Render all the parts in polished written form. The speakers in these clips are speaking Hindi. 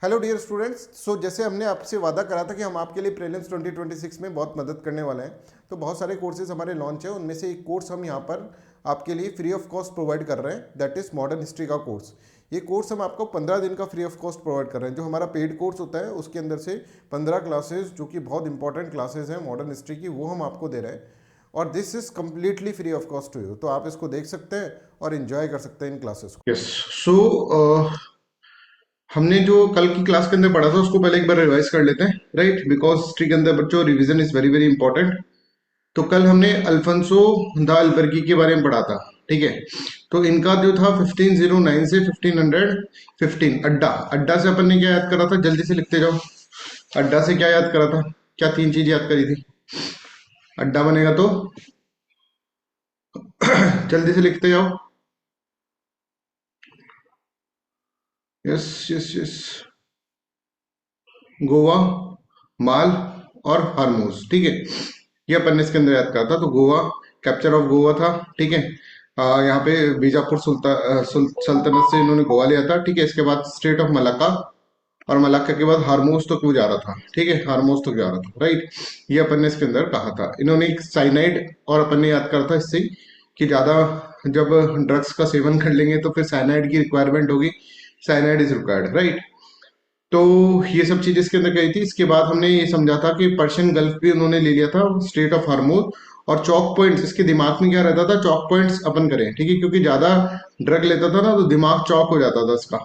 Hello dear students. जैसे हमने आपसे वादा करा था कि हम आपके लिए प्रीलिम्स 2026 में बहुत मदद करने वाले हैं, तो बहुत सारे कोर्सेज हमारे लॉन्च हैं। उनमें से एक कोर्स हम यहाँ पर आपके लिए फ्री ऑफ कॉस्ट प्रोवाइड कर रहे हैं, दैट इज़ मॉडर्न हिस्ट्री का कोर्स। ये कोर्स हम आपको 15 दिन का फ्री ऑफ कॉस्ट प्रोवाइड कर रहे हैं। जो हमारा पेड कोर्स होता है उसके अंदर से 15 क्लासेज, जो कि बहुत इंपॉर्टेंट क्लासेज हैं मॉडर्न हिस्ट्री की, वो हम आपको दे रहे हैं। और this is completely free of cost to you, तो आप इसको देख सकते हैं और इन्जॉय कर सकते हैं इन क्लासेस को। यस। सो हमने जो कल की क्लास के अंदर पढ़ा था उसको पहले एक बार रिवाइज कर लेते हैं, राइट? बिकॉज हिस्ट्री के अंदर बच्चों revision is very very important. तो कल हमने अल्फंसो द अल्बर्की के बारे में पढ़ा था, ठीक है? तो इनका जो था 1509 से 1515 अड्डा। अड्डा से अपन ने क्या याद करा था? जल्दी से लिखते जाओ। अड्डा से क्या याद करा था? क्या तीन चीज याद करी थी? अड्डा बनेगा तो जल्दी से लिखते जाओ। Yes yes yes. गोवा, माल और हारमोज, ठीक है? ये अपन ने इसके अंदर याद करा था। तो गोवा, कैप्चर ऑफ गोवा था, ठीक है? यहाँ पे बीजापुर सल्तनत से इन्होंने गोवा लिया था, ठीक है? इसके बाद स्टेट ऑफ मलाक्का, और मलाक्का के बाद हारमोज तक वो जा रहा था, ठीक है? हारमोज तक जा रहा था, राइट? ये अपन ने इसके अंदर कहा था। इन्होंने एक साइनाइड, और अपन ने याद करा था इससे कि ज्यादा जब ड्रग्स का सेवन कर लेंगे तो फिर साइनाइड की रिक्वायरमेंट होगी। Cyanide is required, right? तो ये सब चीजें इसके अंदर कही थी। इसके बाद हमने ये समझा था कि पर्शियन गल्फ भी उन्होंने ले लिया था, स्टेट ऑफ हार्मोज। और चौक पॉइंट्स, इसके दिमाग में क्या रहता था? चौक पॉइंट्स अपन करें, ठीक है? क्योंकि ज्यादा ड्रग लेता था ना तो दिमाग चौक हो जाता था इसका।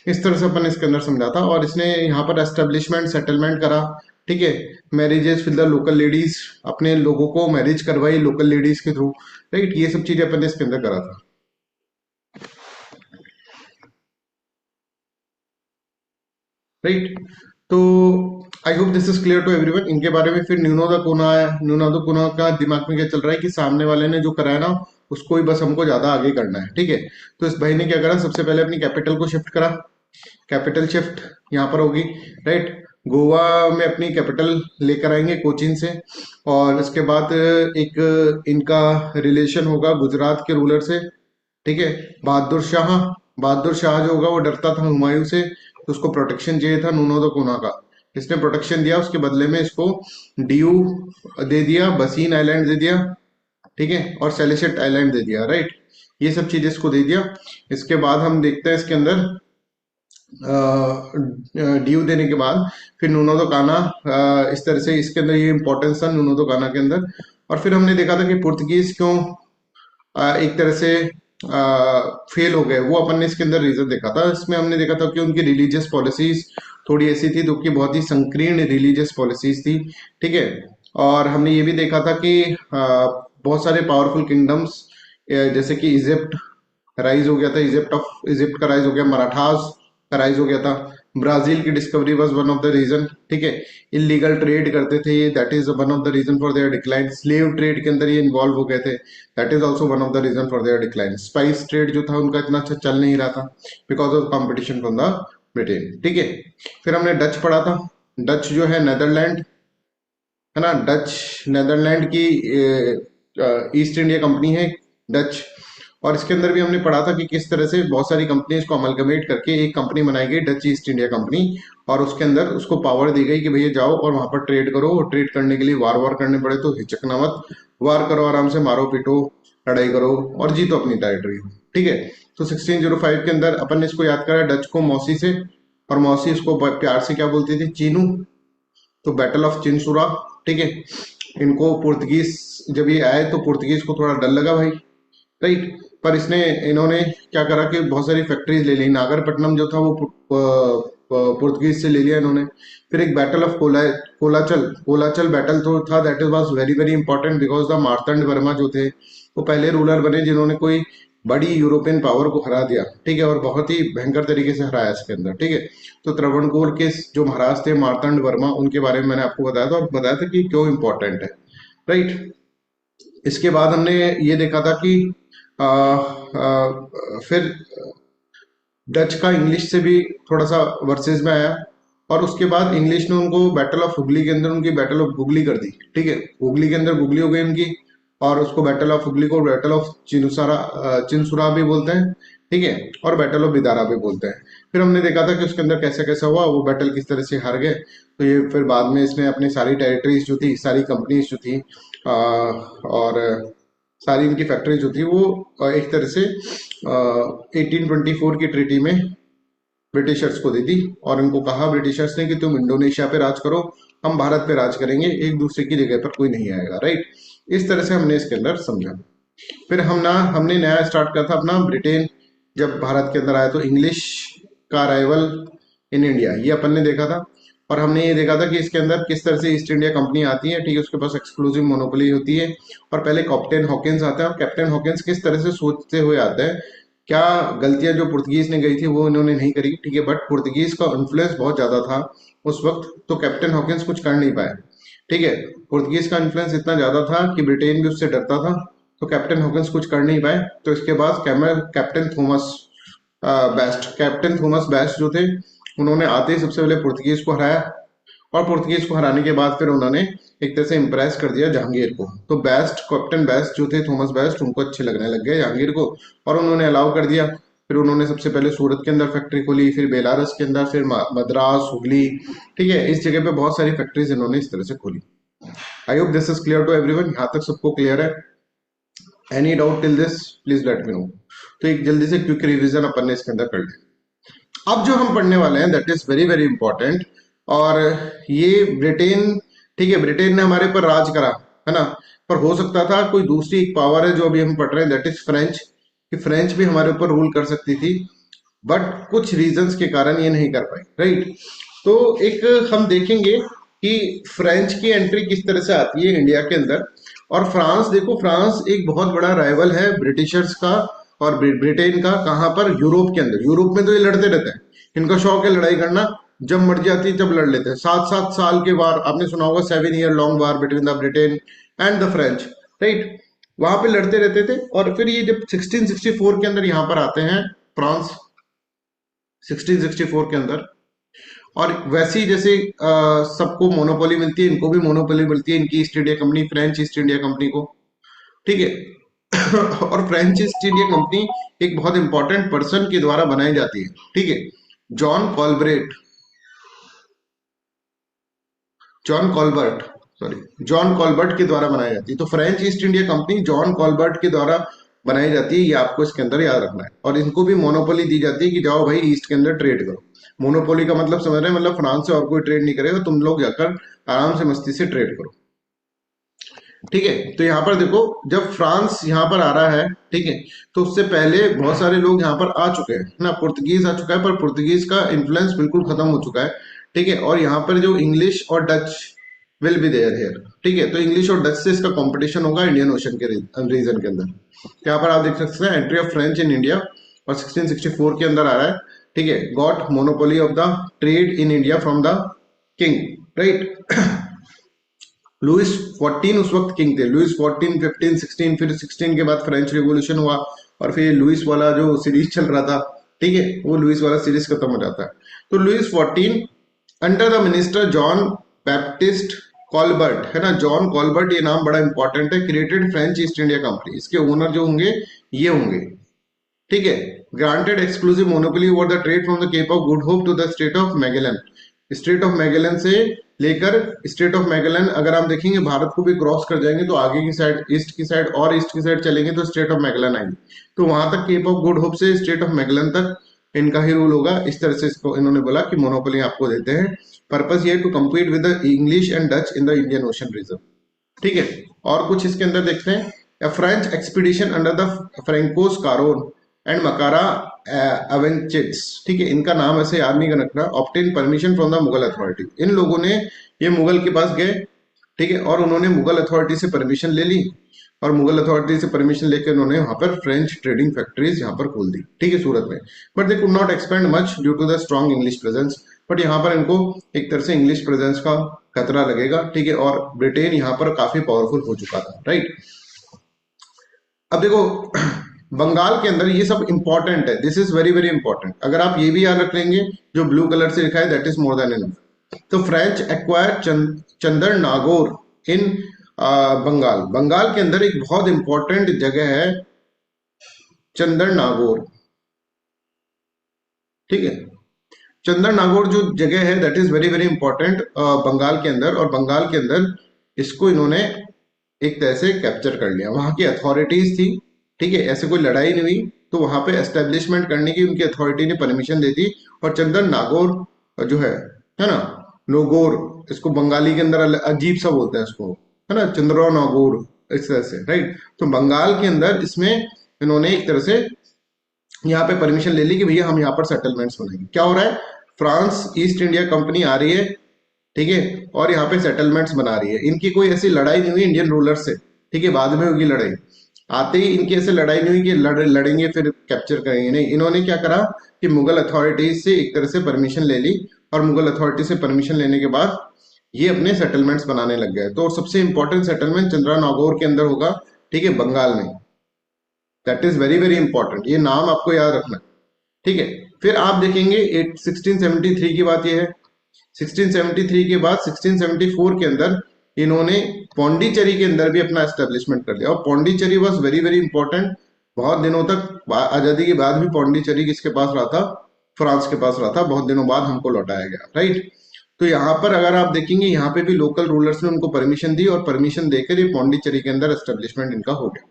इस तरह से अपन इसके अंदर समझा था। और इसने यहाँ पर एस्टेब्लिशमेंट सेटलमेंट करा, ठीक है? Marriages with the local ladies, अपने लोगों को मैरिज करवाई लोकल लेडीज के थ्रू, राइट? ये सब चीजें अपन ने इसके अंदर करा था, राइट? तो I hope this is clear to everyone. इनके बारे में फिर न्यूनो द कोना आया। न्यूनो द कोना का दिमाग में क्या चल रहा है कि सामने वाले ने जो कराया ना, उसको ही बस हमको ज्यादा आगे करना है, ठीक है? तो इस भाई ने क्या करा? सबसे पहले अपनी कैपिटल को शिफ्ट करा। कैपिटल शिफ्ट यहाँ पर होगी, राइट? गोवा में अपनी कैपिटल लेकर आएंगे कोचीन से। और उसके बाद एक इनका रिलेशन होगा गुजरात के रूलर से, ठीक है? बहादुर शाह। बहादुर शाह जो होगा वो डरता था हुमायूं से, तो उसको प्रोटेक्शन चाहिए था नूनो द कोना का। इसने प्रोटेक्शन दिया, उसके बदले में इसको डीयू दे दिया, बसीन आइलैंड दे दिया, ठीक है? और सेलिशेट आइलैंड दे दिया, राइट? ये सब चीजें इसको दे दिया। इसके बाद हम देखते हैं इसके अंदर ड्यू देने के बाद फिर नूनो दो काना, इस तरह से इसके अंदर ये इंपॉर्टेंस था नूनो दो काना के अंदर। और फिर हमने देखा था कि पुर्तगीज क्यों एक तरह से फेल हो गए, वो अपन ने इसके अंदर रीजन देखा था। इसमें हमने देखा था कि उनकी रिलीजियस पॉलिसीज थोड़ी ऐसी थी जो कि बहुत ही संकीर्ण रिलीजियस पॉलिसीज थी, ठीक है? और हमने ये भी देखा था कि बहुत सारे पावरफुल किंगडम्स, जैसे कि इजिप्ट राइज हो गया था। इजिप्ट का राइज हो गया, मराठास का राइज हो गया था। ब्राजील की discovery was one of the reason, ठीक है? इलीगल ट्रेड करते थे ये, that is one of the reason for their decline. Slave trade के अंदर ये इन्वॉल्व हो गए थे, that is also one of the reason for their decline. Spice trade जो था उनका इतना अच्छा चल नहीं रहा था because of competition from the Britain, ठीक है? फिर हमने डच पढ़ा था। डच जो है नेदरलैंड, है ना? डच नेदरलैंड की ईस्ट इंडिया कंपनी है, डच। और इसके अंदर भी हमने पढ़ा था कि किस तरह से बहुत सारी कंपनीज को अमलगमेट करके एक कंपनी बनाई गई, डच ईस्ट इंडिया कंपनी। और उसके अंदर उसको पावर दी गई कि भैया जाओ और वहां पर ट्रेड करो, और ट्रेड करने के लिए वार वार करने पड़े तो हिचकना मत, वार करो आराम से, मारो पीटो, लड़ाई करो और जीतो अपनी टेरिटरी, ठीक है? तो 1605 के अंदर अपन ने इसको याद करा, डच को मौसी से, और मौसी इसको प्यार से क्या बोलती थी? चीनू। तो बैटल ऑफ चिनसुरा, ठीक है? इनको पुर्तगीज जब ये आए तो पुर्तगीज को थोड़ा डर लगा भाई, राइट? पर इसने इन्होंने क्या करा कि बहुत सारी फैक्ट्रीज ले ली। नागरपट्टनम जो था वो पुर्तगीज से ले लिया इन्होंने। फिर एक battle of Colachel, Colachel battle तो था, that is was very very important because the Martand Verma जो थे वो पहले रूलर बने जिन्होंने कोई बड़ी यूरोपियन पावर को हरा दिया, ठीक है? और बहुत ही भयंकर तरीके से हराया इसके अंदर, ठीक है? तो त्रवणकोर के जो महाराज थे मार्तंड वर्मा, उनके बारे में मैंने आपको बताया था, और बताया था कि क्यों इंपॉर्टेंट है, राइट? इसके बाद हमने ये देखा था कि फिर डच का इंग्लिश से भी थोड़ा सा वर्सेस में आया। और उसके बाद इंग्लिश ने उनको बैटल ऑफ हुगली के अंदर उनकी बैटल ऑफ गुगली कर दी, ठीक है? हुगली के अंदर गुगली हो गई उनकी, और उसको बैटल ऑफ हुगली को बैटल ऑफ चिनसुरा भी बोलते हैं, ठीक है? और बैटल ऑफ बिदारा भी बोलते हैं। फिर हमने देखा था कि उसके अंदर कैसे कैसा हुआ, वो बैटल किस तरह से हार गए। तो ये फिर बाद में इसने अपनी सारी टेरिटरीज जो थी, सारी कंपनीज जो थी और सारी इनकी फैक्ट्रीज जो थी वो एक तरह से 1824 की ट्रीटी में ब्रिटिशर्स को दे दी और उनको कहा ब्रिटिशर्स ने कि तुम इंडोनेशिया पे राज करो, हम भारत पे राज करेंगे, एक दूसरे की जगह पर कोई नहीं आएगा, राइट। इस तरह से हमने इसके अंदर समझा। फिर हमने नया स्टार्ट किया था अपना ब्रिटेन जब भारत के अंदर आया, तो इंग्लिश का अराइवल इन इंडिया ये अपन ने देखा था। और हमने ये देखा था कि इसके अंदर किस तरह से ईस्ट इंडिया कंपनी आती है, ठीक है, उसके पास एक्सक्लूसिव मोनोपोली होती है। और पहले कैप्टन हॉकिंस आता है और कैप्टन हॉकिंस किस तरह से सोचते हुए आता है, क्या गलतियां जो पुर्तगीज ने गई थी वो इन्होंने नहीं करी, ठीक है, बट पुर्तगीज का इन्फ्लुएंस बहुत ज्यादा था उस वक्त, तो कैप्टन हॉकिंस कुछ कर नहीं पाए, ठीक है। पुर्तगीज का इन्फ्लुएंस इतना ज्यादा था कि ब्रिटेन भी उससे डरता था, तो कैप्टन हॉकिंस कुछ कर नहीं पाए। तो इसके बाद captain Thomas captain Thomas best जो थे, उन्होंने आते ही सबसे पहले पुर्तगीज को हराया और पुर्तगीज को हराने के बाद फिर उन्होंने एक तरह से इम्प्रेस कर दिया जहांगीर को। तो कैप्टन बेस्ट जो थे, थॉमस बेस्ट, उनको अच्छे लगने लग गए जहांगीर को और उन्होंने अलाउ कर दिया। फिर उन्होंने सबसे पहले सूरत के अंदर फैक्ट्री खोली, फिर बेलारस के अंदर, फिर मद्रास, हुगली, ठीक है, इस जगह पे बहुत सारी फैक्ट्रीज इन्होंने इस तरह से खोली। I hope this is clear to everyone, यहाँ तक सबको क्लियर है? Any doubt till this please let me know. तो एक जल्दी से क्विक रिवीजन अपन ने इसके अंदर कर लिया। अब जो हम पढ़ने वाले हैं that is very very important. और ये ब्रिटेन, ठीक है, ब्रिटेन ने हमारे पर राज करा, है ना, पर हो सकता था कोई दूसरी एक पावर है जो अभी हम पढ़ रहे हैं दैट इज फ्रेंच, कि फ्रेंच भी हमारे ऊपर रूल कर सकती थी, बट कुछ रीजंस के कारण ये नहीं कर पाई, राइट। तो एक हम देखेंगे कि फ्रेंच की एंट्री किस तरह से आती है इंडिया के अंदर। और फ्रांस, देखो फ्रांस एक बहुत बड़ा राइवल है ब्रिटिशर्स का और ब्रिटेन का, कहां पर, यूरोप के अंदर। यूरोप में तो ये लड़ते रहते हैं, इनका शौक है लड़ाई करना, जब मर्जी आती है तब लड़ लेते हैं। 7-7 साल के वार, आपने सुना होगा 7 year long war between the Britain and the French, right, वहां पे लड़ते रहते थे। और फिर ये जब 1664 के अंदर यहाँ पर आते हैं फ्रांस, 1664 के अंदर, और वैसे ही जैसे सबको मोनोपोली मिलती है, इनको भी मोनोपोली मिलती है, इनकी east India company, French East India company को, ठीक है। और फ्रेंच ईस्ट इंडिया कंपनी एक बहुत इंपॉर्टेंट पर्सन के द्वारा बनाई जाती है, ठीक है, John Colbert, John Colbert, sorry, John Colbert के द्वारा बनाई जाती है। तो French East India company John Colbert के द्वारा बनाई जाती है, ये आपको इसके अंदर याद रखना है। और इनको भी मोनोपोली दी जाती है कि जाओ भाई ईस्ट के अंदर ट्रेड करो। मोनोपोली का मतलब समझ रहे हैं, मतलब फ्रांस से और कोई ट्रेड नहीं करेगा, तुम लोग जाकर आराम से मस्ती से ट्रेड करो, ठीक है। तो यहाँ पर देखो, जब फ्रांस यहाँ पर आ रहा है, ठीक है, तो उससे पहले बहुत सारे लोग यहाँ पर आ चुके हैं ना, पुर्तगीज आ चुका है, पर पुर्तगीज का इन्फ्लुएंस बिल्कुल खत्म हो चुका है, ठीक है। और यहाँ पर जो इंग्लिश और Dutch will be there here, ठीक है। तो इंग्लिश और डच से इसका कंपटीशन होगा इंडियन ओशन के रीजन के अंदर। यहाँ पर आप देख सकते हैं entry of French in India, और 1664 के अंदर आ रहा है, ठीक है, got monopoly of the trade in India from the king, right. Louis 14 उस वक्त किंग थे, लुइस 14, 15, 16, फिर 16 के बाद फ्रेंच रिवॉल्यूशन हुआ और फिर लुइस वाला जो सीरीज चल रहा था, ठीक है, वो लुइस वाला सीरीज खत्म हो जाता है। तो Louis 14 under the minister John Baptiste Colbert, है ना, जॉन कॉलबर्ट, ये नाम बड़ा इंपॉर्टेंट है, created French East India company. इसके ओनर जो होंगे ये होंगे, ठीक है। Granted exclusive monopoly over the trade from the Cape of Good Hope to the strait of Magellan. Strait of Magellan से लेकर, स्टेट ऑफ मैगेलन अगर आप देखेंगे भारत को भी क्रॉस कर जाएंगे तो आगे की साइड, ईस्ट की साइड, और ईस्ट की साइड चलेंगे तो स्टेट ऑफ मैगेलन आएंगे, तो वहां तक केप ऑफ गुड होप से स्टेट ऑफ मैगेलन तक इनका ही रूल होगा। इस तरह से इसको इन्होंने बोला कि मोनोपोली आपको देते हैं, पर्पस ये to compete with the English and Dutch in the Indian Ocean region, ठीक है। और कुछ इसके अंदर देखते हैं, a French expedition under the Francos Caron and Makara Avenchids, ठीक है, इनका नाम ऐसे याद नहीं रखना, obtain permission from the Mughal authority. इन लोगों ने ये मुगल के पास गए, ठीक है, और उन्होंने मुगल अथॉरिटी से परमिशन ले ली, और मुगल अथॉरिटी से परमिशन लेकर उन्होंने वहां पर फ्रेंच ट्रेडिंग फैक्ट्रीज यहाँ पर खोल दी, ठीक है, सूरत में। But they could not expand much due to the strong English presence, but यहाँ पर इनको एक तरह से इंग्लिश प्रेजेंस का खतरा लगेगा, ठीक है, और ब्रिटेन यहाँ पर काफी पावरफुल हो चुका था, राइट। अब देखो बंगाल के अंदर ये सब इंपॉर्टेंट है, this is very very important, अगर आप ये भी याद रख लेंगे जो ब्लू कलर से लिखा है that is more than enough. तो फ्रेंच एक्वायर चंदर नागौर इन बंगाल, बंगाल के अंदर एक बहुत इंपॉर्टेंट जगह है चंदर नागौर, ठीक है। चंदन नागौर जो जगह है that is very very important Bengal के अंदर, और बंगाल के अंदर इसको इन्होंने एक तरह से कैप्चर कर लिया। वहां की अथॉरिटीज थी, ठीक है, ऐसे कोई लड़ाई नहीं हुई, तो वहां पे एस्टेब्लिशमेंट करने की उनकी अथॉरिटी ने परमिशन दे दी। और चंदन नागौर जो है ना, नोगोर, इसको बंगाली के अंदर अजीब सा बोलते हैं इसको, है ना, चंद्रो नागौर, इस तरह से, राइट। तो बंगाल के अंदर इसमें इन्होंने एक तरह से यहाँ पे परमिशन ले ली कि भैया हम यहाँ पर सेटलमेंट्स बनाएंगे। क्या हो रहा है, फ्रांस ईस्ट इंडिया कंपनी आ रही है, ठीक है, और यहाँ पे सेटलमेंट्स बना रही है। इनकी कोई ऐसी लड़ाई नहीं हुई इंडियन रूलर से, ठीक है, बाद में होगी लड़ाई। आते ही इनकी ऐसे लड़ाई नहीं हुई कि लड़ेंगे फिर कैप्चर करेंगे, नहीं, इन्होंने क्या करा कि मुगल अथॉरिटीज से एक तरह से परमिशन ले ली, और मुगल अथॉरिटी से परमिशन लेने के बाद ये अपने सेटलमेंट्स बनाने लग गए। तो सबसे इंपॉर्टेंट सेटलमेंट चंद्रा नागौर के अंदर होगा, ठीक है, बंगाल में। That is very very important, ये नाम आपको याद रखना, ठीक है। फिर आप देखेंगे 1673 की बात ये है। 1673 के बाद 1674 के अंदर इन्होंने पौंडीचेरी के अंदर भी अपना एस्टेब्लिशमेंट कर दिया, और Pondicherry was very very important. बहुत दिनों तक आजादी के बाद भी पौंडीचेरी किसके पास रहा था, फ्रांस के पास रहा था, बहुत दिनों बाद हमको लौटाया गया, राइट। तो यहाँ पर अगर आप देखेंगे, यहाँ पे भी लोकल रूलर्स ने उनको परमिशन दी, और परमिशन देकर ये पौंडीचेरी के अंदर एस्टेब्लिशमेंट इनका हो गया।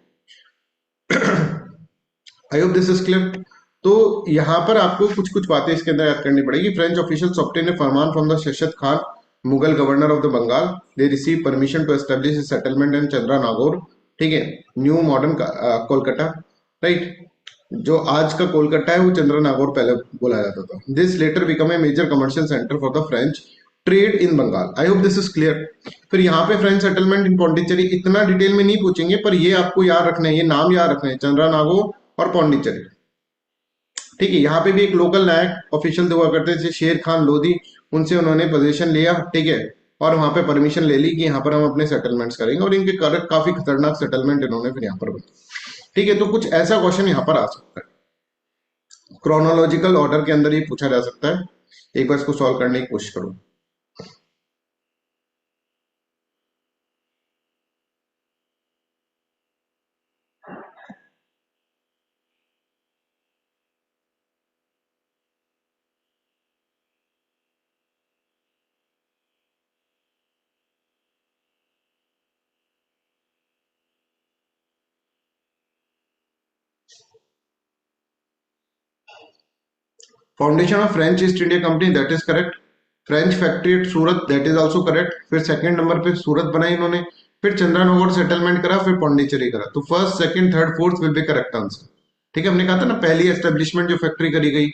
आई होप दिस इज क्लियर। तो यहाँ पर आपको कुछ कुछ बातें इसके अंदर याद करनी पड़ेगी। फ्रेंच ऑफिशियल्स ऑब्टेन ए फरमान from the Shashad Khan, Mughal governor of the Bengal. They receive permission to establish settlement in Chandernagore, ठीक है, न्यू मॉडर्न कोलकाता, राइट। जो आज का कोलकाता है वो चंद्रा नागौर पहले बोला जाता था। This later become a major commercial centre for the French trade in Bengal. I hope this is clear. फिर यहाँ पे फ्रेंच सेटलमेंट इन पौंडीचेरी इतना डिटेल में नहीं पूछेंगे, पर ये आपको याद रखना है, ये नाम याद रखना है, चंद्रा नागौर और पौंडीचेरी, ठीक है। यहाँ पे भी एक लोकल नायक ऑफिशियल हुआ करते थे, शेर खान लोधी, उनसे उन्होंने पोजीशन लिया, ठीक है, और वहां पे परमिशन ले ली कि यहाँ पर हम अपने सेटलमेंट्स करेंगे, और इनके काफी खतरनाक सेटलमेंट इन्होंने फिर यहाँ पर बनाए, ठीक है। तो कुछ ऐसा क्वेश्चन यहाँ पर आ सकता है, क्रोनोलॉजिकल ऑर्डर के अंदर ये पूछा जा सकता है। एक बार इसको सॉल्व करने की कोशिश करो। Foundation of French East India company, that is correct. French factory eight Surat, that is also correct. फिर सेकंड नंबर पे सूरत बनाई इन्होंने, फिर चंद्रानगर सेटलमेंट करा, फिर पौंडीचेरी करा। तो first second third fourth will be correct answer, ठीक है। हमने कहा था ना, पहली एस्टेब्लिशमेंट जो फैक्ट्री करी गई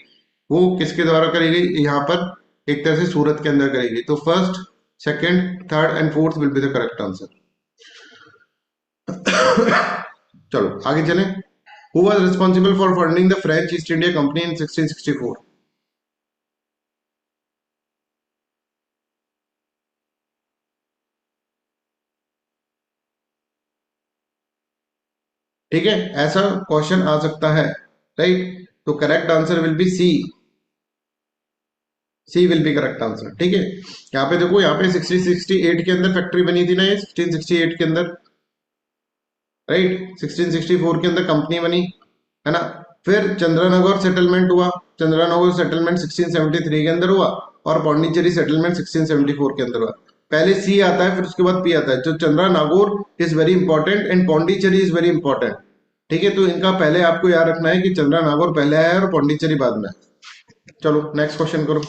वो किसके द्वारा करी गई, यहाँ पर एक तरह से सूरत के अंदर करी गई। तो first second third and fourth will be the correct answer. चलो आगे चलें। Who was responsible for funding the French East India company इन 1664? ठीक है, ऐसा क्वेश्चन आ सकता है, राइट। तो correct answer will be C, C will be correct answer, ठीक है। यहाँ पे देखो, यहाँ पे 1668 के अंदर फैक्ट्री बनी थी ना, ये 1668 के अंदर, राइट। 1664 के अंदर कंपनी बनी, है ना। फिर चंद्रनगर सेटलमेंट हुआ, चंद्रनगर सेटलमेंट 1673 के अंदर हुआ, और पौंडीचेरी सेटलमेंट 1674 के अंदर हुआ। पहले सी आता है, फिर उसके बाद पी आता है। तो Chandra Nagaur is very important and Pondicherry is very important, ठीक है। तो इनका पहले आपको याद रखना है कि चंद्रा नागौर पहले आया है और पौंडीचेरी बाद में। चलो नेक्स्ट क्वेश्चन करो।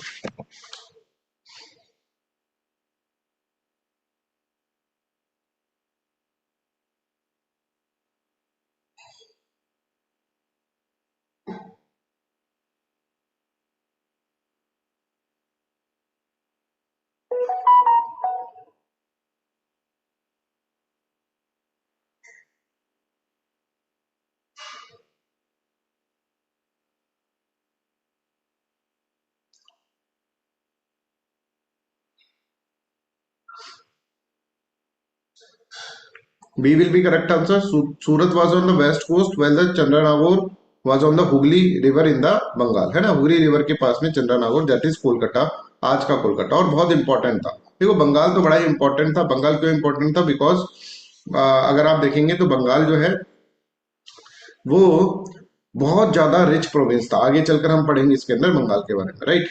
B will be correct answer. Surat was on the west coast while the Chandranagore was on the Hooghly river in the Bengal, है ना। हुगली रिवर के पास में चंद्रनागौर, दैट इज कोलकाता, आज का कोलकाता, और बहुत इंपॉर्टेंट था। देखो बंगाल तो बड़ा ही इंपॉर्टेंट था। बंगाल क्यों इंपॉर्टेंट था, बिकॉज अगर आप देखेंगे तो बंगाल जो है वो बहुत ज्यादा रिच प्रोविंस था। आगे चलकर हम पढ़ेंगे इसके अंदर बंगाल के बारे में, राइट।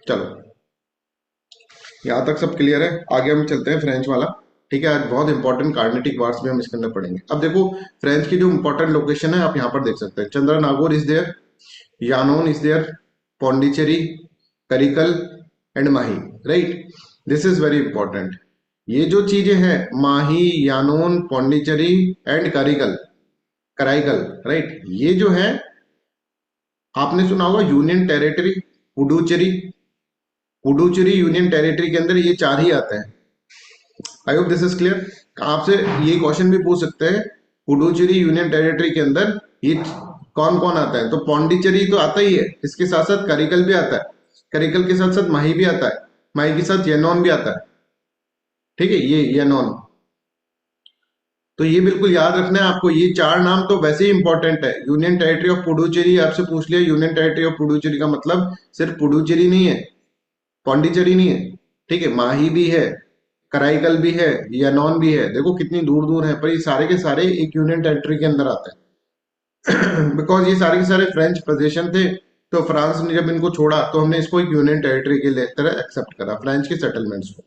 चलो, यहाँ तक सब क्लियर है। आगे हम चलते हैं फ्रेंच वाला। ठीक है, आज बहुत इंपॉर्टेंट कार्नेटिक वर्ड्स भी हम इसके अंदर पढ़ेंगे। अब देखो, फ्रेंच की जो इंपॉर्टेंट लोकेशन है आप यहाँ पर देख सकते हैं। Chandernagore is there, Yanaon is there, Pondicherry, Karikal and Mahe. Right, this is very important. ये जो चीजें हैं, माही, यानोन, पौंडीचेरी एंड करिकल, कराईकल, राइट, ये जो है आपने सुना होगा union territory, Puducherry. Puducherry union territory के अंदर ये चार ही आते हैं। I hope this is clear. आपसे ये क्वेश्चन भी पूछ सकते हैं, पुडुचेरी यूनियन टेरिटरी के अंदर ये कौन कौन आता है? तो पौंडीचेरी तो आता ही है, इसके साथ साथ करिकल भी आता है, करिकल के साथ साथ माही भी आता है, माही के साथ येनोन भी आता है। ठीक है, ये येनोन, तो ये बिल्कुल याद रखना है आपको। ये चार नाम तो वैसे ही इंपॉर्टेंट है। यूनियन टेरिटरी ऑफ पुडुचेरी आपसे पूछ लिया, यूनियन टेरिटरी ऑफ पुडुचेरी का मतलब सिर्फ पुडुचेरी नहीं है, पौंडीचेरी नहीं है। ठीक है, माही भी है, कराईकल भी है, यानोन भी है। देखो कितनी दूर दूर है, पर ये सारे के सारे एक यूनियन टेरिटरी के अंदर आते हैं। बिकॉज ये सारे के सारे फ्रेंच पोजेशन थे, तो फ्रांस ने जब इनको छोड़ा तो हमने इसको एक यूनियन टेरिटरी के तरह एक्सेप्ट करा, फ्रेंच के सेटलमेंट्स को।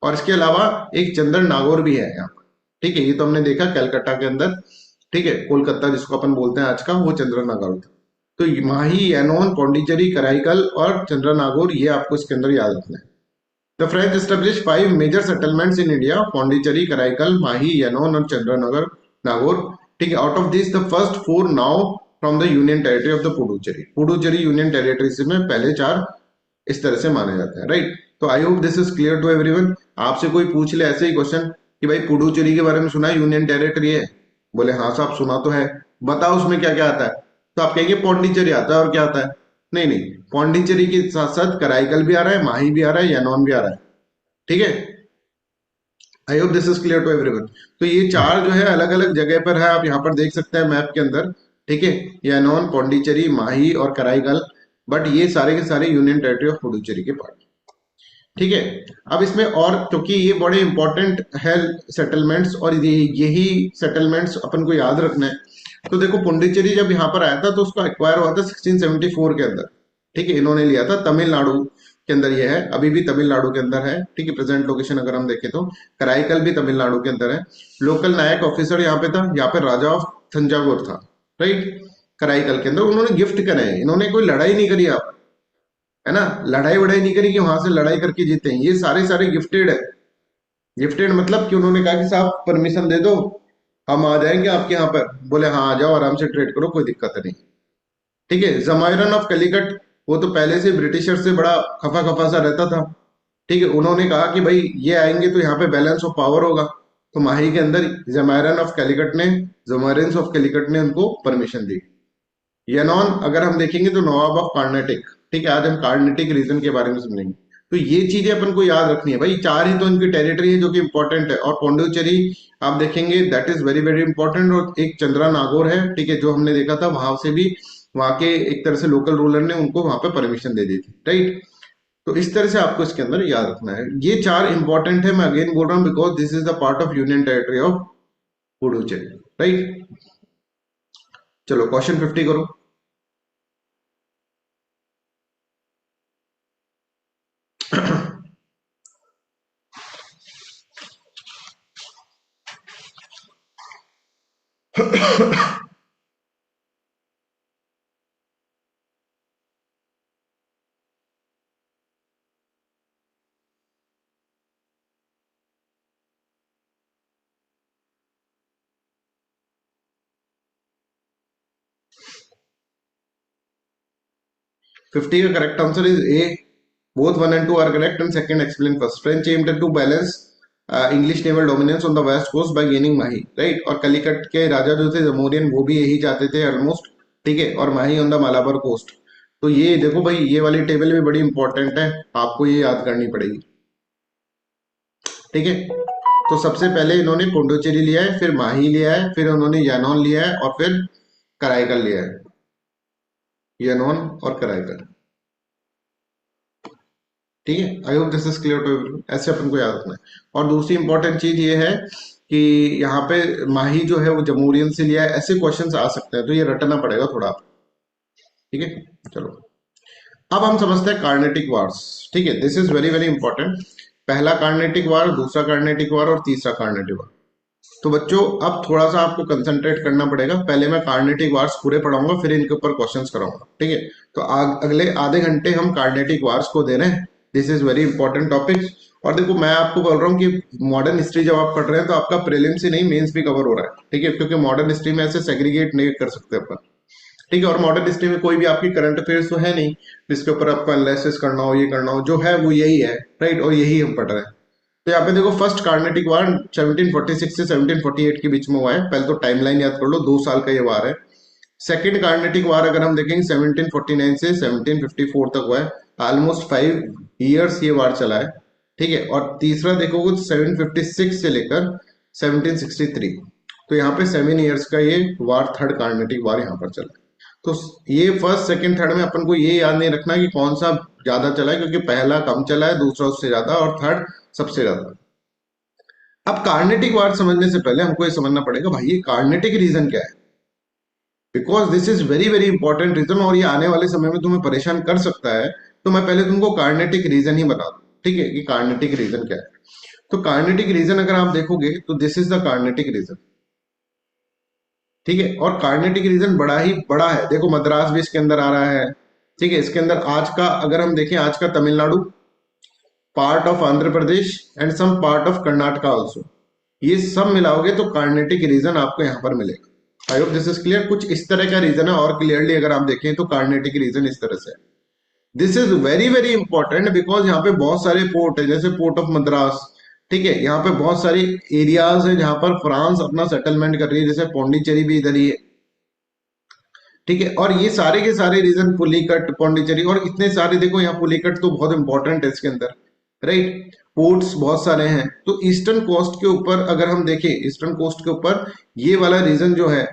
और इसके अलावा एक चंद्र नागौर भी है यहाँ पर। ठीक है, ये तो हमने देखा कलकत्ता के अंदर। ठीक है, कोलकाता जिसको अपन बोलते हैं आज का, वो चंद्र नागौर था। तो माही, यानोन, पौंडीचेरी, कराईकल और चंद्र नागौर, ये आपको इसके अंदर याद रखना है। The French establish 5 major settlements in India, Pondicherry, Karaikal, Mahe, Yanaon और चंद्रनगर नागौर। ठीक है, out of this the first 4 now from the union territory of the Puducherry. Puducherry union territory से में पहले 4 इस तरह से माने जाते हैं। राइट, तो I hope this is clear to everyone. आपसे कोई पूछ ले ऐसे ही क्वेश्चन कि भाई पुडुचेरी के बारे में सुना है, यूनियन टेरिटरी है? बोले हाँ साहब सुना तो है, बताओ उसमें क्या क्या आता है? तो आप कहेंगे पौंडीचेरी आता है, और क्या आता है? नहीं नहीं, पौंडीचेरी के साथ साथ कराईकल भी आ रहा है, माही भी आ रहा है, यानोन भी आ रहा है। ठीक है, I hope this is clear to everyone. तो ये चार जो है अलग अलग जगह पर है, आप यहाँ पर देख सकते हैं मैप के अंदर। ठीक है, यानोन, पौंडीचेरी, माही और कराईकल, बट ये सारे के सारे यूनियन टेरिटरी ऑफ पुडुचेरी के पार्ट। ठीक है, अब इसमें और क्योंकि ये बड़े इंपॉर्टेंट है सेटलमेंट्स, और यही सेटलमेंट्स अपन को याद रखना है। तो देखो, पुडुचेरी जब यहाँ पर आया था तो उसको एक्वायर हुआ था 1674 के अंदर। ठीक है, इन्होंने लिया था, तमिलनाडु के अंदर ये है, अभी भी तमिलनाडु के अंदर है। ठीक है, प्रेजेंट लोकेशन अगर हम देखें तो कराईकल भी तमिलनाडु के अंदर है। लोकल नायक ऑफिसर यहाँ पे था, यहाँ पे राजा ऑफ थंजावुर था। राइट, कराईकल के अंदर उन्होंने गिफ्ट करे, इन्होंने कोई लड़ाई नहीं करी, आप है ना, लड़ाई वड़ाई नहीं करी कि वहां से लड़ाई करके जीते हैं। ये सारे सारे गिफ्टेड है। गिफ्टेड मतलब कि उन्होंने कहा कि साहब परमिशन दे दो, हम आ जाएंगे आपके यहाँ पर। बोले हाँ आ जाओ, आराम से ट्रेड करो, कोई दिक्कत नहीं। ठीक है, जमायरन ऑफ कलिकट, वो तो पहले से ब्रिटिशर से बड़ा खफा खफा सा रहता था। ठीक है, उन्होंने कहा कि भाई ये आएंगे तो यहाँ पे बैलेंस ऑफ पावर होगा, तो माही के अंदर जमायरन ऑफ कैलिकट ने, जमायरन ऑफ कैलिकट ने उनको परमिशन दी। येनॉन अगर हम देखेंगे तो नवाब ऑफ कार्नेटिक। ठीक है, आज हम कार्नेटिक रीजन के बारे में समझेंगे। तो ये चीजें अपन को याद रखनी है भाई, चार ही तो इनकी टेरिटरी है जो कि इंपॉर्टेंट है। और पौंडुचेरी आप देखेंगे, that is very very important. और एक चंद्रा नागौर है, ठीक है, जो हमने देखा था, वहां से भी वहां के एक तरह से लोकल रूलर ने उनको वहां पे परमिशन दे दी थी। राइट, तो इस तरह से आपको इसके अंदर याद रखना है। ये चार इंपॉर्टेंट है, मैं अगेन बोल रहा हूँ, because this is the part of union territory of Puducherry. Right, चलो क्वेश्चन 50 करो। फिफ्टी का correct answer is A. Both 1 and 2 are correct and second explain first. French aimed to balance English naval dominance on the west coast by gaining Mahe. Right, और कलिकट के राजा जो थे जमोरियन, वो भी यही चाहते थे ऑलमोस्ट। ठीक है, और माही ऑन द मालाबार कोस्ट। तो ये देखो भाई, ये वाली टेबल भी बड़ी इंपॉर्टेंट है, आपको ये याद करनी पड़ेगी। ठीक है, तो सबसे पहले इन्होंने पुडुचेरी लिया है, फिर माही लिया है, फिर उन्होंने यानोन लिया है, और फिर कराईकल लिया है। यानोन और कराईकल। ठीक है, I hope this is clear to everyone. ऐसे अपन को याद रखना है। और दूसरी इंपॉर्टेंट चीज ये है कि यहाँ पे माही जो है वो जमूरियन से लिया है, ऐसे क्वेश्चंस आ सकते हैं, तो ये रटना पड़ेगा थोड़ा। ठीक है, चलो अब हम समझते हैं कार्नेटिक वार्स। ठीक है, this is very very important. पहला कार्नेटिक वार, दूसरा कार्नेटिक वार और तीसरा कार्नेटिक वार। तो बच्चों अब थोड़ा सा आपको कंसंट्रेट करना पड़ेगा। पहले मैं कार्नेटिक वार्स पूरे पढ़ाऊंगा, फिर इनके ऊपर क्वेश्चंस कराऊंगा। ठीक है, तो अगले आधे घंटे हम कार्नेटिक वार्स को दे रहे हैं। This is very important topic. और देखो मैं आपको बोल रहा हूँ कि मॉडर्न हिस्ट्री जब आप पढ़ रहे हैं तो आपका प्रीलिम्स ही नहीं मेंस भी कवर हो रहा है। ठीक है, क्योंकि मॉडर्न हिस्ट्री में ऐसे सेग्रीगेट नहीं कर सकते अपन। ठीक है, और मॉडर्न हिस्ट्री में कोई भी आपकी करंट अफेयर्स तो है नहीं जिसके ऊपर आपको एनालिसिस करना हो, ये करना हो। जो है वो यही है, राइट, और यही हम पढ़ रहे हैं। तो यहाँ पे देखो फर्स्ट कार्नेटिक वार 1746 से 1748 के बीच में हुआ है। पहले तो टाइमलाइन याद कर लो, 2 साल का ये वार है। सेकंड कार्नेटिक वार अगर हम देखेंगे 1749 से 1754 तक हुआ है। ऑलमोस्ट 5 इयर्स ये वार चला है। ठीक है, और तीसरा देखोगे 756 से लेकर 1763। तो यहाँ पे 7 इयर्स का ये वार, थर्ड कार्नेटिक वार यहाँ पर चला है। तो ये फर्स्ट सेकंड थर्ड में अपन को ये याद नहीं रखना कि कौन सा ज्यादा चला है, क्योंकि पहला कम चला है, दूसरा उससे ज्यादा और थर्ड सबसे ज्यादा। अब कार्नेटिक वार समझने से पहले हमको ये समझना पड़ेगा भाई ये कार्नेटिक रीजन क्या है, because this is very very important region और ये आने वाले समय में तुम्हें परेशान कर सकता है। तो मैं पहले तुमको कार्नेटिक रीजन ही बता दूं, ठीक है, कि कार्नेटिक रीजन क्या है। तो कार्नेटिक रीजन अगर आप देखोगे तो this is the Carnatic region. ठीक है, और कार्नेटिक रीजन बड़ा ही बड़ा है। देखो मद्रास भी इसके अंदर आ रहा है। ठीक है, इसके अंदर आज का अगर हम देखें, आज का Tamil Nadu, part of Andhra Pradesh and some part of Karnataka also, ये सब मिलाओगे तो कार्नेटिक रीजन आपको यहाँ पर मिलेगा। आई होप दिस इज क्लियर। कुछ इस तरह का रीजन है, और क्लियरली अगर आप देखें तो कार्नेटिक रीजन इस तरह से है। This is very very important because यहाँ पे बहुत सारे पोर्ट है, जैसे पोर्ट ऑफ मद्रास। ठीक है, यहाँ पे बहुत सारे एरियाज है जहां पर फ्रांस अपना सेटलमेंट कर रही है, जैसे पौंडीचेरी भी इधर ही है। ठीक है, और ये सारे के सारे रीजन, पुलिकट, पौंडीचेरी और इतने सारे, देखो यहाँ पुलिकट तो बहुत इंपॉर्टेंट है इसके अंदर, राइट। पोर्ट्स बहुत सारे हैं। तो ईस्टर्न कोस्ट के ऊपर अगर हम देखें, ईस्टर्न कोस्ट के ऊपर ये वाला रीजन जो है,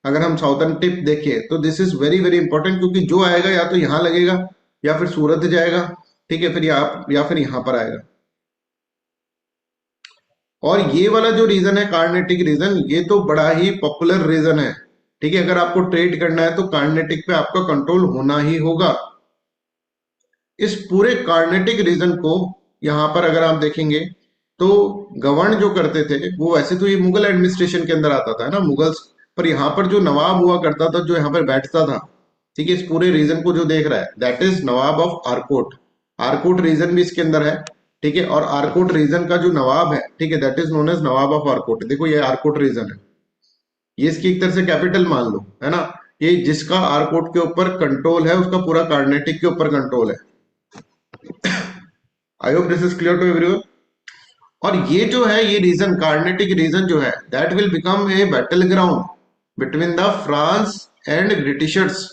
अगर हम साउथर्न टिप देखें तो this is very very important, क्योंकि जो आएगा या तो यहाँ लगेगा या फिर सूरत जाएगा। ठीक है, फिर या फिर यहाँ पर आएगा। और ये वाला जो रीजन है कार्नेटिक रीजन, ये तो बड़ा ही पॉपुलर रीजन है। ठीक है, अगर आपको ट्रेड करना है तो कार्नेटिक पे आपका कंट्रोल होना ही होगा। इस पूरे कार्नेटिक रीजन को यहां पर अगर आप देखेंगे तो गवर्न जो करते थे वो, वैसे तो ये मुगल एडमिनिस्ट्रेशन के अंदर आता था ना, मुगल्स, पर यहाँ पर जो नवाब हुआ करता था, जो यहाँ पर बैठता था, ठीक है, इस पूरे रीजन को जो देख रहा है, that is nawab of Arcot. Arcot region भी इसके अंदर है। ठीक है, और आरकोट रीजन का जो नवाब है, ठीक है, that is known as nawab of Arcot. देखो ये आरकोट रीजन है, ये इसकी एक तरह से कैपिटल मान लो, है ना। ये जिसका आरकोट के ऊपर कंट्रोल है उसका पूरा कार्नेटिक के ऊपर कंट्रोल है। I hope this is clear to everyone. और ये जो है, ये रीजन, कार्नेटिक रीजन जो है, that will become a battle ground between the France and Britishers.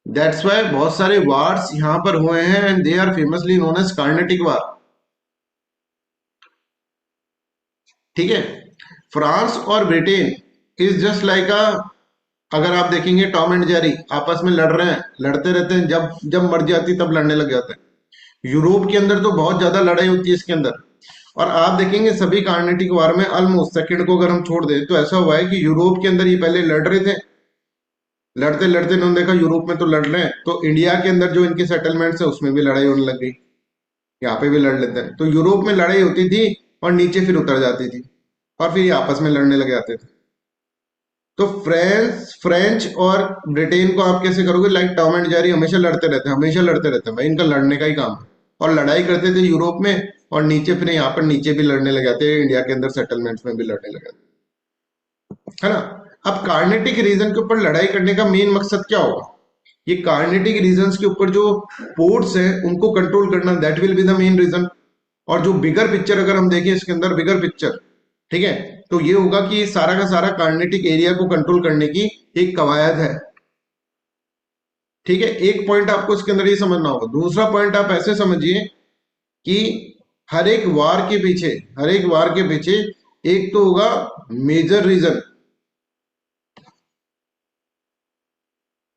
That's why बहुत सारे वार्स यहां पर हुए हैं and they are famously known as Carnatic war. ठीक है, फ्रांस और Britain is just like a, अगर आप देखेंगे टॉम एंड जेरी आपस में लड़ रहे हैं, लड़ते रहते हैं, जब जब मर्जी आती तब लड़ने लग जाते हैं। यूरोप के अंदर तो बहुत ज्यादा लड़ाई होती है इसके अंदर। और आप देखेंगे सभी कार्नेटिक वार में ऑलमोस्ट, सेकंड को अगर हम छोड़ दें तो ऐसा हुआ है कि यूरोप के अंदर ये पहले लड़ रहे थे, लड़ते लड़ते इन्होंने देखा यूरोप में तो लड़ रहे हैं, तो इंडिया के अंदर जो इनके सेटलमेंट्स है उसमें भी लड़ाई होने लग गई। यहाँ पे भी लड़ लेते हैं, तो यूरोप में लड़ाई होती थी और नीचे फिर उतर जाती थी, और फिर ये आपस में लड़ने लग जाते थे। तो फ्रेंच और ब्रिटेन को आप कैसे करोगे, लाइक टॉम एंड जेरी, हमेशा लड़ते रहते हैं, हमेशा लड़ते रहते हैं भाई, इनका लड़ने का ही काम है। और लड़ाई करते थे यूरोप में, और नीचे फिर यहाँ पर नीचे भी लड़ने लग जाते हैं, इंडिया के अंदर सेटलमेंट्स में भी लड़ने लग जाते हैं, है ना। अब कार्नेटिक रीजन के ऊपर लड़ाई करने का मेन मकसद क्या होगा, ये कार्नेटिक रीजन के ऊपर जो पोर्ट्स हैं उनको कंट्रोल करना, that will be the main reason. और जो बिगर पिक्चर अगर हम देखें इसके अंदर, बिगर पिक्चर, ठीक है, तो ये होगा कि सारा का सारा कार्नेटिक एरिया को कंट्रोल करने की एक कवायद है। ठीक है, एक पॉइंट आपको इसके अंदर ये समझना होगा। दूसरा पॉइंट आप ऐसे समझिए कि हर एक वार के पीछे, हर एक वार के पीछे एक तो होगा मेजर रीजन,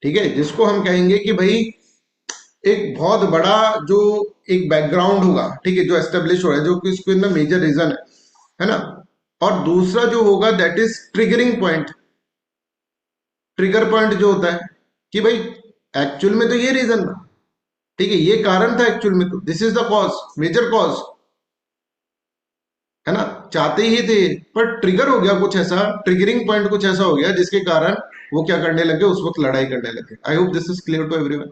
ठीक है, जिसको हम कहेंगे कि भाई एक बहुत बड़ा जो एक बैकग्राउंड होगा, ठीक है, जो एस्टेब्लिश हो रहा है, जो कि इसके अंदर मेजर रीजन है ना। और दूसरा जो होगा that is triggering point. Trigger point जो होता है कि भाई एक्चुअल में तो ये रीजन था, ठीक है, ये कारण था एक्चुअल में, तो this is the cause, major cause, है ना। चाहते ही थे पर ट्रिगर हो गया कुछ ऐसा, ट्रिगरिंग पॉइंट कुछ ऐसा हो गया जिसके कारण वो क्या करने लगे, उस वक्त लड़ाई करने लगे। I hope this is clear to everyone.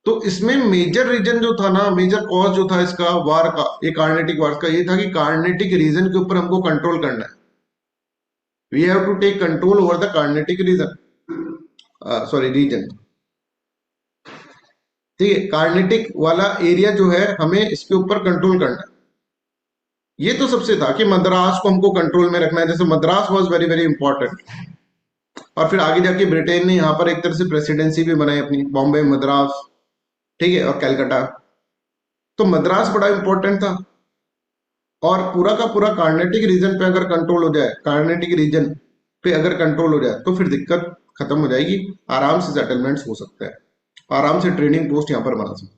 तो इसमें मेजर रीजन जो था ना, मेजर कॉज जो था इसका वार का, ये कार्नेटिक वार का, ये था कि कार्नेटिक रीजन के ऊपर हमको कंट्रोल करना है। We have to take control over the Carnatic region, sorry region. ठीक है, कार्नेटिक वाला एरिया जो है हमें इसके ऊपर कंट्रोल करना है। ये तो सबसे था कि मद्रास को हमको कंट्रोल में रखना है, जैसे Madras was very very important. और फिर आगे जाके ब्रिटेन ने यहाँ पर एक तरह से प्रेसिडेंसी भी बनाई अपनी, बॉम्बे, मद्रास, ठीक है, और कलकत्ता। तो मद्रास बड़ा इंपॉर्टेंट था। और पूरा का पूरा कार्नेटिक रीजन पे अगर कंट्रोल हो जाए, कार्नेटिक रीजन पे अगर कंट्रोल हो जाए तो फिर दिक्कत खत्म हो जाएगी, आराम से सेटलमेंट्स हो सकता है, आराम से ट्रेडिंग पोस्ट यहाँ पर बना सकते।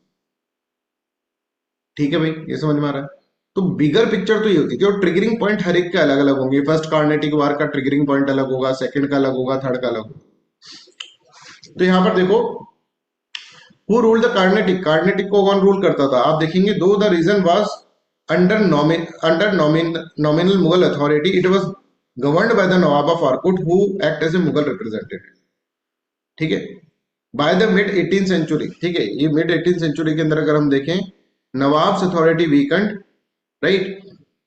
ठीक है भाई, ये समझ में आ रहा है। तो बिगर पिक्चर तो ये होती थी, और ट्रिगरिंग पॉइंट हर एक के अलग अलग होंगे। फर्स्ट कार्नेटिक वार का ट्रिगरिंग पॉइंट अलग होगा, सेकंड का अलग होगा, थर्ड का अलग होगा। तो यहाँ पर देखो, who rule the Carnatic, Carnatic को कौन रूल करता था, आप देखेंगे, though the region was under nominal Mughal authority, it was governed by the Nawab of Arcot who act as a Mughal representative. ठीक है, by the mid 18th century, ठीक है, ये मिड 18th सेंचुरी के अंदर अगर हम देखें, nawab's authority weakened, right,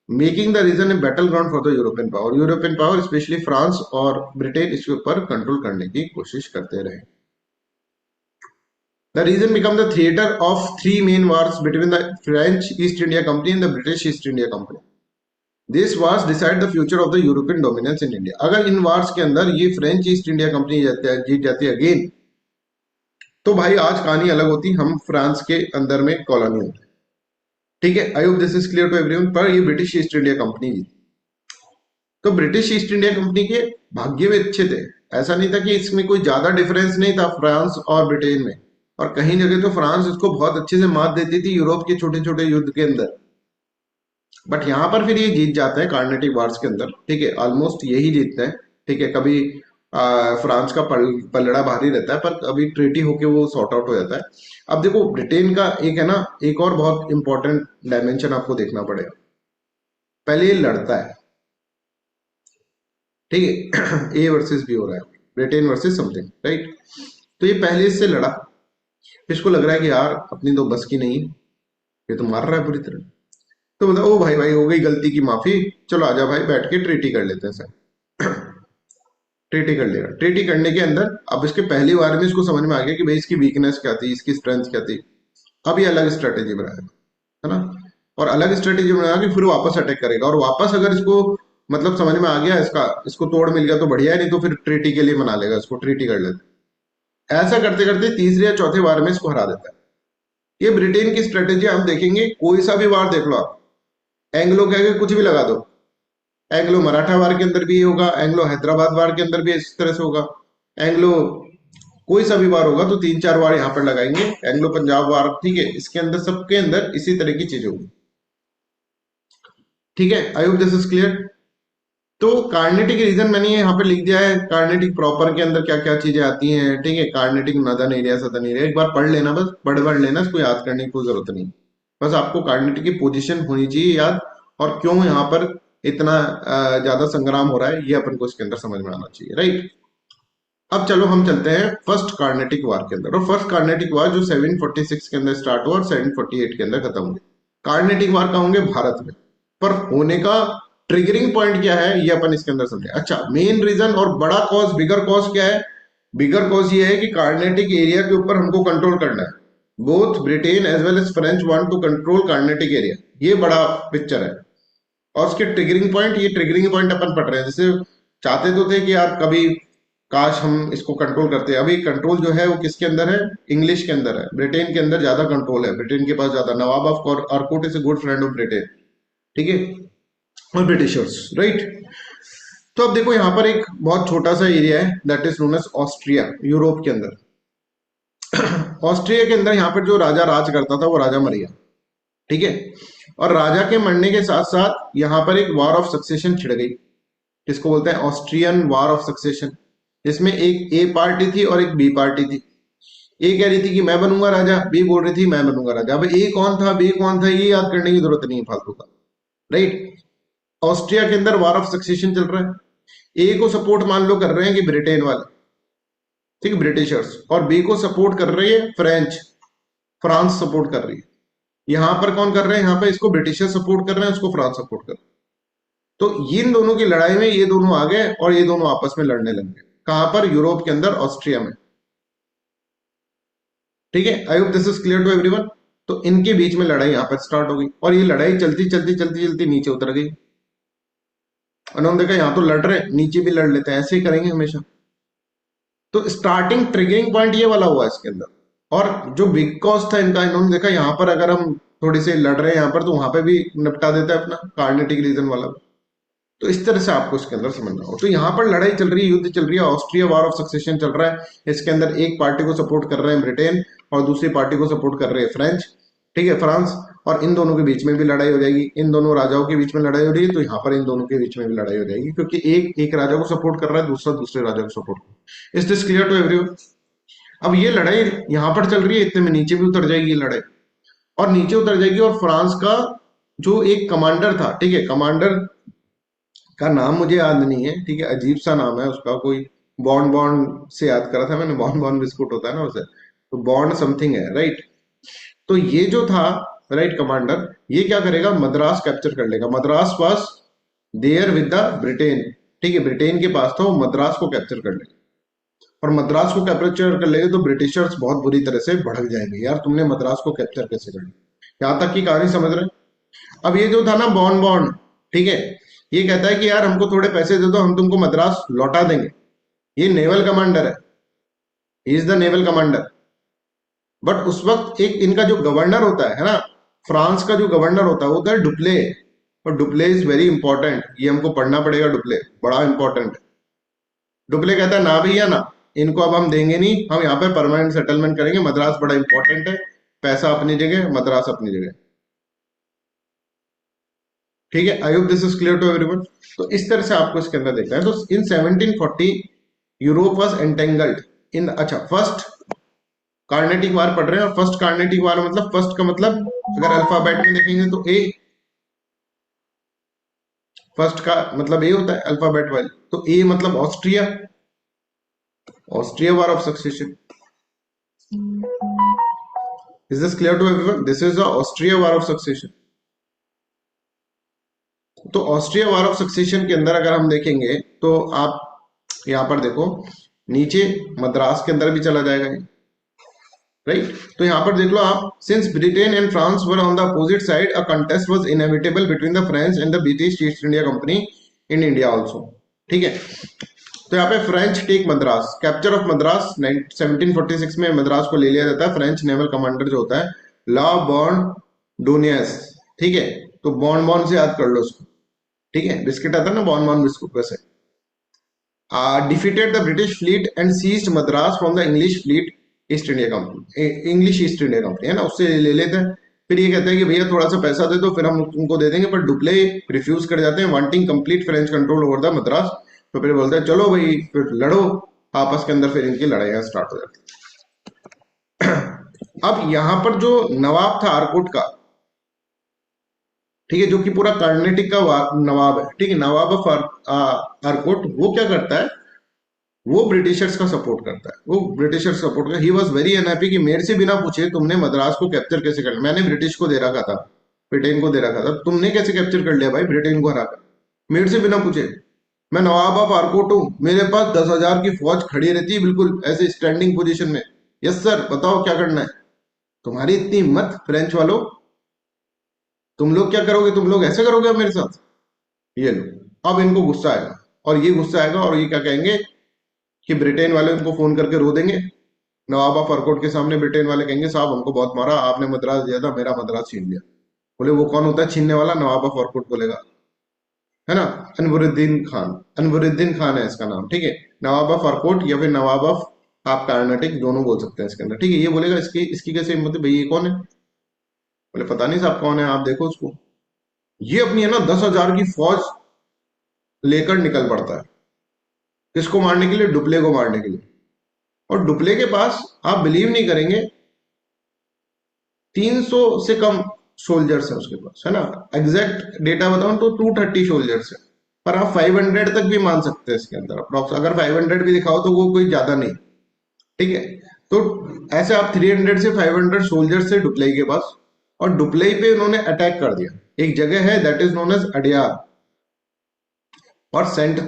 making the region a battle ground for the European power. European power specially France और ब्रिटेन इसके ऊपर कंट्रोल करने की कोशिश करते रहे। The region became the theater of three main wars between the French East India Company and the British East India Company. This wars decide the future of the European dominance in India. अगर इन wars के अंदर ये फ्रेंच ईस्ट इंडिया कंपनी जीत जाती है अगेन, तो भाई आज कहानी अलग होती, हम फ्रांस के अंदर में कॉलोनी होते। ठीक है, I hope this is clear to everyone. पर ये ब्रिटिश ईस्ट इंडिया कंपनी जीती। तो ब्रिटिश ईस्ट इंडिया कंपनी के भाग्य में अच्छे थे, ऐसा नहीं था कि इसमें कोई ज्यादा डिफरेंस नहीं था फ्रांस और ब्रिटेन में। और कहीं जगह तो फ्रांस इसको बहुत अच्छे से मात देती थी यूरोप के छोटे छोटे युद्ध के अंदर। बट यहाँ पर फिर ये जीत जाते हैं कार्नेटिक वार्स के अंदर। ठीक है, ऑलमोस्ट यही जीतते हैं। ठीक है, कभी फ्रांस का पलड़ा भारी रहता है, पर कभी ट्रीटी होके वो सॉर्ट आउट हो जाता है। अब देखो, ब्रिटेन का एक है ना, एक और बहुत इंपॉर्टेंट डायमेंशन आपको देखना पड़ेगा। पहले ये लड़ता है, ठीक है, ए वर्सेस बी हो रहा है, ब्रिटेन वर्सेस समथिंग, राइट। तो ये पहले इससे लड़ा, इसको लग रहा है कि यार अपनी तो बस की नहीं, ये तो मार रहा है पूरी तरह। तो बोला, ओ भाई भाई हो गई गलती की माफी, चलो आजा भाई बैठ के ट्रीटी कर लेते हैं सर। ट्रीटी कर लिया। ट्रीटी करने के अंदर अब इसके पहली बार में इसको समझ में आ गया कि भाई इसकी वीकनेस क्या थी, इसकी स्ट्रेंथ क्या थी। अब ये अलग स्ट्रेटेजी बनाया, है ना, और अलग स्ट्रेटेजी बनाया कि फिर वापस अटैक करेगा। और वापस अगर इसको मतलब समझ में आ गया इसका, इसको तोड़ मिल गया तो बढ़िया है, नहीं तो फिर ट्रीटी के लिए मना लेगा, इसको ट्रीटी कर लेते। ऐसा करते करते तीसरे या चौथे वार में इसको हरा देता है। ये ब्रिटेन की स्ट्रेटेजी हम देखेंगे, कोई सा भी वार देख लो आप, एंग्लो कह के कुछ भी लगा दो, एंग्लो मराठा वार के अंदर भी ये होगा, एंग्लो हैदराबाद वार के अंदर भी इस तरह से होगा, एंग्लो कोई सा भी वार होगा तो 3-4 वार यहाँ पर लगाएंगे, एंग्लो पंजाब वार, ठीक है, इसके अंदर सबके अंदर इसी तरह की चीज होगी। ठीक है, I hope this is clear. तो कार्नेटिक रीजन मैंने यहाँ पे लिख दिया है, कार्नेटिक प्रॉपर के अंदर क्या क्या चीजें आती हैं। ठीक है, कार्नेटिक नदन एरिया, सदन एरिया, एक बार पढ़ लेना, बस पढ़ लेना, इसको याद करने की कोई जरूरत नहीं। बस आपको कार्नेटिक की पोजीशन होनी चाहिए याद, और क्यों यहाँ पर इतना ज्यादा संग्राम हो रहा है ये अपन को इसके अंदर समझ में आना चाहिए, राइट। अब चलो हम चलते हैं फर्स्ट कार्नेटिक वार के अंदर। और फर्स्ट कार्नेटिक वार जो 746 के अंदर स्टार्ट हुआ और 748 के अंदर खत्म हुई। कार्नेटिक वार कहाँ होंगे, भारत में। पर होने का ट्रिगरिंग पॉइंट क्या है ये अपन इसके अंदर समझे। अच्छा, मेन रीजन और बड़ा कॉज, बिगर कॉज क्या है, बिगर कॉज ये है कि कार्नेटिक एरिया के ऊपर हमको कंट्रोल करना है। Both Britain as well as French want to control Carnatic area, ये बड़ा पिक्चर है। और उसके ट्रिगरिंग पॉइंट, ये ट्रिगरिंग पॉइंट अपन पढ़ रहे हैं। जैसे चाहते तो थे कि यार कभी काश हम इसको कंट्रोल करते हैं। अभी कंट्रोल जो है वो किसके अंदर है, इंग्लिश के अंदर है, ब्रिटेन के अंदर ज्यादा कंट्रोल है, ब्रिटेन के पास ज्यादा। Nawab of Arcot is a good friend of Britain, ठीक है, और ब्रिटिशर्स, राइट। तो अब देखो यहाँ पर एक बहुत छोटा सा एरिया है that is known as Austria, Europe के अंदर। ऑस्ट्रिया के अंदर यहाँ पर जो राजा राज करता था वो राजा मर गया, ठीक है। और राजा के मरने के साथ साथ यहाँ पर एक वॉर ऑफ सक्सेशन छिड़ गई, जिसको बोलते हैं ऑस्ट्रियन वॉर ऑफ सक्सेशन, जिसमें एक ए पार्टी थी और एक बी पार्टी थी। ए कह रही थी कि मैं बनूंगा राजा, बी बोल रही थी मैं बनूंगा राजा। अब ए कौन था बी कौन था ये याद करने की जरूरत नहीं है फालतू का, राइट। ऑस्ट्रिया के अंदर वार ऑफ सक्सेशन चल रहा है। ए को सपोर्ट मान लो कर रहे हैं कि ब्रिटेन वाले, ठीक है, ब्रिटिशर्स, और बी को सपोर्ट कर रही है फ्रेंच, फ्रांस सपोर्ट कर रही है। यहां पर कौन कर रहे हैं, यहाँ पे इसको ब्रिटिशर सपोर्ट कर रहे हैं, उसको फ्रांस सपोर्ट कर रहे हैं। तो इन दोनों की लड़ाई में ये दोनों आ गए और ये दोनों आपस में लड़ने लग गए। कहां पर, यूरोप के अंदर, ऑस्ट्रिया में, ठीक है। I hope this is clear to everyone. तो इनके बीच में लड़ाई यहां पर स्टार्ट हो गई और ये लड़ाई चलती चलती चलती चलती नीचे उतर गई। उन्होंने देखा यहां तो लड़ रहे, नीचे भी लड़ लेते हैं, ऐसे ही करेंगे हमेशा। तो स्टार्टिंग ट्रिगरिंग पॉइंट ये वाला हुआ इसके अंदर। और जो बिग कॉज था इनका, इन्होंने देखा यहाँ पर अगर हम थोड़ी से लड़ रहे हैं यहाँ पर, तो वहां पे भी निपटा देता है अपना कार्नेटिक रीजन वाला। तो इस तरह से आपको इसके अंदर समझना हो। तो यहाँ पर लड़ाई चल रही है, युद्ध चल रही है, ऑस्ट्रिया वार ऑफ सक्सेशन चल रहा है। इसके अंदर एक पार्टी को सपोर्ट कर रहे हैं ब्रिटेन और दूसरी पार्टी को सपोर्ट कर रहे हैं फ्रेंच, ठीक है, फ्रांस। और इन दोनों के बीच में भी लड़ाई हो जाएगी, इन दोनों राजाओं के बीच में लड़ाई हो रही है, तो यहाँ पर इन दोनों के बीच में भी लड़ाई हो जाएगी, क्योंकि एक एक राजा को सपोर्ट कर रहा है, दूसरा दूसरे राजा को सपोर्ट कर रहा है। Is this clear to everyone? अब ये लड़ाई यहाँ पर चल रही है, इतने में नीचे भी उतर जाएगी ये लड़ाई, और नीचे उतर जाएगी। और फ्रांस का जो एक कमांडर था, ठीक है, कमांडर का नाम मुझे याद नहीं है, ठीक है, अजीब सा नाम है उसका, कोई बॉन्ड बॉन्ड से याद करा था मैंने, बॉन्ड बॉन्ड बिस्कुट होता है ना उसे, तो बॉन्ड समथिंग है, राइट। तो ये जो था, राइट, कमांडर, ये क्या करेगा, मद्रास कैप्चर कर लेगा। Madras was there with the Britain, ठीक है, ब्रिटेन के पास था, वो मद्रास को कैप्चर कर लेगा। और मद्रास को कैप्चर कर लेंगे तो ब्रिटिशर्स बहुत बुरी तरह से भड़क जाएंगे, यार तुमने मद्रास को कैप्चर कैसे कर लिया। यहां तक की कहानी समझ रहे हैं? अब ये जो था ना बॉन बॉन्ड, ठीक है, ये कहता है कि यार हमको थोड़े पैसे दे दो, हम तुमको मद्रास लौटा देंगे। ये नेवल कमांडर है, he is the naval commander. But उस वक्त एक इनका जो गवर्नर होता है ना, फ्रांस का जो गवर्नर होता है वो होता है डुप्ले। और डुप्ले इज वेरी इंपॉर्टेंट, ये हमको पढ़ना पड़ेगा, डुप्ले बड़ा इंपॉर्टेंट है। डुप्ले कहता है ना भैया ना, इनको अब हम देंगे नहीं, हम यहाँ पे परमानेंट सेटलमेंट करेंगे, मद्रास बड़ा इंपॉर्टेंट है, पैसा अपनी जगह, मद्रास अपनी जगह, ठीक है। I hope this is clear to everyone. तो इस तरह से आपको इसके अंदर देखना है। तो इन 1740 यूरोप वाज एंटेंगल्ड इन, अच्छा, फर्स्ट कार्नेटिक वार पढ़ रहे हैं, और फर्स्ट कार्नेटिक वार मतलब, फर्स्ट का मतलब अगर अल्फाबेट में देखेंगे तो ए, फर्स्ट का मतलब ए होता है अल्फाबेट वाइज, तो ए मतलब Austria, Austria war of succession. Is this clear to everyone? This is the Austria war of succession. तो ऑस्ट्रिया वार ऑफ सक्सेशन के अंदर अगर हम देखेंगे तो आप यहां पर देखो, नीचे मद्रास के अंदर भी चला जाएगा, राइट। तो यहां पर देख लो आप, since Britain and France were on the opposite side, a contest was inevitable between the French and the British East India company in India also, ठीक है। तो यहाँ पे French take Madras, capture of Madras 1746 में मद्रास को ले लिया जाता है। फ्रेंच नेवल कमांडर जो होता है ला बॉन डोनियस, ठीक है, तो बॉन बॉन से याद कर लो उसको, ठीक है, बिस्किट आता है ना बॉन बॉन बिस्कुट, वैसे। Defeated the British fleet and seized Madras from the English fleet, East India Company, English East India Company है ना, उससे ले लेते हैं। फिर ये कहते हैं कि भैया थोड़ा सा पैसा दे दो, फिर हम तुमको दे देंगे, पर डुप्ले रिफ्यूज कर जाते हैं, wanting complete French control over the Madras. तो फिर बोलते हैं चलो भाई फिर लड़ो आपस के अंदर, फिर इनकी लड़ाइयां स्टार्ट हो जाती हैं। अब यहां पर जो नवाब था आरकोट का, ठीक है, जो कि पूरा कर्नाटक का नवाब है, ठीक है, नवाब ऑफ आरकोट, वो क्या करता है, वो ब्रिटिशर्स का सपोर्ट करता है, वो ब्रिटिशर्स सपोर्ट करता है। ही वॉज वेरी अनहैप्पी कि मेरे से बिना पूछे तुमने मद्रास को कैप्चर कैसे कर लिया, मैंने ब्रिटिश को दे रखा था, ब्रिटेन को दे रखा था, तुमने कैसे कैप्चर कर लिया भाई ब्रिटेन को हराकर, मेरे से बिना पूछे। मैं नवाब ऑफ आरकोट हूं, मेरे पास 10,000 की फौज खड़ी रहती है बिल्कुल ऐसे स्टैंडिंग पोजीशन में। यस सर, बताओ क्या करना है, तुम्हारी इतनी हिम्मत फ्रेंच वालों, तुम लोग क्या करोगे, तुम लोग ऐसे करोगे अब मेरे साथ। ये लो, अब इनको गुस्सा आएगा, और ये गुस्सा आएगा और ये क्या कहेंगे कि ब्रिटेन वाले उनको फोन करके रो देंगे नवाब ऑफ आरकोट के सामने। ब्रिटेन वाले कहेंगे साहब हमको बहुत मारा, आपने मद्रास दिया था, मेरा मद्रास छीन लिया। बोले वो कौन होता है छीनने वाला, नवाब ऑफ आरकोट बोलेगा, है ना, अनवरुद्दीन खान, अनवरुद्दीन खान है इसका नाम, ठीक है। नवाब ऑफ आरकोट या फिर नवाब ऑफ आप कर्नाटक दोनों बोल सकते हैं इसके अंदर, ठीक है। ये बोलेगा इसकी इसकी कैसे हिम्मत है भाई, ये कौन है, बोले पता नहीं साहब कौन है, आप देखो उसको। ये अपनी है ना 10,000 की फौज लेकर निकल पड़ता है, किसको मारने के लिए, डुप्ले को मारने के लिए। और डुप्ले के पास आप बिलीव नहीं करेंगे 300 से कम सोल्जर्स है उसके पास, है ना। एग्जैक्ट डेटा बताऊं तो 230 सोल्जर्स है, पर आप 500 तक भी मान सकते हैं इसके अंदर अप्रोक्स। अगर 500 भी दिखाओ तो वो कोई ज्यादा नहीं, ठीक है। तो ऐसे आप 300 से 500 सोल्जर्स से डुप्लेई के पास, और डुप्लेई पे उन्होंने अटैक कर दिया। एक जगह है that is known as Adyar और सेंट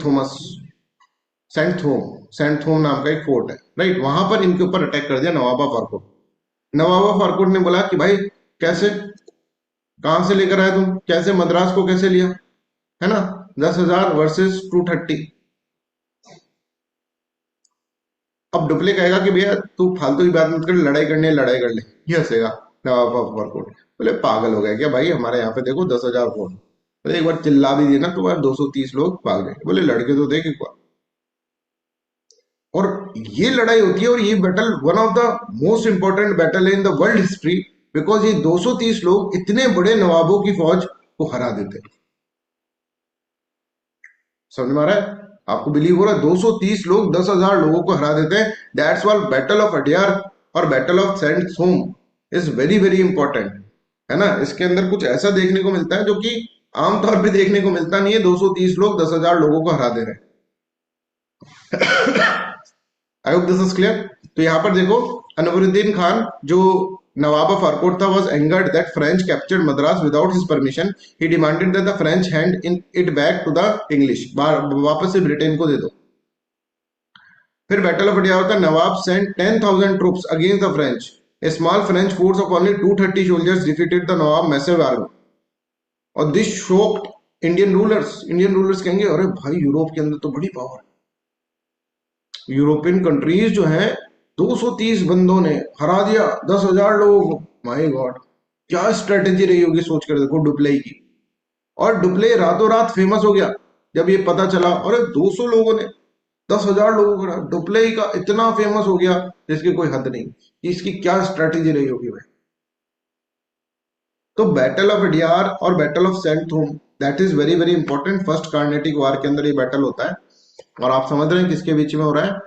थोम नाम का एक फोर्ट है, राइट। वहां पर इनके ऊपर अटैक कर दिया नवाब ऑफ आर्कोट। नवाब ऑफ आर्कोट ने बोला कि भाई कैसे, कहां से लेकर आए तुम, कैसे मद्रास को कैसे लिया, है ना। 10,000 वर्सेस 230। अब डुप्ले कहेगा कि भैया तू फालतू की बात मत कर, लड़ाई करनी है लड़ाई कर ले, ये हंसेगा नवाब ऑफ आर्कोट। बोले पागल हो गया क्या भाई, हमारे यहाँ पे देखो 10,000 फोन। बोले एक बार चिल्ला भी दिए ना तो 230 लोग भाग गए। बोले लड़के तो देख एक बार। और ये लड़ाई होती है, और ये battle one of the most important battle है in the world history, because ये 230 लोग इतने बड़े नवाबों की फौज को हरा देते हैं। समझ में आ रहा है आपको, बिलीव हो रहा है? 230 लोग 10,000 लोगों को हरा देते हैं। दैट्स वाल बैटल ऑफ अडियार और battle of Saint Thome is very very important, है ना। इसके अंदर कुछ ऐसा देखने को मिलता है जो कि आमतौर पे देखने को मिलता नहीं है। 230 लोग 10,000 लोगों को हरा दे रहे हैं। I hope this is clear. तो यहां पर देखो, अनवरुद्दीन खान जो नवाब ऑफ आर्कोट था was angered that French captured Madras without his permission. He demanded that the French hand in it back to the English. वापस से ब्रिटेन को दे दो। फिर बैटल ऑफ अडियार का नवाब sent 10,000 troops against the French. A small French force of only 230 soldiers defeated the Nawab massive army. और this shocked Indian rulers. Indian rulers कहेंगे अरे भाई यूरोप के अंदर तो बड़ी पावर, यूरोपियन कंट्रीज जो हैं 230 बंदों ने हरा दिया 10,000 लोगों को। माय गॉड, क्या स्ट्रेटेजी रही होगी सोच कर देखो डुप्ले की। और डुप्ले रातों रात फेमस हो गया जब ये पता चला, अरे 200 लोगों ने 10,000 लोगों को हरा। डुप्ले का इतना फेमस हो गया जिसकी कोई हद नहीं, इसकी क्या स्ट्रेटेजी रही होगी भाई। तो बैटल ऑफ अडियार और battle of Saint Thome that is very very important. First Carnatic war के अंदर ये बैटल होता है, और आप समझ रहे हैं किसके बीच में हो रहा है,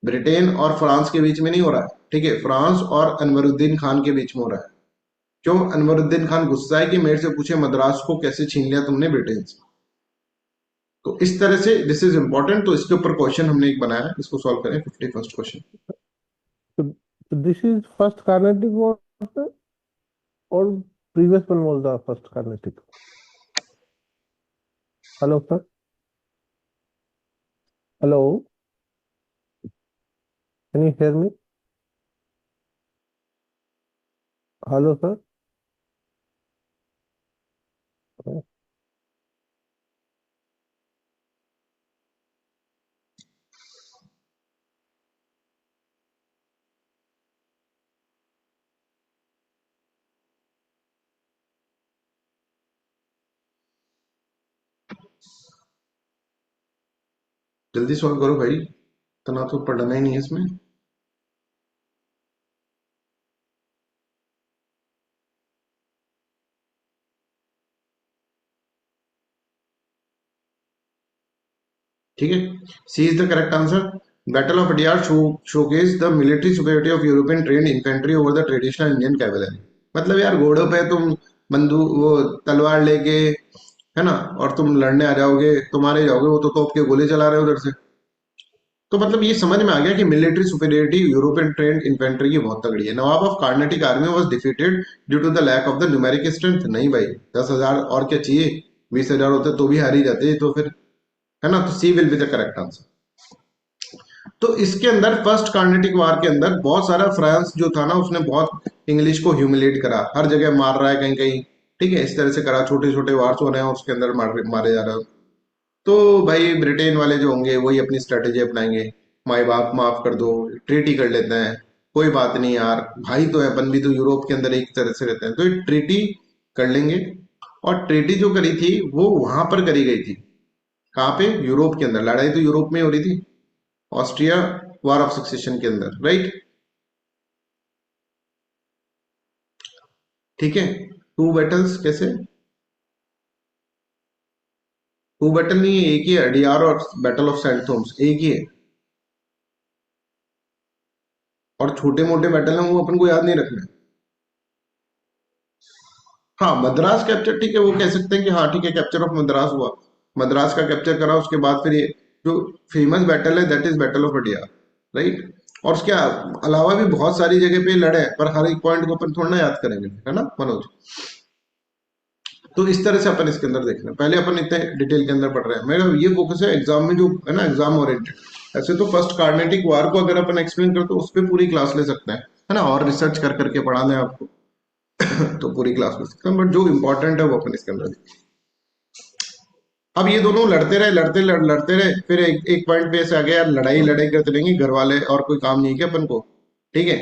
ब्रिटेन और फ्रांस के बीच में नहीं हो रहा है, ठीक है, फ्रांस और अनवरुद्दीन खान के बीच में हो रहा है। क्यों? अनवरुद्दीन खान गुस्सा है कि मेरे से पूछे मद्रास को कैसे छीन लिया तुमने ब्रिटेन से। तो इस तरह से दिस इज इंपॉर्टेंट। तो इसके ऊपर क्वेश्चन हमने एक बनाया है, इसको सॉल्व करें। 51st question. So, so this is first Carnatic war, sir, or previous one was the first Carnatic? Hello, sir. Hello. Can you hear me? Hello, sir. जल्दी सॉल्व करो भाई, इतना तो पढ़ना ही नहीं है इसमें। ठीक है, C is the correct answer. Battle of Adyar showcase the military superiority of European trained infantry over the traditional Indian cavalry. मतलब यार घोड़ों पे तुम बंदूक वो तलवार लेके, है ना, और तुम लड़ने आ जाओगे, तुम्हारे जाओगे, वो तो तोप के गोले चला रहे हो उधर से। तो मतलब ये समझ में आ गया कि military superiority European trained infantry की बहुत तगड़ी है। Nawab of Carnatic army was defeated due to the lack of the numeric strength. नहीं भाई, 10,000 और क्या चाहिए, 20,000 होते तो भी हारी जाते तो फिर, है ना। तो C will be the correct answer. तो इसके अंदर फर्स्ट कार्नेटिक वार के अंदर बहुत सारा फ्रांस जो था ना, उसने बहुत इंग्लिश को ह्यूमिलेट करा, हर जगह मार रहा है कहीं कहीं, ठीक है, इस तरह से करा। छोटे छोटे वार्स हो रहे हैं, उसके अंदर मारे जा रहे हैं। तो भाई ब्रिटेन वाले जो होंगे वही अपनी स्ट्रेटेजी अपनाएंगे, माई बाप माफ कर दो, ट्रीटी कर लेते हैं, कोई बात नहीं यार, भाई तो है, अपन भी तो यूरोप के अंदर एक तरह से रहते हैं, तो ये ट्रीटी कर लेंगे। और ट्रीटी जो करी थी वो वहां पर करी गई थी, कहाँ पे, यूरोप के अंदर। लड़ाई तो यूरोप में हो रही थी, ऑस्ट्रिया वार ऑफ सक्सेशन के अंदर, राइट। ठीक है, टू बैटल्स कैसे, टू बैटल नहीं है, एक ही है, अडियार और बैटल ऑफ सेंट थॉमस एक ही है। और छोटे मोटे बैटल हैं वो अपन को याद नहीं रखना है। हाँ, मद्रास कैप्चर ठीक है, वो कह सकते हैं कि हाँ ठीक है, कैप्चर ऑफ मद्रास हुआ, मद्रास का कैप्चर करा, उसके बाद फिर ये जो फेमस बैटल है that is battle of Adyar, right. और उसके अलावा भी बहुत सारी जगह पे लड़े हैं, पर हर एक पॉइंट को अपन थोड़ा ना याद करेंगे, है ना मनोज। तो इस तरह से अपन इसके अंदर देख रहे हैं, पहले अपन इतने डिटेल के अंदर पढ़ रहे हैं, मेरा ये फोकस है एग्जाम में जो है ना, एग्जाम ओरिएंटेड। ऐसे तो फर्स्ट कार्नेटिक वार को अगर अपन एक्सप्लेन करें तो उस पर पूरी क्लास ले सकते हैं, है ना, और रिसर्च कर करके पढ़ा दें आपको तो पूरी क्लास ले सकते हैं, बट जो इंपॉर्टेंट है वो अपन इसके अंदर देखें। अब ये दोनों लड़ते रहे, लड़ते रहे, फिर एक पॉइंट पे ऐसे आ गया यार, लड़ाई लड़ाई करते रहेंगे, घर वाले और कोई काम नहीं किया अपन को, ठीक है।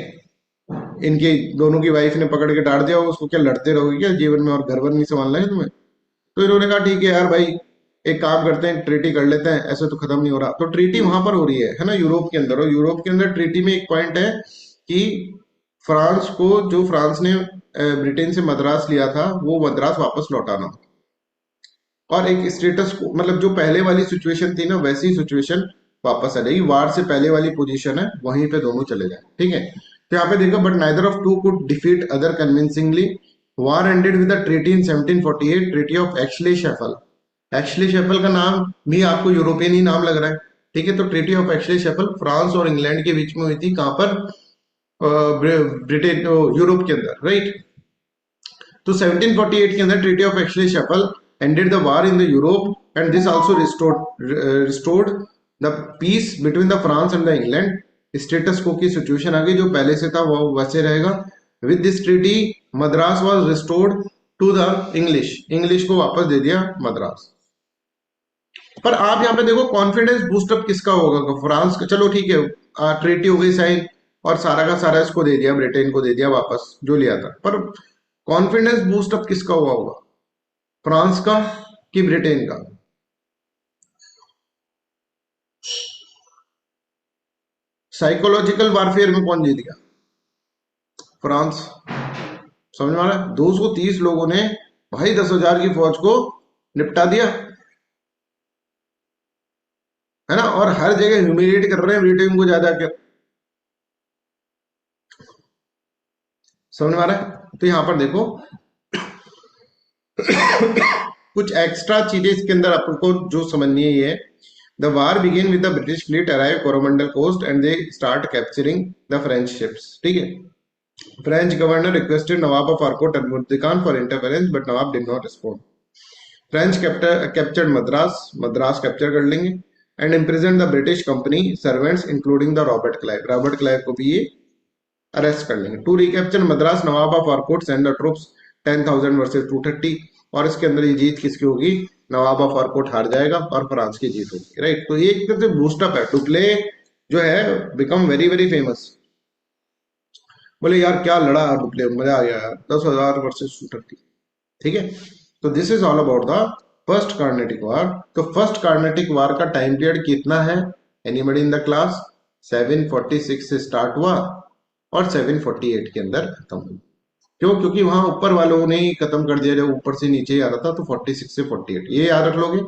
इनके दोनों की वाइफ ने पकड़ के डांट दिया, उसको क्या लड़ते रहोगे क्या जीवन में, और घर वर नहीं संभालना है तुम्हें। तो इन्होंने कहा ठीक है यार भाई, एक काम करते हैं, ट्रीटी कर लेते हैं, ऐसे तो खत्म नहीं हो रहा। तो ट्रीटी वहां पर हो रही है ना, यूरोप के अंदर। और यूरोप के अंदर ट्रीटी में एक पॉइंट है कि फ्रांस को, जो फ्रांस ने ब्रिटेन से मद्रास लिया था, वो मद्रास वापस लौटाना, और एक स्टेटस को, मतलब जो पहले वाली सिचुएशन थी ना वैसी सिचुएशन वापस आ जाएगी, वार से पहले वाली पोजीशन है वहीं पे दोनों चले जाए, ठीक है। तो यहाँ पे देखो, but neither of two could defeat other convincingly, war ended with the treaty in 1748, treaty of Aix-la-Chapelle. Aix-la-Chapelle का नाम भी आपको यूरोपियन ही नाम लग रहा है, ठीक है। तो ट्रीटी ऑफ एक्सले शेफल फ्रांस और इंग्लैंड के बीच में हुई थी, कहां पर, ब्रिटेन, यूरोप के अंदर, राइट। तो 1748 के अंदर treaty of Aix-la-Chapelle ended the war in the Europe, and this also restored the peace between the France and the England. Status को की सिचुएशन आ गई, जो पहले से था वो वैसे रहेगा। With this treaty Madras was restored to the English, English को वापस दे दिया मद्रास। पर आप यहाँ पे देखो कॉन्फिडेंस बूस्टअप किसका होगा, फ्रांस का। चलो ठीक है, ट्रीटी हो गई साइन, और सारा का सारा इसको दे दिया, ब्रिटेन को दे दिया वापस जो लिया था, पर कॉन्फिडेंस बूस्टअप किसका हुआ होगा, फ्रांस का कि ब्रिटेन का। साइकोलॉजिकल वारफेयर में कौन जीत गया, फ्रांस। समझ में आ रहा है, 230 लोगों ने भाई 10,000 की फौज को निपटा दिया, है ना, और हर जगह ह्यूमिलेट कर रहे हैं ब्रिटेन को ज्यादा कर। समझ में आ रहा है। तो यहां पर देखो कुछ एक्स्ट्रा चीजें इसके अंदर आपको जो समझनी है, ये The war began with the British fleet arrive Coromandel coast and they start capturing the French ships. ठीक है, French governor requested Nawab of Arcot and Murdikan for interference, but Nawab did not respond. French captured Madras, Madras capture कर लेंगे, and imprisoned the British company servants including the Robert Clive. Robert Clive को भी ये अरेस्ट कर लेंगे। To recapture Madras, Nawab of Arcot send the troops 10,000 versus 230, और इसके अंदर ये जीत किसकी होगी, नवाब ऑफ आर्कोट हार जाएगा और फ्रांस की जीत होगी, राइट। तो ये एक तरह से बूस्टअप है, डुप्ले जो है बिकम वेरी वेरी फेमस। बोले यार क्या लड़ा डुप्ले, मजा आ गया यार, 10,000 वर्सेस 230, ठीक है। तो this is all about the first Carnatic war. तो फर्स्ट कार्नेटिक वार का टाइम पीरियड कितना है, एनीबडी इन द क्लास। 746 से स्टार्ट हुआ और 748 के अंदर खत्म हुआ। क्यों, क्योंकि वहां ऊपर वालों ने ही खत्म कर दिया, जब ऊपर से नीचे ही आ रहा था, तो 46 से 48 ये याद रख लोगे।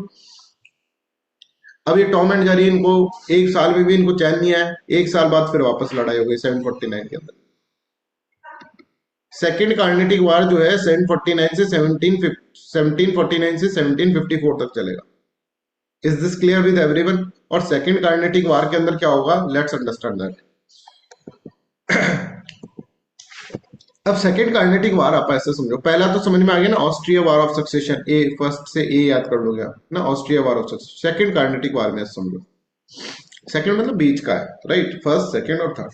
अब ये टॉम एंड जेरी, इनको एक साल में भी इनको चैन नहीं आया, एक साल बाद फिर वापस लड़ाई हो गई 749 के अंदर। सेकेंड कार्नेटिक वार जो है 749 से 1749 से 1754 तक चलेगा। Is this clear with everyone. और सेकेंड कार्नेटिक वार के अंदर क्या होगा, लेट्स अंडरस्टैंड दैट। अब सेकेंड कार्नेटिक वार आप ऐसे समझो, पहला तो समझ में आ गया ना, Austria war of succession, A first से ए याद कर लोगे आप ना, Austria war of succession. Second Carnatic war में समझो, सेकेंड मतलब बीच का है, राइट, फर्स्ट सेकेंड और थर्ड।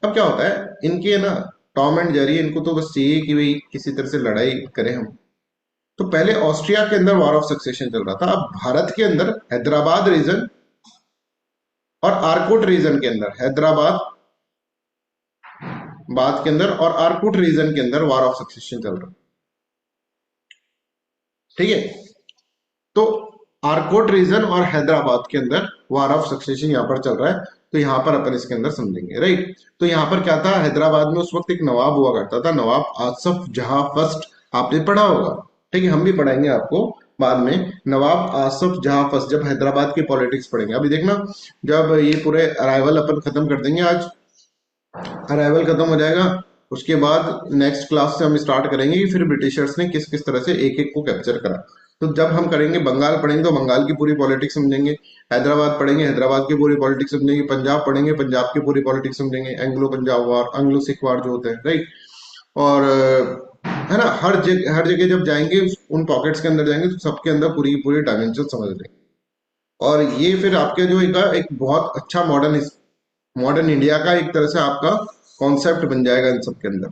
अब क्या होता है, इनके ना टॉम एंड जेरी, इनको तो बस चाहिए कि भाई किसी तरह से लड़ाई करें हम। तो पहले ऑस्ट्रिया के अंदर वार ऑफ सक्सेशन चल रहा था। अब भारत के अंदर हैदराबाद रीजन और आरकोट रीजन के अंदर, हैदराबाद बाद के अंदर और आरकुट रीजन के अंदर वार ऑफ सक्सेशन चल रहा है, ठीक है। तो आरकोट रीजन और हैदराबाद के अंदर वार ऑफ सक्सेशन यहां पर चल रहा है, तो यहां पर अपन इसके अंदर समझेंगे, राइट। तो यहां पर क्या था, हैदराबाद में उस वक्त एक नवाब हुआ करता था, नवाब आसफ जहां फर्स्ट, आपने पढ़ा होगा, ठीक है, हम भी पढ़ाएंगे आपको बाद में। नवाब आसफ जहां फर्स्ट, जब हैदराबाद की पॉलिटिक्स पढ़ेंगे। अभी देखना, जब ये पूरे अराइवल अपन खत्म कर देंगे आज, अराइवल खत्म हो जाएगा, उसके बाद नेक्स्ट क्लास से हम स्टार्ट करेंगे कि फिर ब्रिटिशर्स ने किस किस तरह से एक एक को कैप्चर करा। तो जब हम करेंगे बंगाल पढ़ेंगे तो बंगाल की पूरी पॉलिटिक्स समझेंगे, हैदराबाद पढ़ेंगे हैदराबाद की पूरी पॉलिटिक्स समझेंगे, पंजाब पढ़ेंगे पंजाब की पूरी पॉलिटिक्स समझेंगे, एंग्लो पंजाब वार, एंग्लो सिख वार जो होते हैं, राइट। और है ना, हर जगह जब जाएंगे उन पॉकेट्स के अंदर जाएंगे तो सबके अंदर पूरी की पूरी डायमेंशन समझ लेंगे। और ये फिर आपके जो एक बहुत अच्छा मॉडर्न इंडिया का एक तरह से आपका कॉन्सेप्ट बन जाएगा इन सब के अंदर।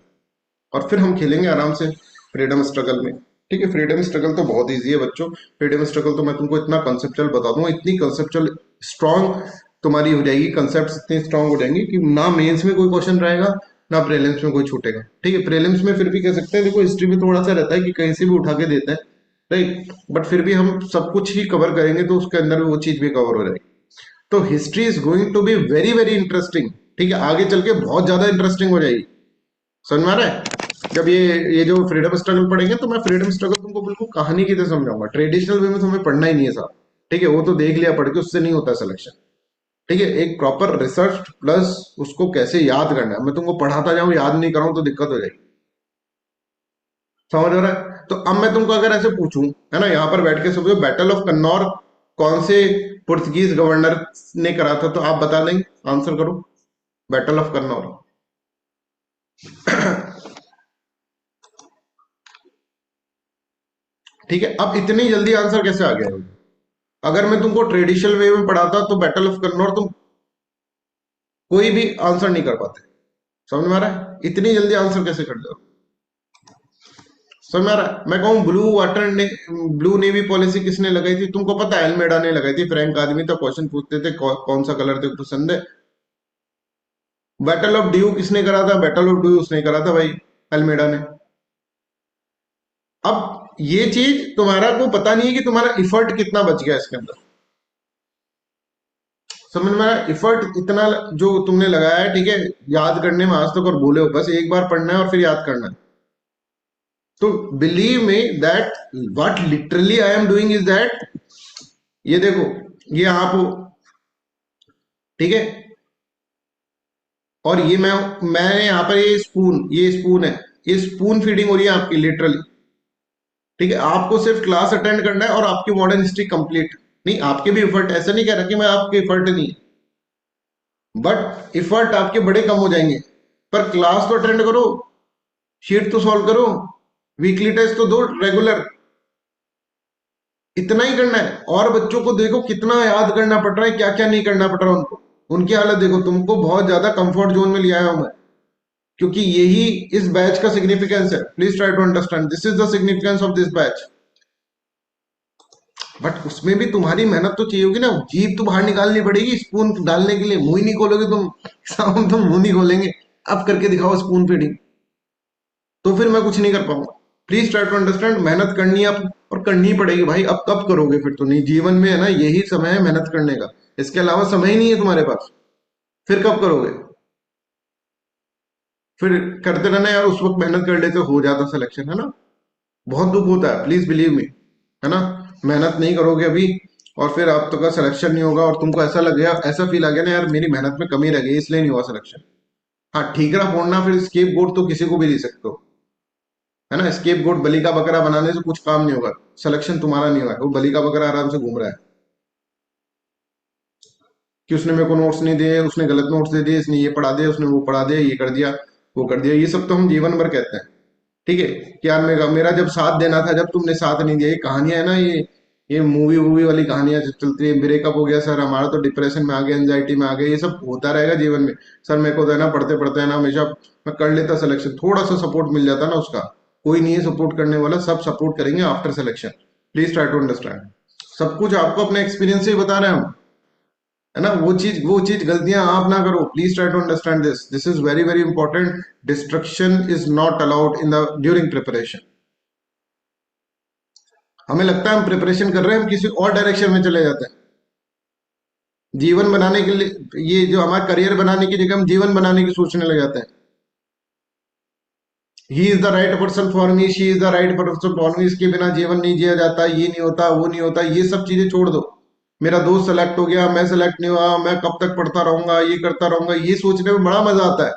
और फिर हम खेलेंगे आराम से फ्रीडम स्ट्रगल में। ठीक है, फ्रीडम स्ट्रगल तो बहुत इजी है बच्चों। फ्रीडम स्ट्रगल तो मैं तुमको इतना कंसेप्चुअल बता दूंगा, इतनी कंसेप्चुअल स्ट्रांग तुम्हारी हो जाएगी, कंसेप्ट इतने स्ट्रांग हो जाएंगे कि ना मेंस में कोई क्वेश्चन रहेगा ना प्रीलिम्स में कोई छूटेगा। ठीक है, प्रीलिम्स में फिर भी कह सकते हैं, देखो हिस्ट्री में थोड़ा सा रहता है कि कहीं से भी उठा के देते हैं, राइट, बट फिर भी हम सब कुछ ही कवर करेंगे तो उसके अंदर भी वो चीज भी कवर हो जाएगी। तो history is going to be very very interesting. ठीक है, आगे चल के बहुत ज्यादा इंटरेस्टिंग हो जाएगी। समझ में आ रहा है? जब ये जो फ्रीडम स्ट्रगल पढ़ेंगे तो मैं फ्रीडम स्ट्रगल तुमको बिल्कुल कहानी की तरह समझाऊंगा, ट्रेडिशनल वे में तुम्हें पढ़ना ही नहीं है साहब। ठीक है, वो तो देख लिया पढ़ के, उससे नहीं होता सिलेक्शन। ठीक है, एक प्रॉपर रिसर्च प्लस उसको कैसे याद करना है। मैं तुमको पढ़ाता जाऊं याद नहीं कराऊं तो दिक्कत हो जाएगी। समझ हो रहा है? तो अब मैं तुमको अगर ऐसे पूछूं, है ना, यहाँ पर बैठ के समझो, बैटल ऑफ कन्नौर कौन से पुर्तगीज गवर्नर ने करा था, तो आप बता देंगे, आंसर करो। Battle of Kannur. ठीक है, अब इतनी जल्दी आंसर कैसे आ गया? अगर मैं तुमको ट्रेडिशनल वे में पढ़ाता तो बैटल ऑफ कन्नौर तुम कोई भी आंसर नहीं कर पाते। समझ में आ रहा है? इतनी जल्दी आंसर कैसे कर दो? समझ में आ रहा है? मैं कहूँ ब्लू नेवी पॉलिसी किसने लगाई थी? तुमको पता है, अल्मेडा ने लगाई थी। फ्रैंक आदमी था, क्वेश्चन पूछते थे कौन सा कलर तेरे को पसंद है। बैटल ऑफ ड्यू किसने करा था? बैटल ऑफ ड्यू उसने करा था भाई, अल्मेडा ने। अब ये चीज तुम्हारा को पता नहीं है कि तुम्हारा इफर्ट कितना बच गया इसके अंदर। समझ में आया? इफर्ट इतना जो तुमने लगाया है, ठीक है, याद करने में आज तक, और बोले हो बस एक बार पढ़ना है और फिर याद करना है। तो believe me that what literally I am doing is that, ये देखो, ये आप, ठीक है, और ये मैं यहाँ पर ये स्पून है, ये स्पून फीडिंग हो रही है आपकी लिटरली। ठीक है, आपको सिर्फ क्लास अटेंड करना है और आपकी मॉडर्न हिस्ट्री कंप्लीट। नहीं, आपके भी इफर्ट, ऐसा नहीं कह रहा कि मैं आपके इफर्ट नहीं, बट इफर्ट आपके बड़े कम हो जाएंगे। पर क्लास तो अटेंड करो, शीट तो सॉल्व करो, वीकली टेस्ट तो दो रेगुलर। इतना ही करना है। और बच्चों को देखो कितना याद करना पड़ रहा है, क्या क्या नहीं करना पड़ रहा उनको। उनकी हालत देखो, तुमको बहुत ज्यादा कंफर्ट जोन में ले आया हूं मैं, क्योंकि यही इस बैच का सिग्निफिकेंस है। Please try to understand, this is the significance of this batch. But उसमें भी तुम्हारी मेहनत तो चाहिए होगी ना, जीभ तो बाहर निकालनी पड़ेगी स्पून डालने के लिए। मुंह ही नहीं खोलोगे तुम, साहब तुम मुंह नहीं खोलेंगे। अब करके दिखाओ स्पून फीडिंग, तो फिर मैं कुछ नहीं कर पाऊंगा। प्लीज ट्राई टू अंडरस्टैंड, मेहनत करनी है अब, और करनी ही पड़ेगी भाई। अब कब करोगे फिर? तो नहीं, जीवन में है ना, यही समय है मेहनत करने का, इसके अलावा समय ही नहीं है तुम्हारे पास। फिर कब करोगे? फिर करते रहना यार, उस वक्त मेहनत कर लेते हो जाता सिलेक्शन, है ना। बहुत दुख होता है, प्लीज बिलीव मी, है ना। मेहनत नहीं करोगे अभी और फिर अब तक का सिलेक्शन नहीं होगा, और तुमको ऐसा लगेगा, ऐसा फील आ गया ना यार मेरी मेहनत में कमी रह गई इसलिए नहीं हुआ सिलेक्शन। हाँ, ठीकरा फोड़ना फिर स्केप गोट तो किसी को भी दे सकते हो, है ना। स्केप गोट बलि का बकरा बनाने से कुछ काम नहीं होगा। सिलेक्शन तुम्हारा नहीं हुआ है, वो बलि का बकरा आराम से घूम रहा है कि उसने मेरे को नोट्स नहीं दिए, उसने गलत नोट्स दे दिए, इसने ये पढ़ा दिया, उसने वो पढ़ा दिया, ये कर दिया, वो कर दिया। ये सब तो हम जीवन भर कहते हैं। ठीक है, कि यार मेरा जब साथ देना था, जब तुमने साथ नहीं दिया। ये कहानियां है ना, ये मूवी वूवी वाली कहानियां जो चलती है, ब्रेकअप हो गया सर हमारा तो डिप्रेशन में आ गया, एंजाइटी में आ गया, ये सब होता रहेगा जीवन में। सर मेरे को तो है ना, पढ़ते पढ़ते है ना, हमेशा मैं कर लेता सिलेक्शन, थोड़ा सा सपोर्ट मिल जाता ना उसका। कोई नहीं है सपोर्ट करने वाला, सब सपोर्ट करेंगे after selection. Please try to understand, सब कुछ आपको अपने एक्सपीरियंस से ही बता रहे हैं हम, है ना। वो चीज गलतियां आप ना करो। Please try to understand this is very very important. Distraction is not allowed in the during preparation. हमें लगता है हम प्रिपरेशन कर रहे हैं, हम किसी और डायरेक्शन में चले जाते हैं। जीवन बनाने के लिए, ये जो हमारा करियर बनाने की जगह हम जीवन बनाने की सोचने लग जाते हैं। He is the right person for me, she is the right person for me, इसके बिना जीवन नहीं जिया जाता, ये नहीं होता, वो नहीं होता, ये सब चीजें छोड़ दो। मेरा दोस्त सेलेक्ट हो गया, मैं सेलेक्ट नहीं हुआ, मैं कब तक पढ़ता रहूंगा, ये करता रहूंगा, ये सोचने में बड़ा मजा आता है।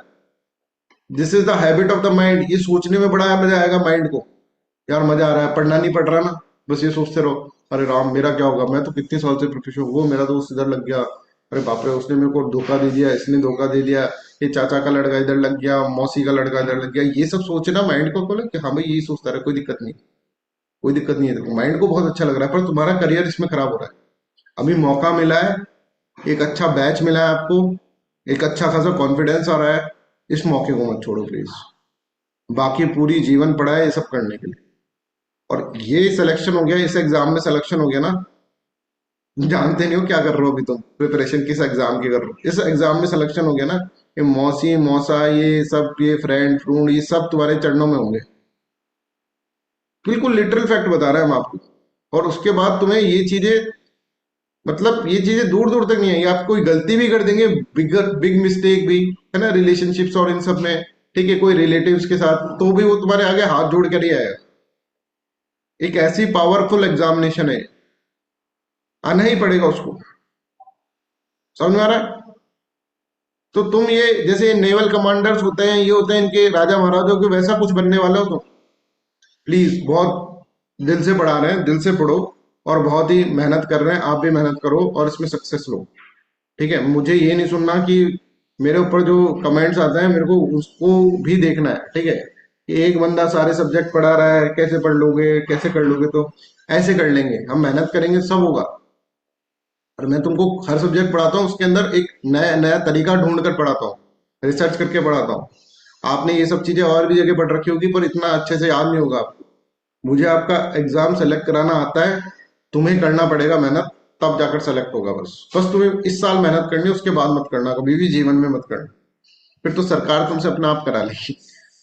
This is the habit of the mind. ये सोचने में बड़ा मजा आएगा माइंड को, यार मजा आ रहा है, पढ़ना नहीं पड़ रहा ना, बस ये सोचते रहो, अरे राम मेरा क्या होगा, मैं तो कितने साल से प्रोफेसर हूँ, वो मेरा दोस्त इधर लग गया, अरे बाप रे उसने मेरे को धोखा दे दिया, इसने धोखा दे दिया, ये चाचा का लड़का इधर लग गया, मौसी का लड़का इधर लग गया। ये सब सोचना माइंड को बोले कि हाँ भाई यही सोचता रहे, कोई दिक्कत नहीं, कोई दिक्कत नहीं है, देखो माइंड को बहुत अच्छा लग रहा है, पर तुम्हारा करियर इसमें खराब हो रहा है। अभी मौका मिला है, एक अच्छा बैच मिला है आपको, एक अच्छा खासा कॉन्फिडेंस आ रहा है, इस मौके को मत छोड़ो प्लीज। बाकी पूरी जीवन पड़ा है ये सब करने के लिए। और ये सिलेक्शन हो गया, इस एग्जाम में सिलेक्शन हो गया ना, जानते नहीं हो क्या कर रहे हो अभी तुम, प्रिपरेशन किस एग्जाम की कर रहे हो, इस एग्जाम में सिलेक्शन हो गया ना, ये मौसी मौसा ये सब, ये फ्रेंड फ्रूंड ये सब तुम्हारे चरणों में होंगे। बिल्कुल लिटरल फैक्ट बता रहे हैं हम आपको। और उसके बाद तुम्हें ये चीजें, मतलब ये चीजें दूर दूर तक नहीं आएगी। आप कोई गलती भी कर देंगे, बिग मिस्टेक भी है ना, रिलेशनशिप्स और इन सब में, ठीक है, कोई रिलेटिव्स के साथ, तो भी वो तुम्हारे आगे हाथ जोड़ कर ही आएगा। एक ऐसी पावरफुल एग्जामिनेशन है, आना ही पड़ेगा उसको। समझ में आ रहा है? तो तुम ये जैसे नेवल कमांडर्स होते हैं, ये होते हैं इनके राजा महाराजाओं के, वैसा कुछ बनने वाले हो तो प्लीज, बहुत दिल से पढ़ा रहे हैं, दिल से पढ़ो, और बहुत ही मेहनत कर रहे हैं, आप भी मेहनत करो और इसमें सक्सेस लो। ठीक है, मुझे ये नहीं सुनना कि मेरे ऊपर जो कमेंट्स आते हैं, मेरे को उसको भी देखना है। ठीक है, कि एक बंदा सारे सब्जेक्ट पढ़ा रहा है, कैसे पढ़ लोगे, कैसे कर लोगे, तो ऐसे कर लेंगे, हम मेहनत करेंगे सब होगा। और मैं तुमको हर सब्जेक्ट पढ़ाता हूँ, उसके अंदर एक नया नया तरीका ढूंढ कर पढ़ाता हूँ, रिसर्च करके पढ़ाता हूँ। आपने ये सब चीजें और भी जगह पढ़ रखी होगी, पर इतना अच्छे से याद नहीं होगा आपको। मुझे आपका एग्जाम सेलेक्ट कराना आता है, तुम्हें करना पड़ेगा मेहनत, तब जाकर सेलेक्ट होगा। बस बस तुम्हें इस साल मेहनत करनी है, उसके बाद मत करना, कभी भी जीवन में मत करना, फिर तो सरकार तुमसे अपना आप करा लेगी।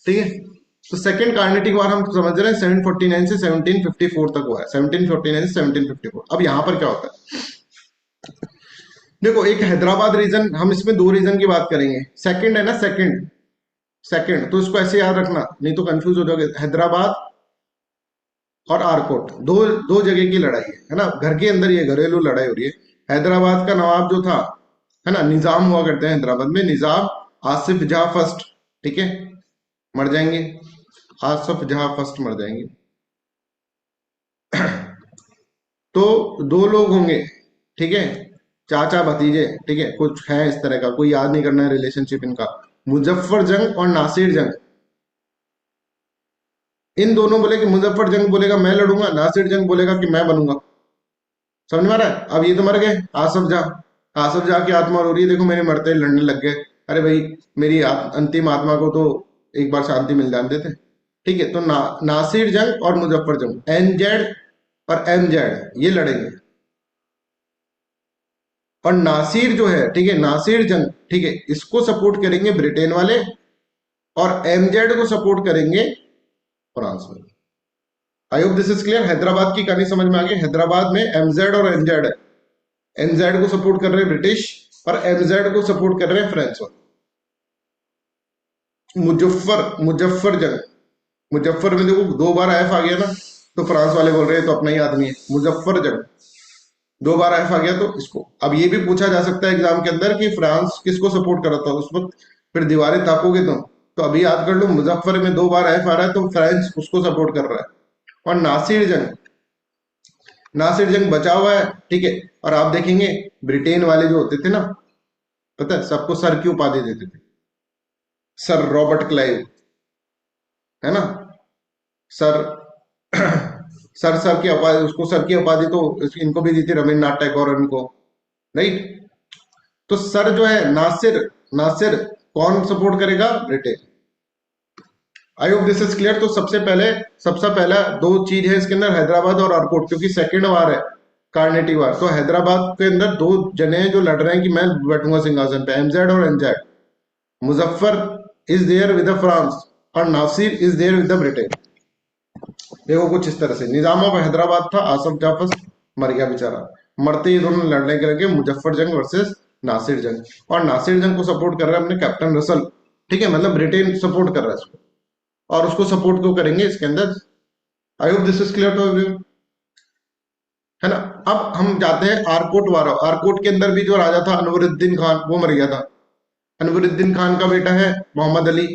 ठीक है, तो सेकंड कार्नेटिक वार हम समझ रहे हैं 749 से 1754 तक हुआ है, 1749 से 1754। अब यहाँ पर क्या होता है, देखो एक हैदराबाद रीजन, हम इसमें दो रीजन की बात करेंगे, सेकंड है ना, सेकंड सेकंड, तो इसको ऐसे याद रखना, नहीं तो कंफ्यूज हो जाओगे। हैदराबाद और आरकोट, दो दो जगह की लड़ाई है ना, घर के अंदर ये घरेलू लड़ाई हो रही है। हैदराबाद का नवाब जो था, है ना, निजाम हुआ करते हैं हैदराबाद में, निजाम आसिफ जहां फर्स्ट, ठीक है, मर जाएंगे, आसिफ जहां फर्स्ट मर जाएंगे। तो दो लोग होंगे, ठीक है, चाचा भतीजे, ठीक है, कुछ है इस तरह का, कोई याद नहीं करना है रिलेशनशिप इनका, मुजफ्फर जंग और नासिर जंग। इन दोनों बोले कि मुजफ्फर जंग बोलेगा मैं लड़ूंगा, नासिर जंग बोलेगा कि मैं बनूंगा। समझ में आ रहा है? अब ये तो मर गए, आसफ जहा, आसफ जहा की आत्मा रो रही है, देखो मेरे मरते ही लड़ने लग गए, अरे भाई मेरी अंतिम आत्मा को तो एक बार शांति मिल जाने देते। ठीक है, तो नासिर जंग और मुजफ्फर जंग, एनजेड और एमजेड ये लड़ेंगे। और नासिर जो है, ठीक है, नासिर जंग, ठीक है, इसको सपोर्ट करेंगे ब्रिटेन वाले, और एमजेड को सपोर्ट करेंगे फ्रांस वाले। आई hope this is clear. Hyderabad की कहानी समझ में आ गई। हैदराबाद में एमजेड और एनजेड है, एनजेड को सपोर्ट कर रहे हैं ब्रिटिश, और एमजेड को सपोर्ट कर रहे हैं फ्रेंच वाले। मुजफ्फर जंग, मुजफ्फर में देखो दो बार एफ आ गया ना, तो फ्रांस वाले बोल रहे हैं तो अपना ही आदमी है। मुजफ्फर जंग दो बार एफ आ गया, तो इसको अब ये भी पूछा जा सकता है एग्जाम के अंदर कि फ्रांस किसको सपोर्ट कर रहा था उस वक्त, फिर दीवारें ताकोगे तुम, तो अभी याद कर लो, मुजफ्फर में दो बार एफ आ रहा है, तो फ्रांस उसको सपोर्ट कर रहा है। और नासिर जंग, नासिर जंग बचा हुआ है, ठीक है, और आप देखेंगे ब्रिटेन वाले जो होते थे ना, पता है सबको सर की उपाधि देते थे, सर रॉबर्ट क्लाइव, है ना, सर सर की उपाधि, उसको सर की उपाधि तो इनको भी दी थी, रविन्द्रनाथ टैगोर और इनको, राइट। तो सर जो है नासिर, नासिर कौन सपोर्ट करेगा, Britain. I hope this is clear. तो सबसे पहला दो चीज है इसके अंदर, हैदराबाद और आरकोट, क्योंकि सेकंड वार है, कार्नेटिक वार, तो हैदराबाद के अंदर दो जने हैं जो लड़ रहे हैं कि मैं बैठूंगा सिंहासन पे, एमजेड और NZ. Muzaffar is there with the France, और Nasir is there with the Britain. देखो कुछ इस तरह से निजाम ऑफ हैदराबाद था, आसफ जाफर मर गया बेचारा, मरते ही दोनों लड़ने के लगे, मुजफ्फर जंग वर्सेस नासिर जंग। और नासिर जंग को सपोर्ट कर रहा है अपने कैप्टन रसल, ठीक है, मतलब ब्रिटेन सपोर्ट कर रहा है इसको, और उसको सपोर्ट क्यों करेंगे इसके अंदर। I hope this is clear to everyone, है ना। अब हम जाते हैं आरकोट वार। आरकोट के अंदर भी जो राजा था अनवरुद्दीन खान, वो मर गया था। अनवरुद्दीन खान का बेटा है मोहम्मद अली,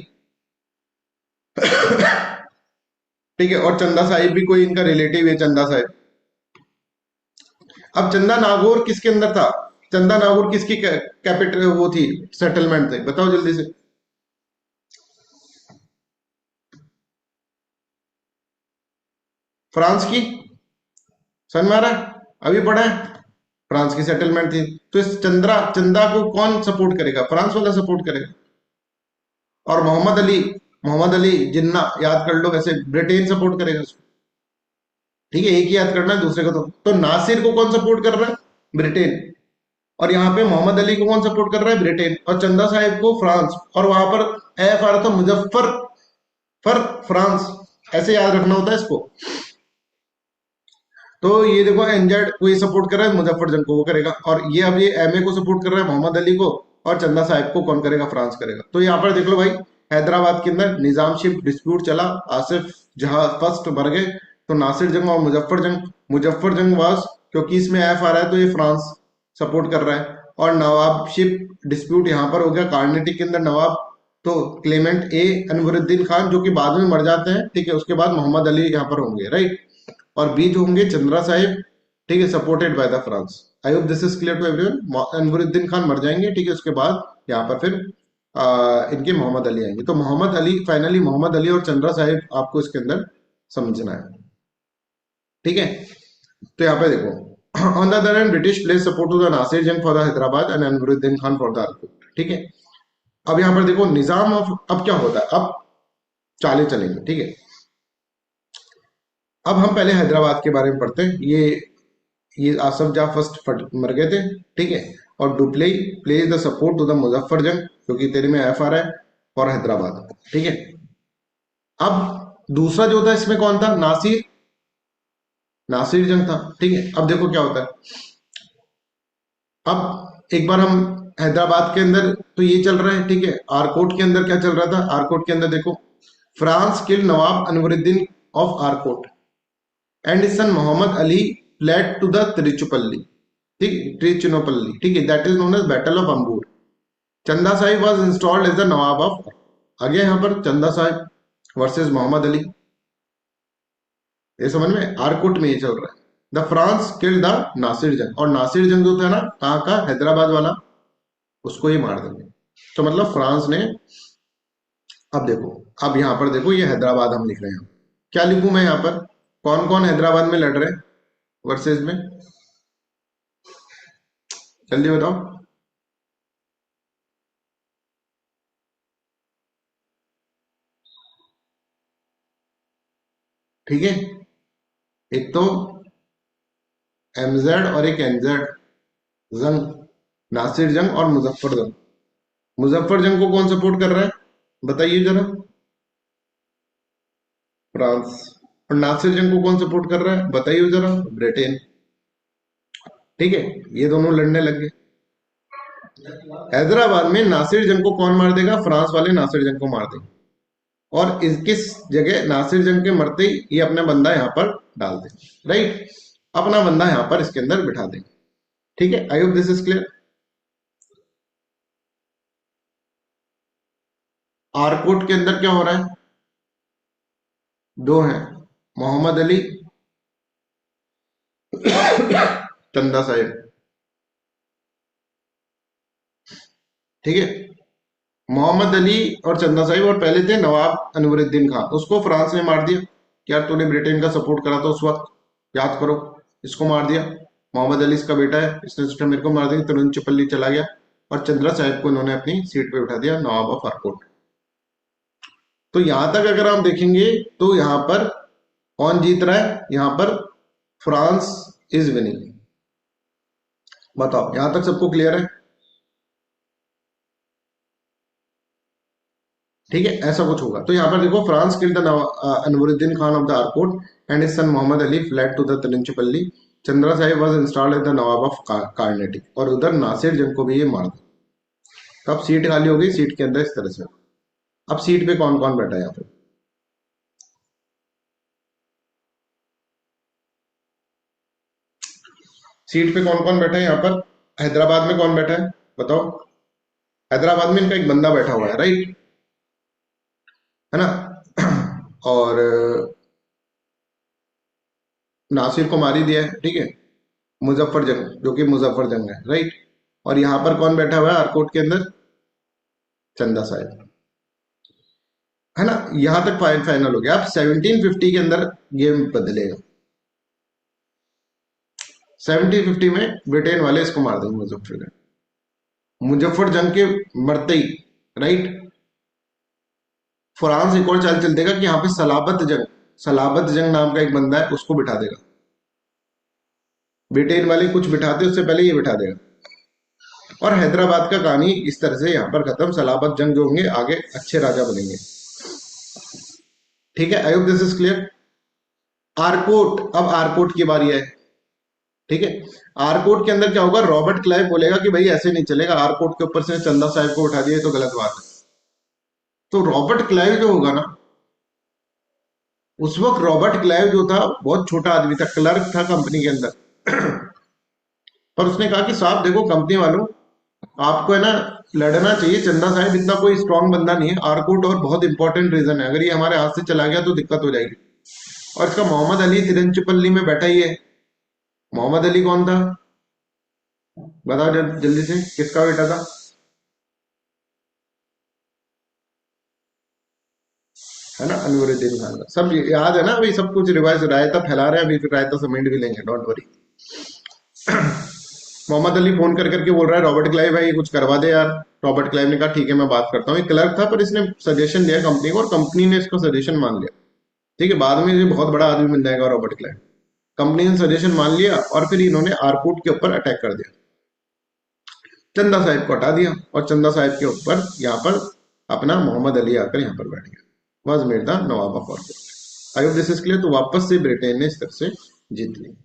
ठीक है, और चंदा साहिब भी कोई इनका रिलेटिव है, चंदा साहिब। अब चंदा नागौर किसके अंदर था? चंदा नागौर किसकी कैपिटल वो थी, सेटलमेंट थे, बताओ जल्दी से। फ्रांस की, समझ में आ रहा है? अभी पढ़ा है, फ्रांस की सेटलमेंट थी। तो इस चंदा को कौन सपोर्ट करेगा? फ्रांस वाला सपोर्ट करेगा। और मोहम्मद अली जिन्ना याद कर लो, वैसे ब्रिटेन सपोर्ट करेगा उसको। ठीक है, एक ही याद करना है, दूसरे को तो नासिर को कौन सपोर्ट कर रहा है? ब्रिटेन। और यहाँ पे मोहम्मद अली को कौन सपोर्ट कर रहा है? ब्रिटेन। और चंदा साहिब को फ्रांस। और वहां पर एफ आ रहा था मुजफ्फर फर फ्रांस, ऐसे याद रखना होता है इसको। तो ये देखो, एनजेड को ये सपोर्ट कर रहा है, मुजफ्फर जंग को वो करेगा। और ये अब ये एमए को सपोर्ट कर रहा है, मोहम्मद अली को। और चंदा साहिब को कौन करेगा? फ्रांस करेगा। तो यहाँ पर देख लो भाई, हैदराबाद के अंदर निजामशिप डिस्प्यूट चला, आसिफ जहां फर्स्ट मर गए। तो नासिर जंग और मुजफ्फर जंग वाज, क्योंकि इसमें एफ आ रहा है तो ये फ्रांस सपोर्ट कर रहा है। और नवाबशिप डिस्प्यूट यहाँ पर हो गया, कार्नेटिक के अंदर नवाब। तो क्लेमेंट ए अनवरुद्दीन खान, जो कि बाद में मर जाते हैं, ठीक है, उसके बाद मोहम्मद अली यहाँ पर होंगे, राइट। और बीच होंगे चंद्रा साहिब, ठीक है, supported by the France. I hope this is clear to everyone. Anwaruddin Khan मर जाएंगे, ठीक है, उसके बाद यहाँ पर फिर इनके मोहम्मद अली आएंगे। तो मोहम्मद अली, फाइनली मोहम्मद अली और चंद्रा साहिब आपको इसके अंदर समझना है, ठीक है। तो यहाँ पे देखो, on the other hand British place support to the Nasir Jung for the Hyderabad and Anwaruddin Khan for the Arcot, ठीक है। अब यहाँ पर देखो निजाम ऑफ, अब क्या होता है, अब चाले चलेंगे, ठीक है। अब हम पहले हैदराबाद के बारे में पढ़ते हैं। ये आसफ जाह फर्स्ट मर गए थे, ठीक है। और Dupleix pledge the support to the Muzaffar Jung, क्योंकि तेरे में एफ आ रहा है, और हैदराबाद, ठीक है। अब दूसरा जो था इसमें कौन था? नासिर जंग था, ठीक है। अब देखो क्या होता है। अब एक बार हम हैदराबाद के अंदर तो ये चल रहा है, ठीक है। आरकोट के अंदर क्या चल रहा था? आरकोट के अंदर देखो, France killed Nawab Anwaruddin of Arcot and his son Mohammad Ali fled to the Trichinopoly, ठीक, त्रिचुनोपल्ली, ठीक है, that is known as battle of Ambur. Chanda Sahib was installed as the Nawab of, आगे यहाँ पर चंदा साहिब वर्सेस मोहम्मद अली, ये समझ में? आरकुट में ये चल रहा है। The France killed the Nasir Jung, और नासिर जंग जो था ना, कहाँ का? हैदराबाद वाला, उसको ये मार देंगे। तो मतलब फ्रांस ने, अब देखो, अब यहाँ पर देखो, ये हैदराबाद हम लिख रहे हैं। क्या लिखूं मैं यहाँ पर? कौन कौन हैदराबाद में लड़ रहे हैं वर्सेस में? जल्दी बताओ। ठीक है, एक तो एमजेड और एक एनजेड जंग, नासिर जंग और मुजफ्फर जंग। मुजफ्फर जंग को कौन सपोर्ट कर रहा है, बताइए जरा? फ्रांस। और नासिर जंग को कौन सपोर्ट कर रहा है, बताइए जरा? ब्रिटेन। ठीक है, ये दोनों लड़ने लग गए। हैदराबाद में नासिर जंग को कौन मार देगा? फ्रांस वाले नासिर जंग को मार देंगे। और इस किस जगह नासिर जंग के मरते ही ये अपना बंदा यहाँ पर डाल देंगे, राइट। अपना बंदा यहाँ पर इसके अंदर बिठा देंगे, ठीक है। I hope this is clear. Arcot के अंदर क्या हो रहा है? दो हैं, मोहम्मद अली चंदा साहिब, ठीक है। मोहम्मद अली और चंदा साहिब, और पहले थे नवाब अनवरुद्दीन खान, उसको फ्रांस ने मार दिया। यार तूने ब्रिटेन का सपोर्ट करा था उस वक्त, याद करो, इसको मार दिया। मोहम्मद अली इसका बेटा है, इसने सिस्टम मेरे को मार दिया, तिरुचिरापल्ली चला गया। और चंद्रा साहिब को इन्होंने अपनी सीट पे उठा दिया, नवाब ऑफ आरकोट। तो यहां तक अगर हम देखेंगे तो यहाँ पर कौन जीत रहा है? यहाँ पर फ्रांस इज विनिंग। बताओ, यहां तक सबको क्लियर है? ठीक है, ऐसा कुछ होगा। तो यहाँ पर देखो, France killed the Anwaruddin Khan of the Arcot and his son Mohammad Ali fled to the Tiruchirappalli. Chanda Sahib was installed as the Nawab of Carnatic, और उधर नासिर जंग को भी ये मार दिया। तो अब सीट खाली हो गई, सीट के अंदर इस तरह से। अब सीट पे कौन कौन बैठा है यहाँ पे? सीट पे कौन कौन बैठा है यहाँ पर? हैदराबाद में कौन बैठा है, बताओ? हैदराबाद में इनका एक बंदा बैठा हुआ है, राइट, है ना। और नासिर को मार ही दिया है, ठीक है। मुजफ्फर जंग, जो कि मुजफ्फर जंग है, राइट। और यहाँ पर कौन बैठा हुआ है आरकोट के अंदर? चंदा साहिब, है ना। यहां तक फाइनल हो गया। अब 1750 के अंदर गेम बदलेगा। 1750 में ब्रिटेन वाले इसको मार देंगे, मुजफ्फर जंग के मरते ही, राइट। फ्रांस एक और चाल चल देगा कि यहाँ पे सलाबत जंग नाम का एक बंदा है, उसको बिठा देगा। ब्रिटेन वाले कुछ बिठाते उससे पहले ये बिठा देगा। और हैदराबाद का कहानी इस तरह से यहाँ पर खत्म। सलाबत जंग जो होंगे आगे अच्छे राजा बनेंगे, ठीक है। I hope this is clear. Arcot, अब आरकोट की बारी है, ठीक है। आरकोट के अंदर क्या होगा? रॉबर्ट क्लाइव बोलेगा कि भाई ऐसे नहीं चलेगा, आरकोट के ऊपर से चंदा साहिब को उठा दिया तो गलत बात है। तो रॉबर्ट क्लाइव जो होगा ना, उस वक्त रॉबर्ट क्लाइव जो था बहुत छोटा आदमी था, क्लर्क था कंपनी के अंदर। पर उसने कहा कि साहब देखो कंपनी वालों, आपको है ना लड़ना चाहिए, चंदा साहिब इतना कोई स्ट्रांग बंदा नहीं है। आरकोट और बहुत इंपॉर्टेंट रीजन है, अगर ये हमारे हाथ से चला गया तो दिक्कत हो जाएगी। और इसका मोहम्मद अली तिरुचिरापल्ली में बैठा ही है। मोहम्मद अली कौन था? बताओ जल्दी से, किसका बेटा था? है ना, अनवरुद्दीन खान का। सब याद है ना भाई, सब कुछ रिवाइज। रायता फैला रहे हैं अभी, फिर रायता समेट भी लेंगे, don't worry. Mohammad Ali phone कर करके बोल रहा है रॉबर्ट क्लाइव भाई कुछ करवा दे यार। रॉबर्ट क्लाइव ने कहा ठीक है मैं बात करता हूँ। एक क्लर्क था पर इसने सजेशन दिया कंपनी को और कंपनी ने इसका सजेशन मान लिया, ठीक है। बाद में ये बहुत बड़ा आदमी बन जाएगा रॉबर्ट क्लाइव। कंपनी ने सजेशन मान लिया और फिर इन्होंने आरकोट के ऊपर अटैक कर दिया, चंदा साहिब को हटा दिया और चंदा साहिब के ऊपर यहाँ पर अपना मोहम्मद अली आकर यहाँ पर बैठ गया। Was made the Nawab of Arcot. I hope this is clear. तो वापस से ब्रिटेन ने इस तरह से जीत ली।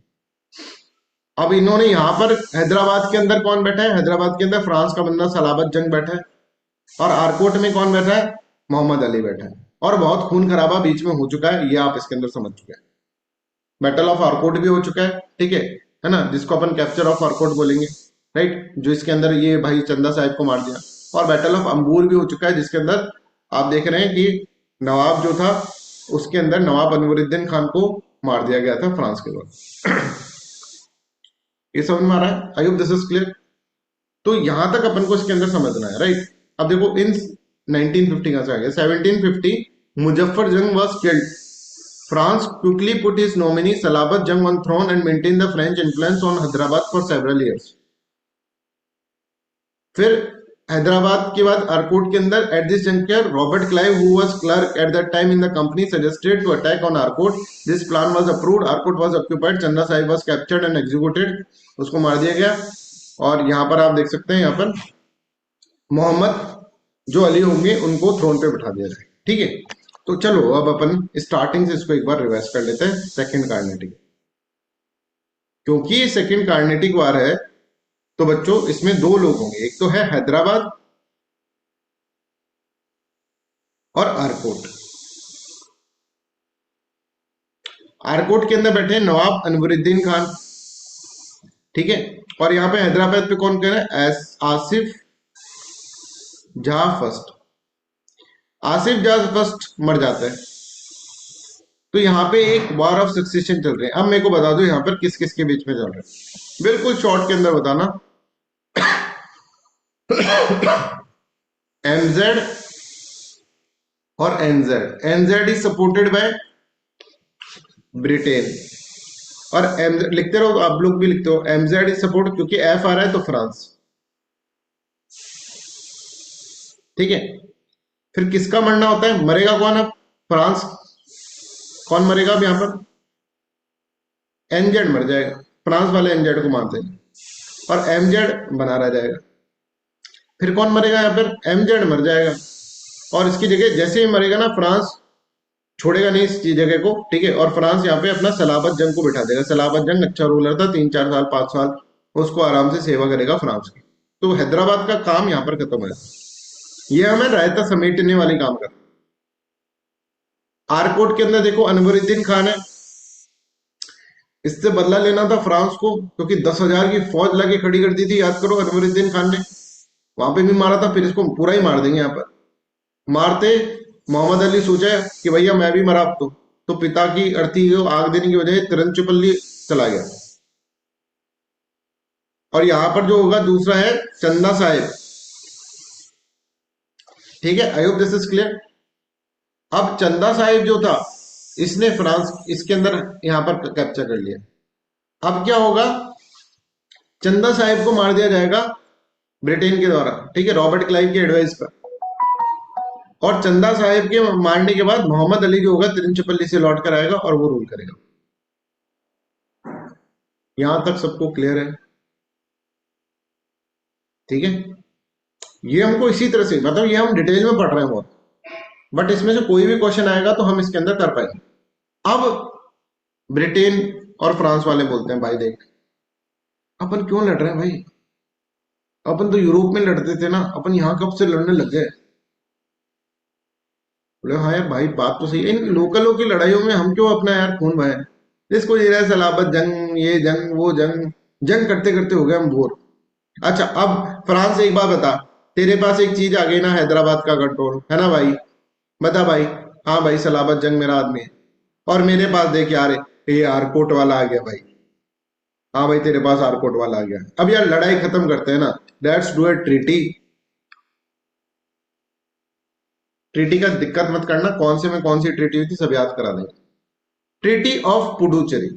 अब इन्होंने यहाँ पर हैदराबाद के अंदर कौन बैठा है? हैदराबाद के अंदर फ्रांस का बंदा सलाबत जंग बैठा है और आरकोट में कौन बैठा है? मोहम्मद अली बैठा है। और बहुत खून खराबा बीच में हो चुका है, ये आप इसके अंदर समझ चुके हैं। बैटल ऑफ आरकोट भी हो चुका है, ठीक है ना, जिसको अपन कैप्चर ऑफ आरकोट बोलेंगे, राइट, जो इसके अंदर ये भाई चंदा साहिब को मार दिया। और बैटल ऑफ अंबूर भी हो चुका है, जिसके अंदर आप देख रहे हैं कि नवाब जो था उसके अंदर नवाब अनवरुद्दीन खान को मार दिया गया था फ्रांस के द्वारा। ये समझ में आ रहा है? I hope this is clear. तो यहां तक अपन को इसके अंदर समझना है, राइट। अब देखो इन 1950 कहां से आ गया? 1750 मुजफ्फर जंग was killed. France quickly put his nominee Salabat Jung on throne and maintained the French influence on Hyderabad for several years. फिर हैदराबाद के बाद आरकोट के अंदर at this juncture Robert Clive who was clerk at that time in the company suggested to attack on Arcot. This plan was approved. Arcot was occupied. Chanda Sahib was captured and executed. उसको मार दिया गया। और यहाँ पर आप देख सकते हैं, यहाँ पर मोहम्मद जो अली होंगे उनको थ्रोन पे बिठा दिया जाए, ठीक है। तो चलो अब अपन स्टार्टिंग से इसको एक बार रिवाइज कर लेते हैं। सेकंड कार्नेटिक, क्योंकि सेकंड कार्नेटिक वार है तो बच्चों इसमें दो लोग होंगे, एक तो है हैदराबाद और आरकोट। आरकोट के अंदर बैठे हैं नवाब अनवरुद्दीन खान, ठीक है। और यहां पे हैदराबाद पे कौन कह रहा है? आसिफ जहां फर्स्ट। आसिफ जहां फर्स्ट मर जाता है तो यहाँ पे एक वार ऑफ सक्सेशन चल रही है। अब मेरे को बता दो यहाँ पर किस किस के बीच में चल रहा है, बिल्कुल शॉर्ट के अंदर बताना। एमजेड और एनजेड। एनजेड इज सपोर्टेड बाय ब्रिटेन और एमजेड लिखते रहो, आप लोग भी लिखते हो। एमजेड इज सपोर्ट, क्योंकि एफ आ रहा है तो फ्रांस, ठीक है। फिर किसका मरना होता है? मरेगा कौन? अब फ्रांस कौन मरेगा? अब यहां पर एनजेड मर जाएगा। फ्रांस वाले एनजेड को मारते हैं और एमजेड बना रह जाएगा। फिर कौन मरेगा? यहाँ पर एमजेड मर जाएगा और इसकी जगह जैसे ही मरेगा ना, फ्रांस छोड़ेगा नहीं इस जगह को, ठीक है। और फ्रांस यहाँ पे अपना सलाबत जंग को बिठा देगा। सलाबत जंग अच्छा रूलर था, 3-4 साल 5 साल उसको आराम से सेवा करेगा फ्रांस की। तो हैदराबाद का काम यहाँ पर खत्म है। ये हमें रायता समेटने वाली काम कर। आरकोट के अंदर देखो अनवरुद्दीन खान है, इससे बदला लेना था फ्रांस को, क्योंकि 10,000 की फौज लगे खड़ी कर दी थी, याद करो अनवरुद्दीन खान ने। वहां पे भी मारा था, फिर इसको पूरा ही मार देंगे। यहाँ पर मारते मोहम्मद अली सोचा कि भैया मैं भी मरा अब तो पिता की अर्थी को आग देने की बजाय तिरुचिरापल्ली चला गया। और यहां पर जो होगा दूसरा है चंदा साहिब। ठीक है, I hope this is clear. अब चंदा साहिब जो था इसने फ्रांस इसके अंदर यहां पर कैप्चर कर लिया। अब क्या होगा, चंदा साहिब को मार दिया जाएगा ब्रिटेन के द्वारा, ठीक है, रॉबर्ट क्लाइव के एडवाइस पर। और चंदा साहिब के मारने के बाद मोहम्मद अली जो होगा तिरुचिरापल्ली से लौट कर आएगा और वो रूल करेगा। यहां तक सबको क्लियर है? ठीक है, ये हमको इसी तरह से, मतलब ये हम डिटेल में पढ़ रहे हैं बहुत, बट इसमें से कोई भी क्वेश्चन आएगा तो हम इसके अंदर कर पाएंगे। अब ब्रिटेन और फ्रांस वाले बोलते हैं भाई देख, अपन क्यों लड़ रहे हैं भाई, अपन तो यूरोप में लड़ते थे ना, अपन यहां कब से लड़ने लग गए। बोले हाँ यार भाई बात तो सही है, इन लोकलों की लड़ाइयों में हम क्यों अपना यार खून बहाए। इसको ये रहा सलाबत जंग, ये जंग वो जंग, जंग करते करते हो गए हम बोर। अच्छा अब फ्रांस एक बात बता, तेरे पास एक चीज आ गई ना हैदराबाद का कंट्रोल, है ना भाई, बता भाई। हाँ भाई सलाबत जंग मेरा आदमी है, और मेरे पास देख यार ये आरकोट वाला आ गया भाई। हाँ भाई तेरे पास आरकोट वाला आ गया। अब यार लड़ाई खत्म करते हैं ना, let's do a treaty. Treaty का दिक्कत मत करना, कौन से में कौन सी ट्रीटी हुई थी सब याद करा देंगे। Treaty of Puducherry,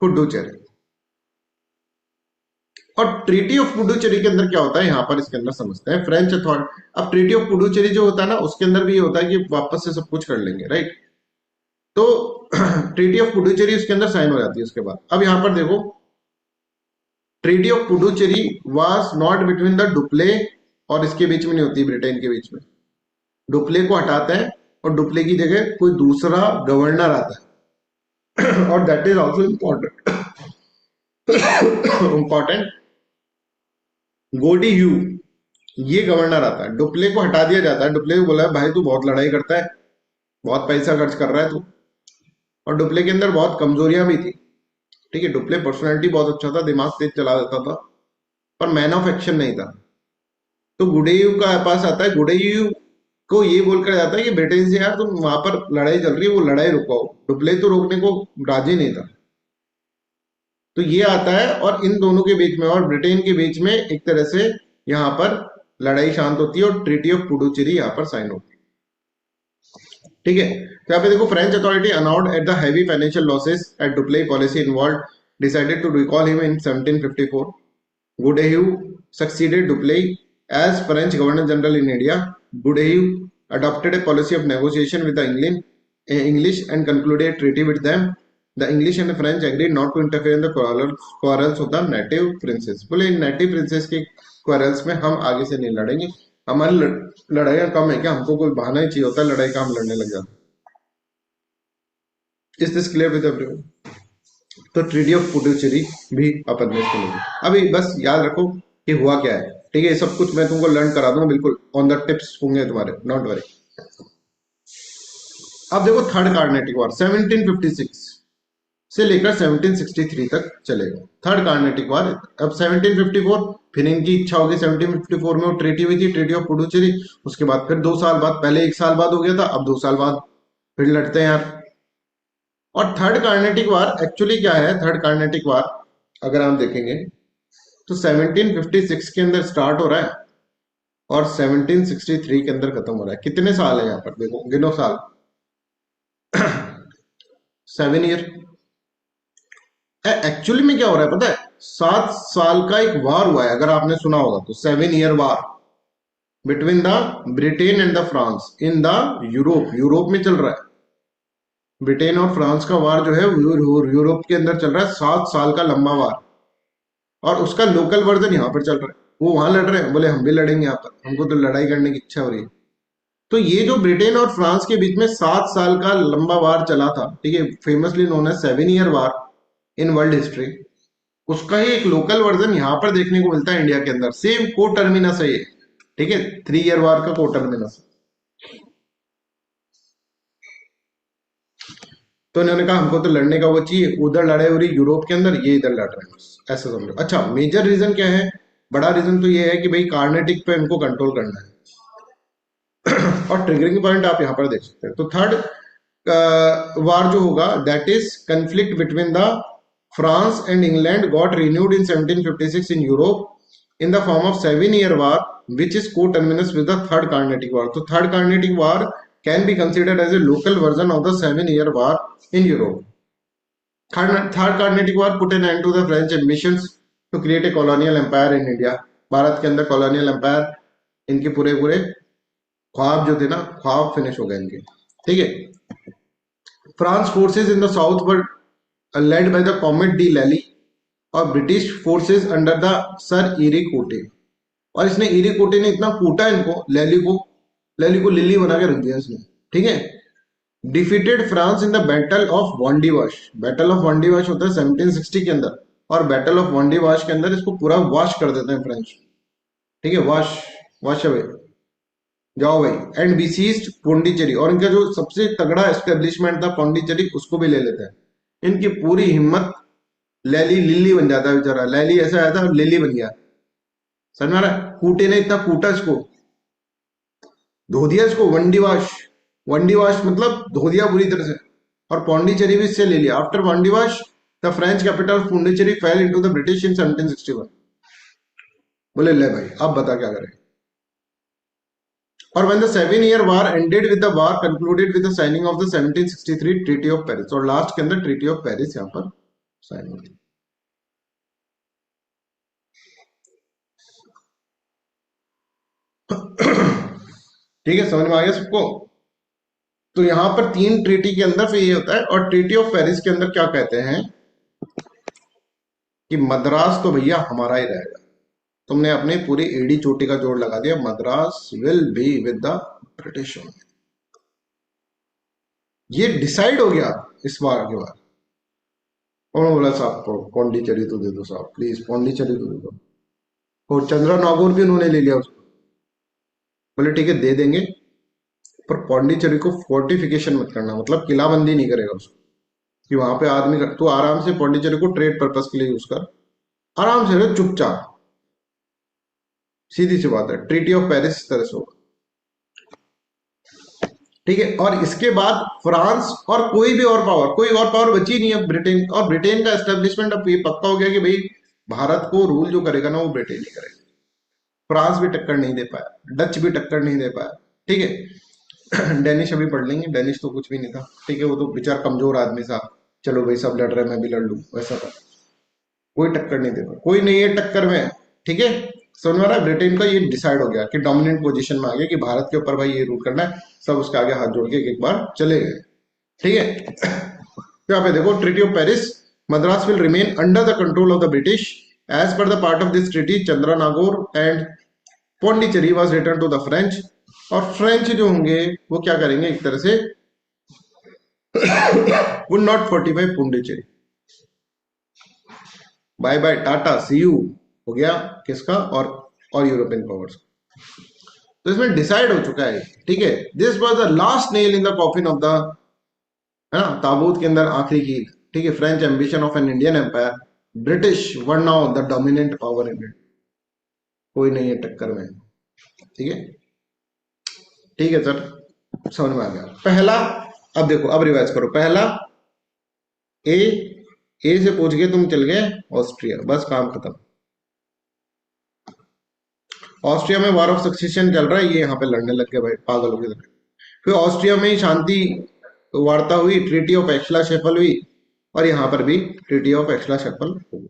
Puducherry. और ट्रीटी ऑफ पुडुचेरी के अंदर क्या होता है, यहां पर इसके अंदर समझते हैं। फ्रेंच अथॉरिटी, अब ट्रीटी ऑफ पुडुचेरी जो होता है ना उसके अंदर भी ये होता है कि वापस से सब कुछ कर लेंगे, राइट। तो ट्रीटी ऑफ पुडुचेरी उसके अंदर साइन हो जाती है उसके बाद। अब यहां पर देखो, treaty of Puducherry was not between the Dupleix, और इसके बीच में नहीं होती, ब्रिटेन के बीच में। डुप्ले को हटाते हैं और डुप्ले की जगह कोई दूसरा गवर्नर आता है और that is also important, important. गोडी ह्यू ये गवर्नर आता है, डुप्ले को हटा दिया जाता है। डुप्ले को बोला है भाई तू बहुत लड़ाई करता है, बहुत पैसा खर्च कर रहा है तू, और डुप्ले के अंदर बहुत कमजोरियां भी थी, ठीक है। डुप्ले पर्सनैलिटी बहुत अच्छा था, दिमाग तेज चला देता था, पर मैन ऑफ एक्शन नहीं था। तो गुडेयू का पास आता है, गुडेयू को ये बोलकर जाता है कि ब्रिटेन से यार तुम वहां पर लड़ाई चल रही है, वो लड़ाई रुकाओ। डुप्ले तो रोकने को राजी नहीं था। तो ये आता है और इन दोनों के बीच में और ब्रिटेन के बीच में एक तरह से यहाँ पर लड़ाई शांत होती है और ट्रीटी ऑफ पुडुचेरी यहाँ पर साइन होती है, ठीक है। तो यहाँ पे देखो, French authority annoyed at the heavy financial losses at Dupleix policy involve decided to recall him in 1754. Goodhue succeeded Dupleix as French Governor General in India. Goodhue adopted a policy of negotiation with the English and concluded a treaty with them. The English and the French agreed not to interfere in the quarrels of the native princes. बोले native princes के quarrels में हम आगे से नहीं लड़ेंगे, हमारी लड़ाइयाँ कम है क्या, हमको कोई बहाना ही चाहिए होता है लड़ाई का, हम लड़ने लग जाते। Is this clear with everyone? तो ट्रीटी ऑफ पुडुचेरी भी अपन ने सुनी। अभी बस याद रखो कि हुआ क्या है, ठीक है। ये सब कुछ मैं तुमको लर्न करा दूंगा, बिल्कुल ऑन द टिप्स होंगे तुम्हारे, नॉट वरी। अब देखो थर्ड कार्नेटिक वॉर 1756 से लेकर 1763 तक चलेगा थर्ड कार्नेटिक वॉर। अब 1754 फिर इनकी इच्छा होगी, 1754 में वो ट्रीटी हुई थी, ट्रीटी ऑफ पुडुचेरी। उसके बाद फिर 2 साल बाद, पहले 1 साल बाद हो गया था, अब 2 साल बाद फिर लड़ते हैं यार। और थर्ड कार्नेटिक वार एक्चुअली क्या है, थर्ड कार्नेटिक वार अगर हम देखेंगे तो 1756 के अंदर स्टार्ट हो रहा है और 1763 के अंदर खत्म हो रहा है। कितने साल है यहाँ पर देखो, गिनो साल 7 ईयर। एक्चुअली में क्या हो रहा है पता है, 7 साल का एक वार हुआ है, अगर आपने सुना होगा तो 7 year war between the Britain and the France in the Europe में चल रहा है। ब्रिटेन और फ्रांस का वार जो है यूरोप के अंदर चल रहा है, 7 साल का लंबा वार, और उसका लोकल वर्जन यहाँ पर चल रहा है। वो वहां लड़ रहे हैं, बोले हम भी लड़ेंगे यहाँ पर, हमको तो लड़ाई करने की इच्छा हो रही है। तो ये जो ब्रिटेन और फ्रांस के बीच में 7 साल का लंबा वार चला था, ठीक है, फेमसली नोन है 7 year war in world history, उसका ही एक लोकल वर्जन यहाँ पर देखने को मिलता है इंडिया के अंदर। सेम को टर्मिनस है ये, ठीक है, 3 ईयर वार का को टर्मिनस। तो इन्होंने कहा हमको तो लड़ने का वो चाहिए, उधर लड़ाई हो रही यूरोप के अंदर, ये इधर लड़ रहे हैं, ऐसा समझो। अच्छा मेजर रीजन क्या है, बड़ा रीजन तो ये है कि भाई कार्नेटिक पे इनको कंट्रोल करना है। और ट्रिगरिंग पॉइंट आप यहाँ पर देख सकते हैं। तो थर्ड वार जो होगा that is conflict between the France and England got renewed in 1756 in Europe in the form of 7 year war which is coterminous with the third Carnatic war. तो third Carnatic war can be considered as a local version of the 7 year war in Europe. Third Carnatic war put an end to the French ambitions to create a colonial empire in India. Bharat के अंदर कॉलोनियल एम्पायर, इनके पूरे पूरे ख्वाब जो थे ना, ख्वाब फिनिश हो गए इनके। ठीक है, France forces in the south were led by the comet D लैली और British forces under the sir eri कोटे। और इसने इरी कोटे ने इतना कूटा इनको, लैली को लिली बना के रख दिया इसने। ठीक है, defeated France in the battle of Wandiwash. Battle of Wandiwash होता है 1760 के अंदर, और बैटल ऑफ वांडीवाश के अंदर इसको पूरा वॉश कर देते हैं फ्रेंच। ठीक है, वॉश अवे, जाओ भाई। एंड बिसीज्ड पौंडीचेरी, और इनका जो सबसे तगड़ा एस्टेब्लिशमेंट था पौंडीचेरी, उसको भी ले लेते हैं। इनकी पूरी हिम्मत, लैली लिल्ली बन जाता है बेचारा। लैली ऐसा आया था और लिल्ली बन गया, समझ में आ रहा है? कूटे ने इतना कूटा इसको, धो दिया इसको। वंडीवाश मतलब धो दिया बुरी तरह से, और पौंडीचेरी भी इससे ले लिया। After Wandiwash the French capital Pondicherry fell into the British in 1761। बोले ले भाई अब बता क्या करें। और when the 7 year war ended with the war concluded with the signing of the 1763 Treaty of Paris, और लास्ट के अंदर ट्रीटी ऑफ पेरिस यहां पर साइन हुई। ठीक है, समझ में आ गया सबको? तो यहां पर 3 ट्रीटी के अंदर फिर ये होता है। और ट्रीटी ऑफ पेरिस के अंदर क्या कहते हैं कि मद्रास तो भैया हमारा ही रहेगा। तुमने अपनी पूरी एडी चोटी का जोड़ लगा दिया, Madras will be with the British. ये डिसाइड हो गया इस बार के बाद। और बोला साहब पौंडीचेरी तो दे दो साहब, प्लीज पौंडीचेरी तो दे दो। और चंद्रा नागौर भी उन्होंने ले लिया उसको। बोले ठीक है दे देंगे, पर पौंडीचेरी को फोर्टिफिकेशन मत करना, मतलब किलाबंदी नहीं करेगा उसको, कि वहां पे आदमी कर, तो आराम से पौंडीचेरी को ट्रेड पर्पस के लिए यूज कर, आराम से रहे चुपचाप। सीधी सी बात है, ट्रीटी ऑफ पेरिस इस तरह से होगा। ठीक है, और इसके बाद फ्रांस और कोई भी और पावर, कोई और पावर बची नहीं है। ब्रिटेन, और ब्रिटेन का एस्टेब्लिशमेंट अब ये पक्का हो गया कि भाई भारत को रूल जो करेगा ना वो ब्रिटेन ही करेगा। फ्रांस भी टक्कर नहीं दे पाया, डच भी टक्कर नहीं दे पाया। ठीक है, डेनिश अभी पढ़ लेंगे, डेनिश तो कुछ भी नहीं था। ठीक है, वो तो बेचारा कमजोर आदमी था, चलो भाई सब लड़ रहे मैं भी लड़ लूं, वैसा था। कोई टक्कर नहीं दे पाया, कोई नहीं है टक्कर में। ठीक है, समझ में आ रहा है? ब्रिटेन का ये डिसाइड हो गया कि डोमिनेंट पोजीशन में आ गया कि भारत के ऊपर भाई ये रूल करना है। सब उसके आगे हाथ जोड़ के एक बार चले गए। ठीक है, तो यहाँ पे देखो treaty of Paris, Madras will remain under the control of the British as per the part of this treaty Chandernagore and Pondicherry was return to the French. और फ्रेंच जो होंगे वो क्या करेंगे, एक तरह से would not fortify Pondicherry. Bye bye tata see you हो गया किसका, और यूरोपियन पावर्स। तो इसमें डिसाइड हो चुका है। ठीक है, this was the last nail in the coffin of the, है ना, ताबूत के अंदर आखिरी कील। ठीक है, French ambition of an Indian empire, British were now the dominant power in it. कोई नहीं है टक्कर में। ठीक है, ठीक है सर, समझ में आ गया। पहला, अब देखो, अब रिवाइज करो। पहला ए से पूछ के तुम चल गए ऑस्ट्रिया, बस काम खत्म। ऑस्ट्रिया में वार ऑफ सक्सेशन चल रहा है, ये यहाँ पे लड़ने लग गए भाई पागलों की तरह। फिर ऑस्ट्रिया में ही शांति वार्ता हुई, ट्रीटी ऑफ एक्सला शेफल हुई, और यहाँ पर भी ट्रीटी ऑफ एक्सला शेफल हुई।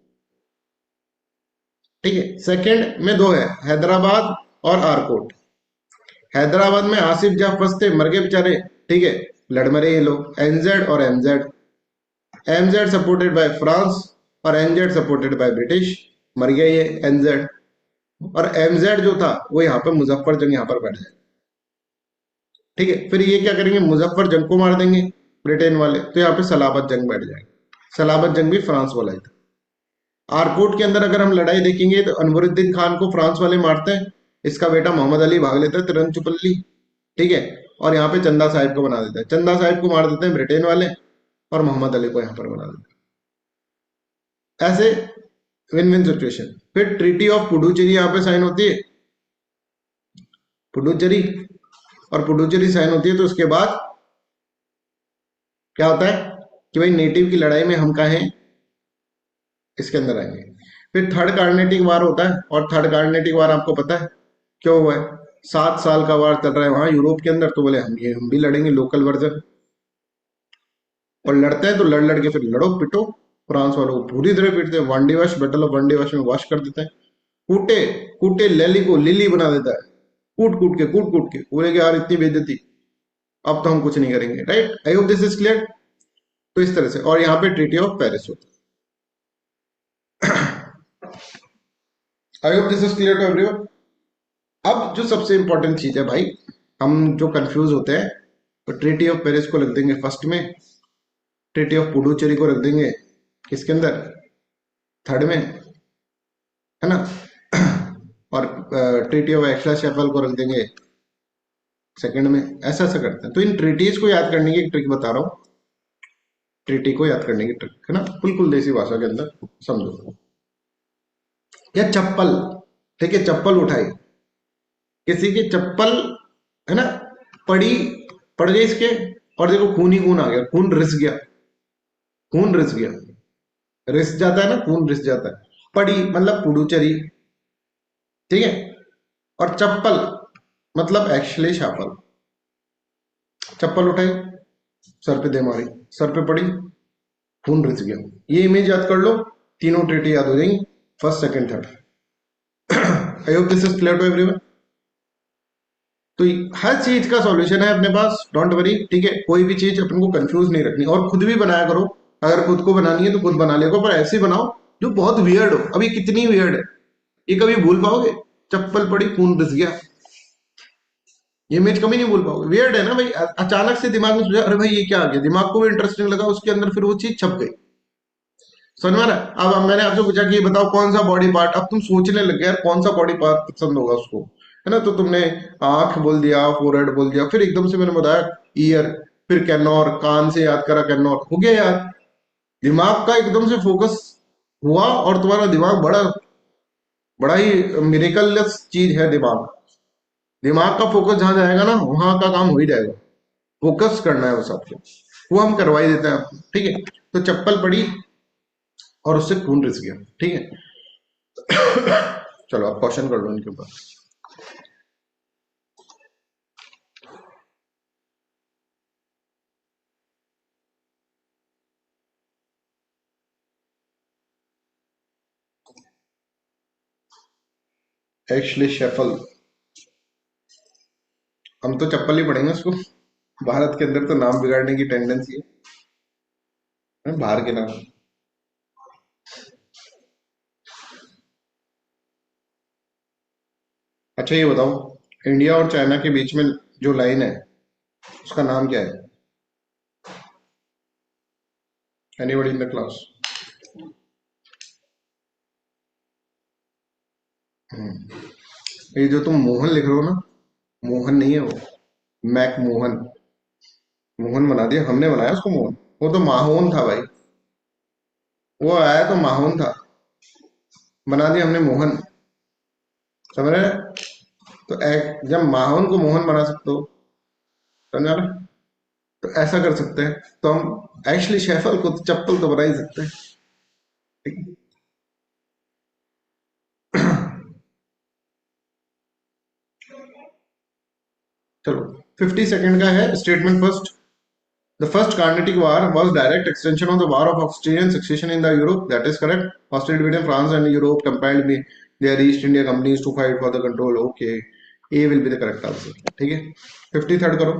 ठीक है, सेकंड में 2 है, हैदराबाद और आरकोट। हैदराबाद में आसिफ जहाँ फंसते मर गए बेचारे। ठीक है, लड़ मरे ये लोग, एनजेड और Mz. Mz supported by France और एनजेड सपोर्टेड बाय ब्रिटिश। मर गया ये एनजेड, और एमजेड जो था वो यहाँ पे मुजफ्फरजंग यहाँ पर बैठ जाए। ठीक है, फिर ये क्या करेंगे, मुजफ्फरजंग को मार देंगे ब्रिटेन वाले, तो यहाँ पे सलाबत जंग बैठ जाएगी। सलाबत जंग भी फ्रांस वाला ही था। आरकोट के अंदर अगर हम लड़ाई देखेंगे तो अनवरुद्दीन खान को फ्रांस वाले मारते हैं, इसका बेटा मोहम्मद अली भाग लेता है तिरंचुपल्ली। ठीक है, और यहाँ पे चंदा साहिब को बना देता है, चंदा साहिब को मार देते हैं ब्रिटेन वाले, और मोहम्मद अली को यहाँ पर बना देते हैं। ऐसे विन विन सिचुएशन। फिर ट्रीटी ऑफ पुडुचेरी यहाँ पे साइन होती है। पुडुचेरी और पुडुचेरी साइन होती है तो उसके बाद क्या होता है कि भाई नेटिव की लड़ाई में हम कहाँ हैं, इसके अंदर आएंगे। फिर थर्ड कार्नेटिक वार होता है, और थर्ड कार्नेटिक वार आपको पता है क्यों हुआ है? 7 साल का वार चल रहा है वहां यूरोप के अंदर, तो बोले हम भी लड़ेंगे लोकल वर्जन। और लड़ते हैं तो लड़ लड़ के फिर लड़ो पिटो, फ्रांस वालों को पूरी तरह पीटते हैं। वांडीवाश, बैटल ऑफ वांडीवाश में वाश कर देते हैं, कूटे कूटे लैली को लिली बना देता है, कूट कूट के बोले कि यार इतनी बेइज्जती, अब तो हम कुछ नहीं करेंगे। Right, I hope this is clear. तो इस तरह से, और यहाँ पे ट्रीटी ऑफ पेरिस होता है। I hope this is clear to everyone. अब जो सबसे इंपॉर्टेंट चीज है भाई, हम जो कंफ्यूज होते हैं, तो ट्रीटी ऑफ पेरिस को रख देंगे फर्स्ट में, ट्रीटी ऑफ पुडुचेरी को रख देंगे किसके अंदर, थर्ड में, है ना। और ट्रीटी ऑफ एक्सला शेफल को रख देंगे सेकंड में। ऐसा ऐसा करते हैं। तो इन ट्रीटीज को याद करने की एक ट्रिक बता रहा हूँ, ट्रीटी को याद करने की ट्रिक, है ना, बिल्कुल देसी भाषा के अंदर समझो। या चप्पल, ठीक है, चप्पल उठाई, किसी की चप्पल, है ना, पड़ी, पड़ गई इसके, और देखो खून ही खून आ गया, खून रिस गया, खून रिस गया, रिस जाता है ना, खून रिस जाता है। पड़ी मतलब पुडुचेरी, ठीक है। और चप्पल मतलब एक्चुअली शापल। चप्पल उठाई, सर पे दे मारी, सर पे पड़ी, खून रिस गया। ये इमेज याद कर लो, तीनों ट्रीटी याद हो जाएंगी, first second third. I hope this is clear to everyone. तो हर चीज का सॉल्यूशन है अपने पास, डोंट वरी, ठीक है। कोई भी चीज अपन को कंफ्यूज नहीं रखनी, और खुद भी बनाया करो। अगर खुद को बनानी है तो खुद बना लिया, पर ऐसी बनाओ जो बहुत वियर्ड हो। अभी कितनी वियर्ड है, ये कभी भूल पाओगे? चप्पल पड़ी खून रिस गया, ये इमेज कभी नहीं भूल पाओगे। वियर्ड है ना भाई, अचानक से दिमाग में सोचा अरे भाई ये क्या आ गया, दिमाग को भी इंटरेस्टिंग लगा, उसके अंदर फिर वो चीज छप गई। समझ में आ रहा है? अब मैंने आपसे पूछा कि ये बताओ कौन सा बॉडी पार्ट, अब तुम सोचने लग गए यार कौन सा बॉडी पार्ट पसंद होगा उसको, है ना। तो तुमने आंख बोल दिया, फोरहेड बोल दिया, फिर एकदम से मैंने बताया ईयर, फिर कैनोर, कान से याद करा कैनोर, हो गया यार। दिमाग का एकदम से फोकस हुआ, और तुम्हारा दिमाग बड़ा बड़ा ही मिरेकललेस चीज है दिमाग। दिमाग का फोकस जहां जाएगा ना, वहां का काम हो ही जाएगा। फोकस करना है वो सबको, वो हम करवाई देते हैं आपको, ठीक है। तो चप्पल पड़ी और उससे खून रिस गया, ठीक है। चलो आप क्वेश्चन कर लो इनके ऊपर। एक्चुअली शेफल, हम तो चप्पल ही पढ़ेंगे उसको। भारत के अंदर तो नाम बिगाड़ने की टेंडेंसी है बाहर के नाम। अच्छा ये बताओ, इंडिया और चाइना के बीच में जो लाइन है उसका नाम क्या है? Anybody in the class? ये जो तुम मोहन लिख रहे हो ना, मोहन नहीं है वो, मैक मोहन। मोहन बना दिया हमने, बनाया उसको मोहन, वो तो माहौन था भाई, वो आया तो माहौन था, बना दिया हमने मोहन। समझ रहे हैं? तो जब माहौन को मोहन बना सकते हो, समझा ना, तो ऐसा कर सकते हैं। तो हम एक्चुअली शेफल को तो चप्पल तो बना ही सकते हैं, ठीक है? चलो 50 सेकंड का है statement first. The first Carnatic War was direct extension of the War of Austrian Succession in the Europe. That is correct. Hostility between France and Europe compelled their East India companies to fight for the control. Okay, A will be the correct answer. ठीक है, 53rd करो।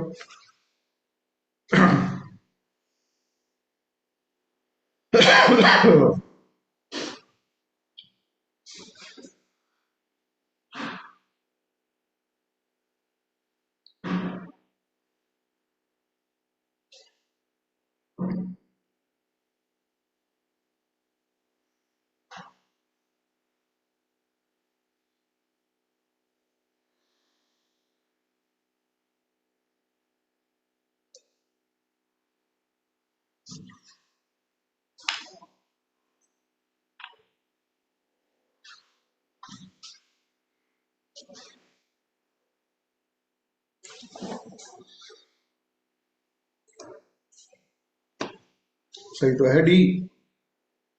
सही तो है डी।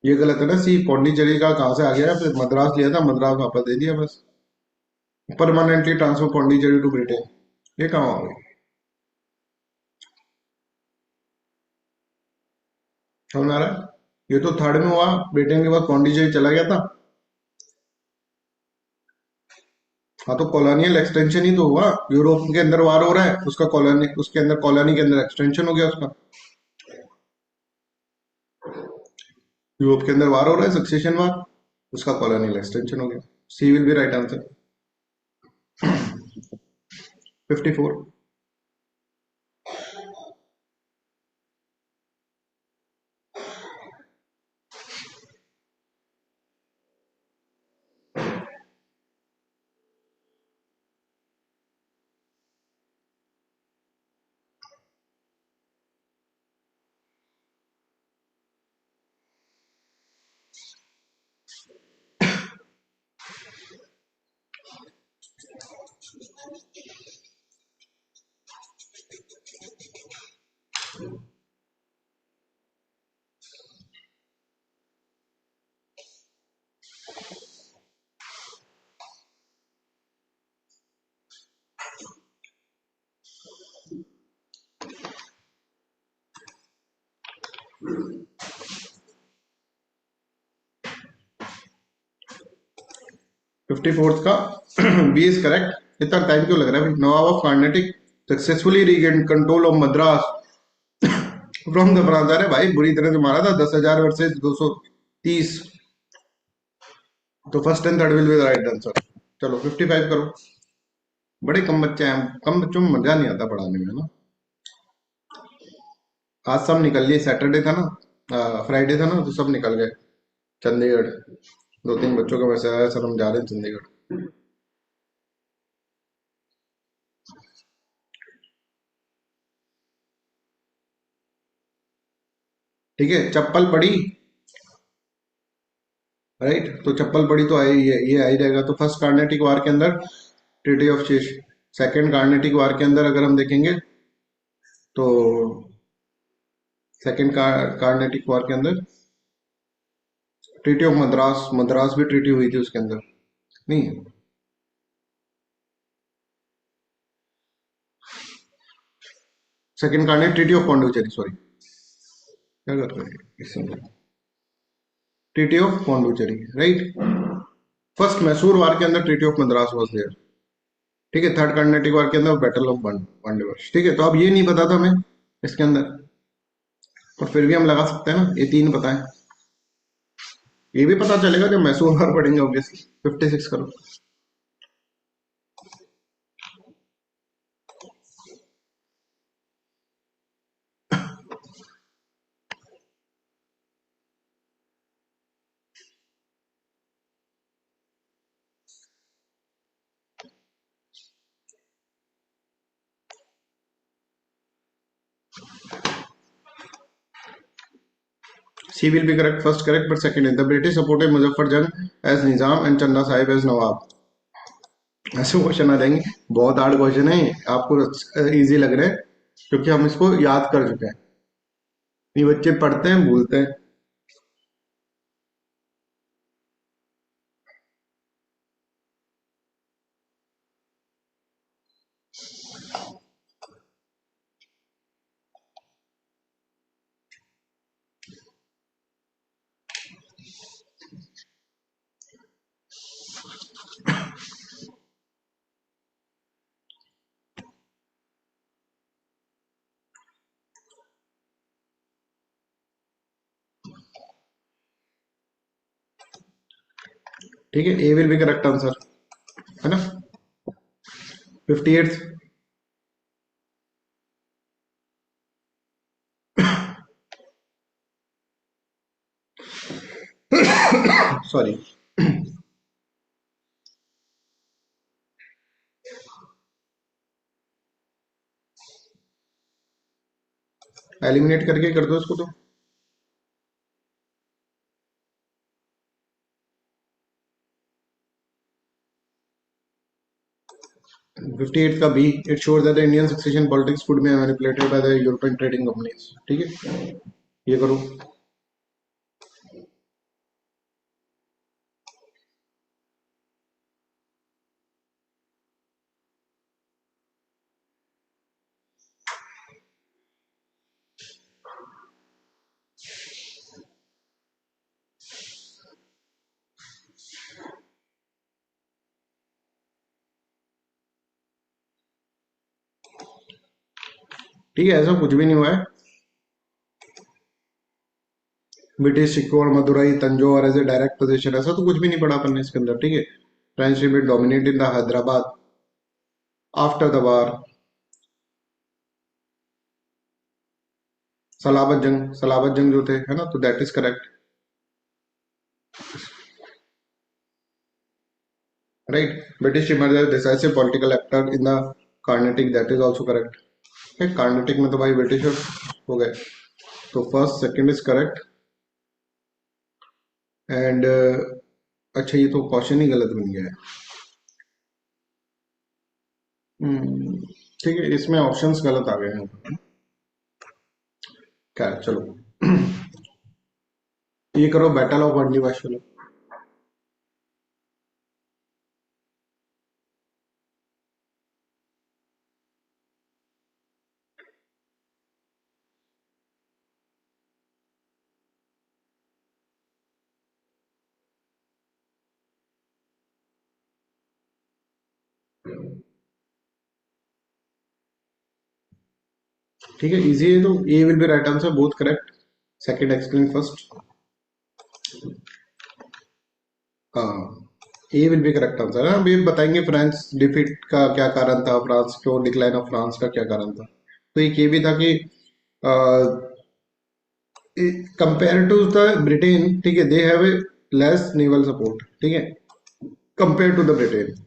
ये गलत है ना सी, पौंडीचेरी का कहाँ से आ गया, फिर मद्रास लिया था, मद्रास वापस दे दिया बस। Permanently transfer Pondicherry to Britain, ये कहाँ हो गई? समझ आ रहा है? ये तो थर्ड में हुआ, ब्रिटेन के बाद पौंडीचेरी चला गया था। हाँ तो कॉलोनियल एक्सटेंशन ही तो हुआ, यूरोप के अंदर वार हो रहा है, उसका कॉलोनी, उसके अंदर कॉलोनी के अंदर एक्सटेंशन हो गया उसका। यूरोप के अंदर वार हो रहा है, सक्सेशन वार, उसका कॉलोनियल एक्सटेंशन हो गया। C will be right answer. 54। 54th का बी इज करेक्ट। इतना टाइम क्यों लग रहा है भाई? Nawab of Karnataka successfully regain control of Madras from the France. अरे भाई बुरी तरह से मारा था, 10,000 वर्सेस 230। तो first and third will be the right answer. चलो 55 करो। बड़े कम बच्चे हैं, कम बच्चों में मजा नहीं आता पढ़ाने में ना। आज सब निकल लिए, सैटरडे था ना, फ्राइडे था ना, तो सब निकल गए चंडीगढ़। दो तीन बच्चों का मैसेज आया, सर हम जा रहे हैं चंडीगढ़। ठीक है, चप्पल पड़ी, राइट? तो चप्पल पड़ी तो ये आ ही जाएगा। तो फर्स्ट कार्नेटिक वार के अंदर ट्रीटी ऑफ शेष, सेकेंड कार्नेटिक वार के अंदर अगर हम देखेंगे तो सेकेंड कार्नेटिक वॉर के अंदर ट्रीटी ऑफ मद्रास, मद्रास भी ट्रीटी हुई थी उसके अंदर, नहीं? Second Carnatic treaty of Pondicherry, sorry, क्या कर रहे हैं इससे, treaty of Pondicherry, right? First Mysore war के अंदर treaty of Madras was there. ठीक है, थर्ड कर्नाटिक वार के अंदर बैटल ऑफ बंडीवर्स। ठीक है, तो अब ये नहीं पता था हमें इसके अंदर, पर फिर भी हम लगा सकते हैं ना, ये तीन पता है। ये भी पता चलेगा जब मैसूर वार पढ़ेंगे ऑब्वियसली। 56 करो। C will be correct, first correct, but second is the British supported Muzaffar Jang as Nizam and Channa Sahib as Nawab। ऐसे क्वेश्चन आ जाएंगे, बहुत हार्ड क्वेश्चन है, आपको इजी लग रहे हैं क्योंकि हम इसको याद कर चुके हैं। ये बच्चे पढ़ते हैं भूलते हैं। ठीक है, ए विल बी करेक्ट आंसर, है ना? 58th, सॉरी, एलिमिनेट करके कर दो इसको तो। 58th का बी, इट शोर that the Indian succession politics could be manipulated by the European trading companies. ठीक है, ये करो, ठीक है, ऐसा कुछ भी नहीं हुआ है। British secure Madurai Tanjore as a direct position, ऐसा तो कुछ भी नहीं पढ़ा अपन ने इसके अंदर, ठीक है। French repeat dominate in the Hyderabad after the war. Salabat Jung जो थे, है ना, तो that is correct, right. British emerge decisive political actor in the Carnatic, that is also correct. Carnatic में तो भाई ब्रिटिश हो गए, तो first second is correct. And अच्छा, ये तो क्वेश्चन ही गलत बन गया है। ठीक है, इसमें ऑप्शंस गलत आ गए हैं। क्या है, चलो ये करो, बैटल ऑफ बंदीवाश चलो। ठीक है, इजी है, तो A will be right answer, both correct. Second explain first. हाँ, A will be correct answer है। अभी बताएंगे फ्रांस डिफीट का क्या कारण था, फ्रांस क्यों, डिक्लाइन ऑफ फ्रांस का क्या कारण था। तो एक ये भी था कि कंपेयर टू द ब्रिटेन, ठीक है, they have a less naval support, ठीक है, कंपेयर टू द ब्रिटेन।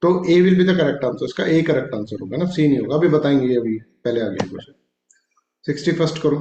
तो A will be the correct answer, इसका ए करेक्ट आंसर होगा ना, सी नहीं होगा। अभी बताएंगे, अभी पहले आ गया क्वेश्चन। 61st करो।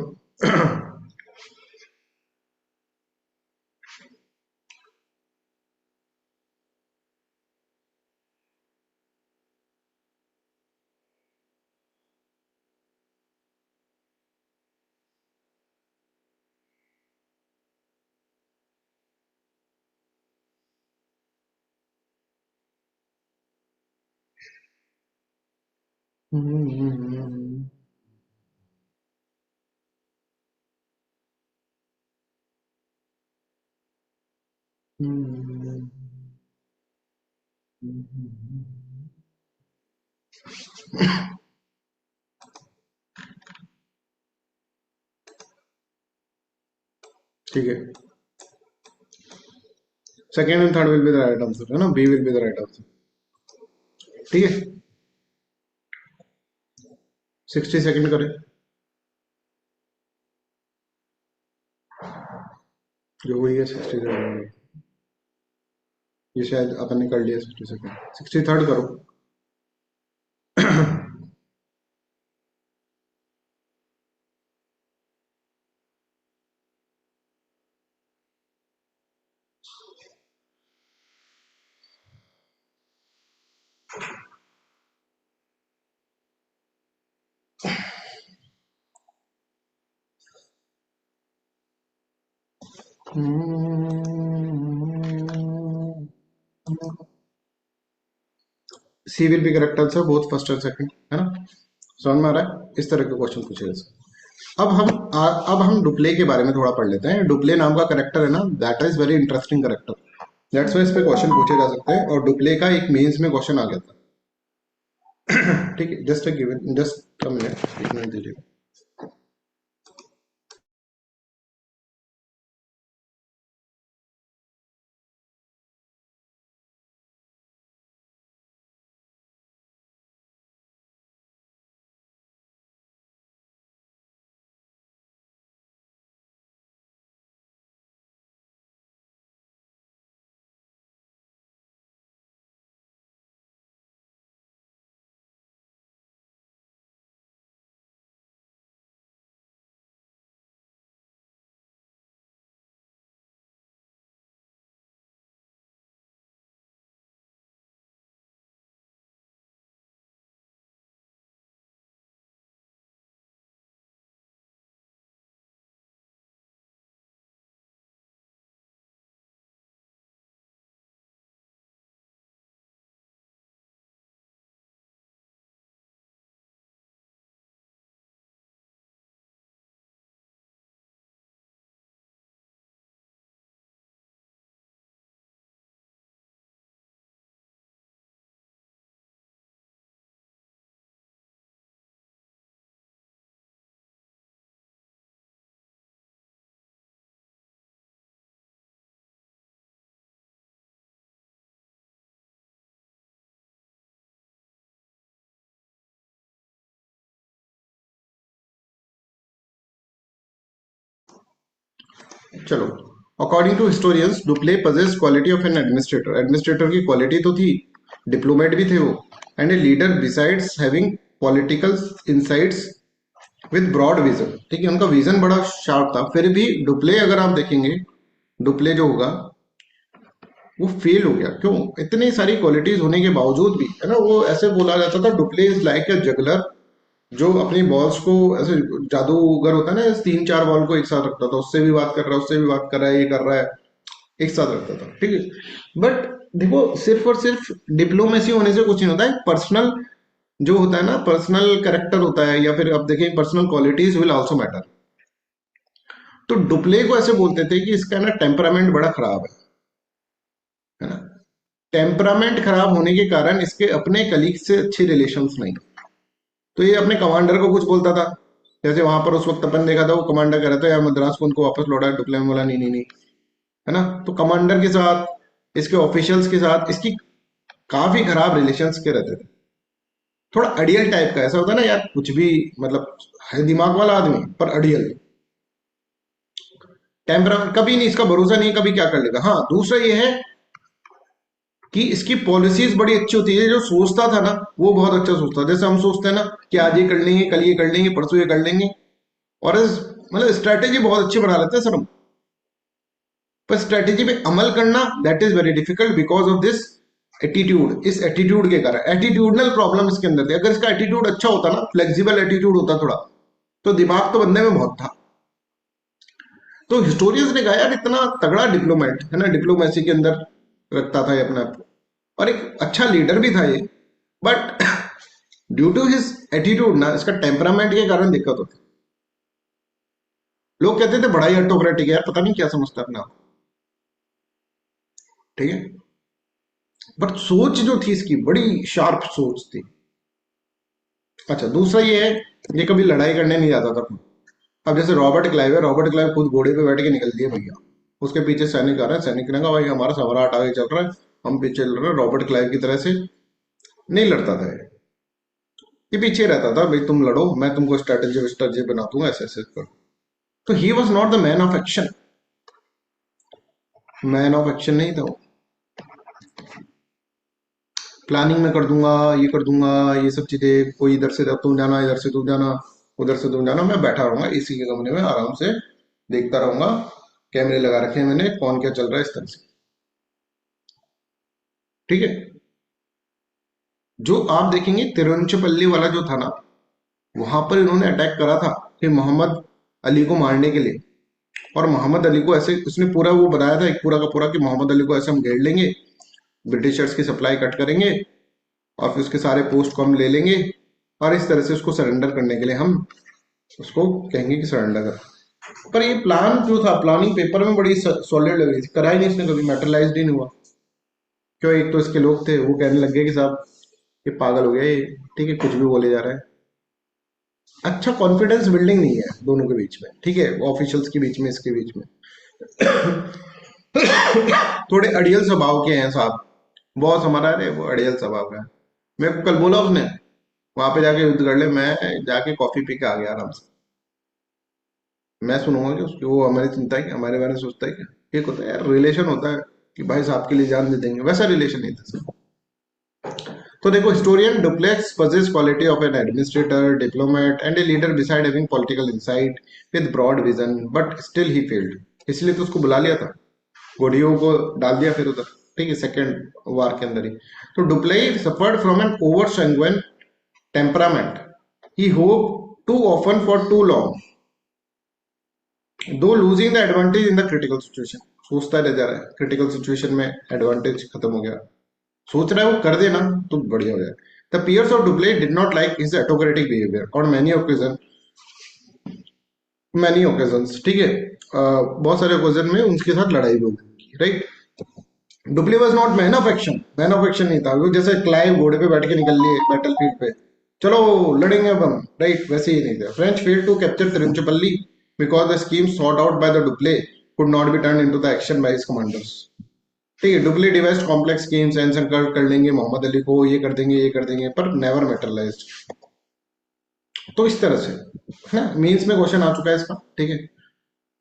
ठीक है, second and third will be the right answer, है ना, B will be the right answer, ठीक है। 60 सेकंड करें, जो हुई है 60 सेकंड, ये शायद अपन ने कर लिया 60 सेकंड। 63rd करो। C will be correct answer, both first और सेकंड, है ना। समझ में आ रहा है, इस तरह के क्वेश्चन पूछे जैसे। अब हम डुप्ले के बारे में थोड़ा पढ़ लेते हैं। डुप्ले नाम का करेक्टर है ना, that is very interesting character, that's why इस पे क्वेश्चन पूछे जा सकते हैं, और डुप्ले का एक मेंस में क्वेश्चन आ गया था। ठीक है, जस्ट अ मिनट, एक मिनट दीजिए। चलो, according to historians Dupleix possess quality of an administrator, administrator की क्वालिटी तो थी, डिप्लोमेट भी थे वो, and a leader besides having political insights with broad vision. ठीक है, उनका विजन बड़ा शार्प था। फिर भी डुप्ले अगर आप देखेंगे, डुप्ले जो होगा वो फेल हो गया। क्यों? इतनी सारी क्वालिटीज होने के बावजूद भी, है ना, वो ऐसे बोला जाता था Dupleix is like a juggler, जो अपनी बॉल्स को ऐसे, जादूगर होता है ना, 3-4 बॉल को एक साथ रखता था, उससे भी बात कर रहा है, उससे भी बात कर रहा है, ये कर रहा है, एक साथ रखता था। ठीक है, बट देखो, सिर्फ और सिर्फ डिप्लोमेसी होने से कुछ नहीं होता है। पर्सनल जो होता है ना, पर्सनल कैरेक्टर होता है, या फिर आप देखें personal qualities will also matter. तो डुप्ले को ऐसे बोलते थे कि इसका ना टेम्परामेंट बड़ा खराब है ना। टेम्परामेंट खराब होने के कारण इसके अपने कलीग से अच्छे रिलेशंस नहीं। तो ये अपने कमांडर को कुछ बोलता था, जैसे वहां पर उस वक्त अपन देखा था, वो कमांडर कह रहा था यार मद्रास को उनको वापस लौटा, डुप्ले में बोला नहीं नहीं नहीं, है ना। तो कमांडर के साथ, इसके ऑफिशियल्स के साथ इसकी काफी खराब रिलेशंस के रहते थे। थोड़ा अड़ियल टाइप का, ऐसा होता है ना यार, कुछ भी मतलब है दिमाग वाला आदमी पर अड़ियल। टेम्परामेंट कभी नहीं, इसका भरोसा नहीं कभी क्या कर लेगा। हाँ, दूसरा ये है कि इसकी पॉलिसीज बड़ी अच्छी होती है। जो सोचता था ना, वो बहुत अच्छा सोचता था। जैसे हम सोचते हैं ना कि आज ये कर लेंगे, कल ये कर लेंगे, परसों ये कर लेंगे, और मतलब स्ट्रैटेजी बहुत अच्छी बना लेते हैं सर हम। पर स्ट्रैटेजी पे अमल करना that is very difficult because of this attitude. इस एटीट्यूड के कारण एटीट्यूडनल प्रॉब्लम इसके अंदर थी। अगर इसका एटीट्यूड अच्छा होता ना, फ्लेक्सिबल एटीट्यूड होता थोड़ा, तो दिमाग तो बंदे में बहुत था। तो हिस्टोरियंस ने कहा यार इतना तगड़ा डिप्लोमेट है ना, डिप्लोमेसी के अंदर रखता था ये अपने आप को, और एक अच्छा लीडर भी था ये, but due to his attitude ना, इसका टेम्परामेंट के कारण दिक्कत होती। लोग कहते थे बड़ा ही ऑटोक्रेटिक है यार, पता नहीं क्या समझता अपने आप। ठीक है, बट सोच जो थी इसकी बड़ी शार्प सोच थी। अच्छा, दूसरा ये है, ये कभी लड़ाई करने नहीं जाता था। अब जैसे रॉबर्ट क्लाइव है, रॉबर्ट क्लाइव खुद घोड़े पे बैठ के निकल दिए भैया, उसके पीछे सैनिक आ रहे हैं, सैनिक ने कहा भाई हमारा सम्राट आगे चल रहा है, हम पीछे चल रहे हैं। रॉबर्ट क्लाइव की तरह से नहीं लड़ता था ये पीछे रहता था, भाई तुम लड़ो, मैं तुमको स्ट्रेटेजी स्ट्रेटेजी बना दूंगा, ऐसे ऐसे कर। तो he was not the man of action, man of action नहीं था वो। प्लानिंग में कर दूंगा, ये कर दूंगा, ये सब चीजें, कोई इधर से तुम जाना, इधर से तुम जाना, उधर से तुम जाना, मैं बैठा रहूंगा एसी के कमरे में आराम से, देखता रहूंगा, कैमरे लगा रखे हैं मैंने, कौन क्या चल रहा है, इस तरह से। ठीक है, जो आप देखेंगे तिरुचिरापल्ली वाला जो था ना, वहां पर इन्होंने अटैक करा था कि मोहम्मद अली को मारने के लिए। और मोहम्मद अली को ऐसे उसने पूरा वो बनाया था, एक पूरा का पूरा, कि मोहम्मद अली को ऐसे हम घेर लेंगे, ब्रिटिशर्स की सप्लाई कट करेंगे, और फिर उसके सारे पोस्ट को हम ले लेंगे, और इस तरह से उसको सरेंडर करने के लिए हम उसको कहेंगे कि सरेंडर कर। पर ये प्लान जो था, प्लानिंग पेपर में बड़ी सॉलिड लग रही थी, करा ही नहीं इसने कभी, मेटरलाइज ही नहीं हुआ। क्यों? एक तो इसके लोग थे, वो कहने लग गए कि साहब ये पागल हो गया ये, ठीक है, कुछ भी बोले जा रहा है। अच्छा कॉन्फिडेंस बिल्डिंग नहीं है दोनों के बीच में, ठीक है, ऑफिशियल्स के बीच में, इसके बीच में। थोड़े अड़ियल स्वभाव के हैं साहब, बॉस हमारा, अरे वो अड़ियल स्वभाव का है। मेरे को कल बोला उसने, वहां पे जाके युद्ध कर ले, मैं जाके कॉफी पी के आ गया आराम से। मैं सुनूंगा कि उसकी, वो हमारी चिंता है कि हमारे बारे में सोचता है क्या। एक होता है यार रिलेशन, होता है कि भाई साहब के लिए जान दे देंगे, वैसा रिलेशन नहीं था सर। तो देखो, historian Dupleix possess quality of an administrator, diplomat and a leader beside having political insight with broad vision, but still he failed. इसलिए तो उसको बुला लिया था, घोड़ियों को डाल दिया फिर उधर, ठीक है, सेकेंड वार के अंदर ही। तो Dupleix suffered from an over sanguine temperament, he hoped too often for too long, though losing the advantage in the critical situation. सोचता रह जा रहा है, क्रिटिकल सिचुएशन में एडवांटेज खत्म हो गया, सोच रहा है वो कर देना तो बढ़िया हो जाए। The peers of Dupleix did not like his autocratic behaviour on many occasions, ठीक है, बहुत सारे ओकेजन में उनके साथ लड़ाई भी होगी, right. Dupleix was not man of action, man of action नहीं था वो। जैसे क्लाइव घोड़े पे बैठ के निकल लिए बैटल फील्ड पे, चलो लड़ेंगे अब हम, राइट, वैसे ही नहीं था। French failed to capture Tiruchirappalli because the scheme sort out by the Dupleix could not be turn into the action by his commanders. ठीक है, Dupleix devised complex schemes, and कर लेंगे मोहम्मद अली को, ये कर देंगे, ये कर देंगे, पर नेवर मेटरलाइज्ड। तो इस तरह से, है ना, मीन्स में क्वेश्चन आ चुका है इसका, ठीक है।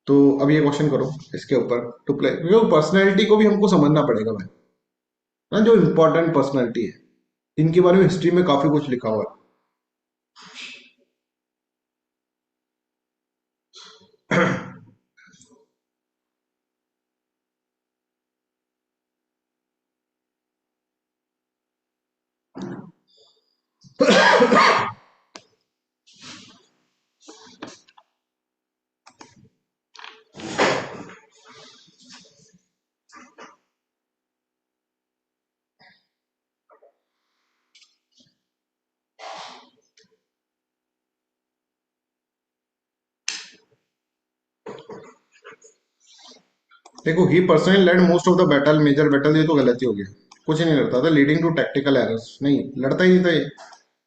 तो अब ये क्वेश्चन करो इसके ऊपर टू प्ले, क्योंकि पर्सनैलिटी को भी हमको समझना पड़ेगा भाई ना, जो इम्पोर्टेंट पर्सनैलिटी है इनके बारे में हिस्ट्री में काफी कुछ लिखा हुआ है। देखो, he personally led most of the battle, major battle, ये तो गलती हो गई, कुछ नहीं लड़ता था, लीडिंग टू टैक्टिकल एरर्स, नहीं लड़ता ही नहीं था ये,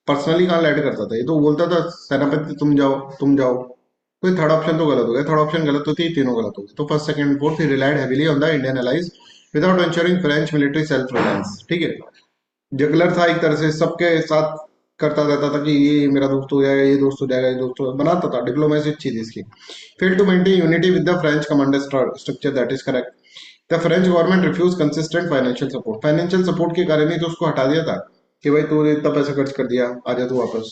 पर्सनली कहाँ लेड करता था, ये तो बोलता था सेनापति तुम जाओ तुम जाओ। तो ये थर्ड ऑप्शन तो गलत हो गया, थर्ड ऑप्शन गलत होती है, तीनों गलत हो गए, तो first second fourth he relied heavily on the Indian allies without ensuring French military self reliance. ठीक है, जगलर था एक तरह से, सबके साथ करता रहता था कि ये मेरा दोस्त हो जाएगा, ये दोस्त हो जाएगा, ये दोस्त हो, बनाता था, डिप्लोमेसी अच्छी थी इसकी। Fail to maintain unity with the French commander structure, that is correct. The French government refuse consistent financial support, financial support के कारण ही तो उसको हटा दिया था कि भाई तू इतना पैसा खर्च कर दिया, आ जा तू वापस।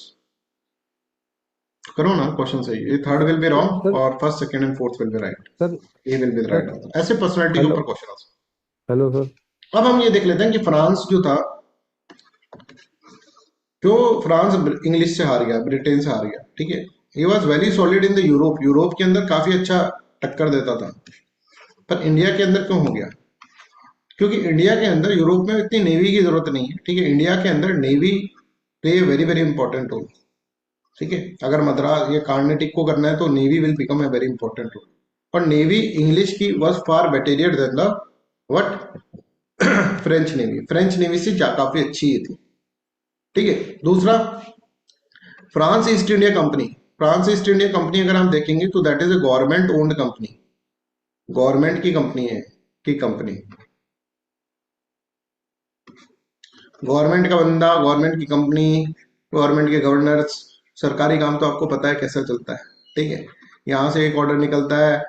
करो ना क्वेश्चन सही, ये third will be wrong sir और first second and fourth will be right, sir A will be sir right. ऐसे पर्सनालिटी के हेलो ऊपर क्वेश्चन आता हेलो सर। है। अब हम ये देख लेते हैं कि फ्रांस जो था, क्यों फ्रांस इंग्लिश से हार गया, ब्रिटेन से हार गया। ठीक है, he was very solid in the Europe, Europe के अंदर काफी अच्छा टक्कर देता था, पर इंडिया के अंदर क्यों हो गया? क्योंकि इंडिया के अंदर यूरोप में इतनी नेवी की जरूरत नहीं है। ठीक है, इंडिया के अंदर navy play very very important role. ठीक है, अगर मद्रास या कार्नेटिक को करना है तो navy will become a very important role, और नेवी इंग्लिश की was far better than the what French navy, French navy से काफी अच्छी ये थी। ठीक है, दूसरा France East India company, France East India company अगर हम देखेंगे तो that is a government owned company, government की कंपनी है, की कंपनी, गवर्नमेंट का बंदा, गवर्नमेंट की कंपनी, गवर्नमेंट के गवर्नर्स, सरकारी काम तो आपको पता है कैसा चलता है। ठीक है, यहाँ से एक ऑर्डर निकलता है,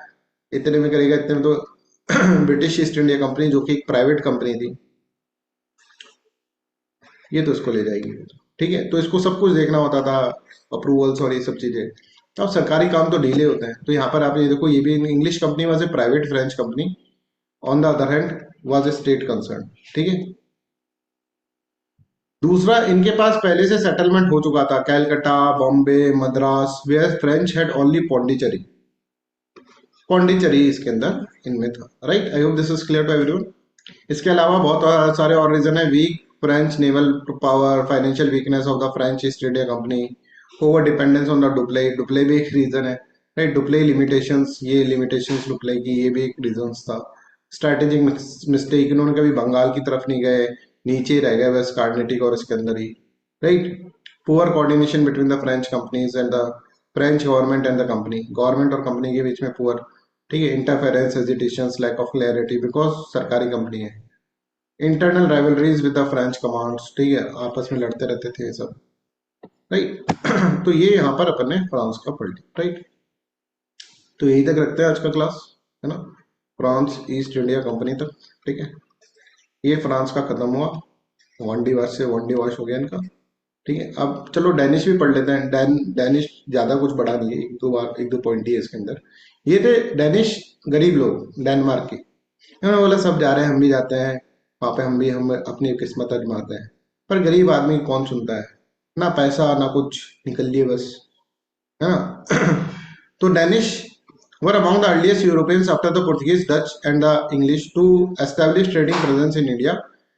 इतने में करेगा, इतने में तो ब्रिटिश ईस्ट इंडिया कंपनी जो कि एक प्राइवेट कंपनी थी, ये तो इसको ले जाएगी। ठीक है, तो इसको सब कुछ देखना होता था, अप्रूवल्स और ये सब चीजें। अब सरकारी काम तो डीले होते हैं, तो यहाँ पर आप ये देखो, ये भी English company was a private French company, on the other hand was a state concern. ठीक है, दूसरा इनके पास पहले से सेटलमेंट हो चुका था, Calcutta, Bombay, Madras, where French had only Pondicherry, Pondicherry इसके अंदर इनमें था। Right, I hope this is clear to everyone. इसके अलावा बहुत सारे और रीजन है, weak French naval power, financial weakness of the French East India Company, over dependence on the Dupleix, Dupleix भी एक रीजन है। राइट, डुप्ले लिमिटेशंस, ये लिमिटेशंस डुप्ले की, ये भी एक रीजन था। स्ट्रैटेजिक मिस्टेक, इन्होंने कभी बंगाल की तरफ नहीं गए, नीचे ही रह गए बस कार्नेटिक और इसके अंदर ही। Right, poor coordination between the French companies and the French government and the company, government और कंपनी के बीच में पुअर। ठीक है, interference, hesitations, lack of clarity, because सरकारी कंपनी है। Internal rivalries with the French commands, ठीक है, आपस में लड़ते रहते थे ये सब। राइट, तो ये यहाँ पर अपन ने फ्रांस का पढ़ लिया। राइट, तो यही तक रखते हैं आज का क्लास, है ना, फ्रांस ईस्ट इंडिया कंपनी तक। ठीक है, ये फ्रांस का खत्म हुआ, वन डी वॉश से वन डी वॉश हो गया इनका। ठीक है, अब चलो डेनिश भी पढ़ लेते हैं। डेनिश ज्यादा कुछ बड़ा नहीं है, एक दो बार, एक दो पॉइंट ही है इसके अंदर। ये थे डेनिश गरीब लोग, डेनमार्क के, उन्होंने बोला सब जा रहे हैं हम भी जाते हैं वहां पे, हम अपनी किस्मत आजमाते हैं। पर गरीब आदमी कौन सुनता है, ना पैसा ना कुछ, निकल लिए बस, है ना। तो Danish were among the earliest Europeans after the Portuguese, Dutch and the English to establish trading presence in India.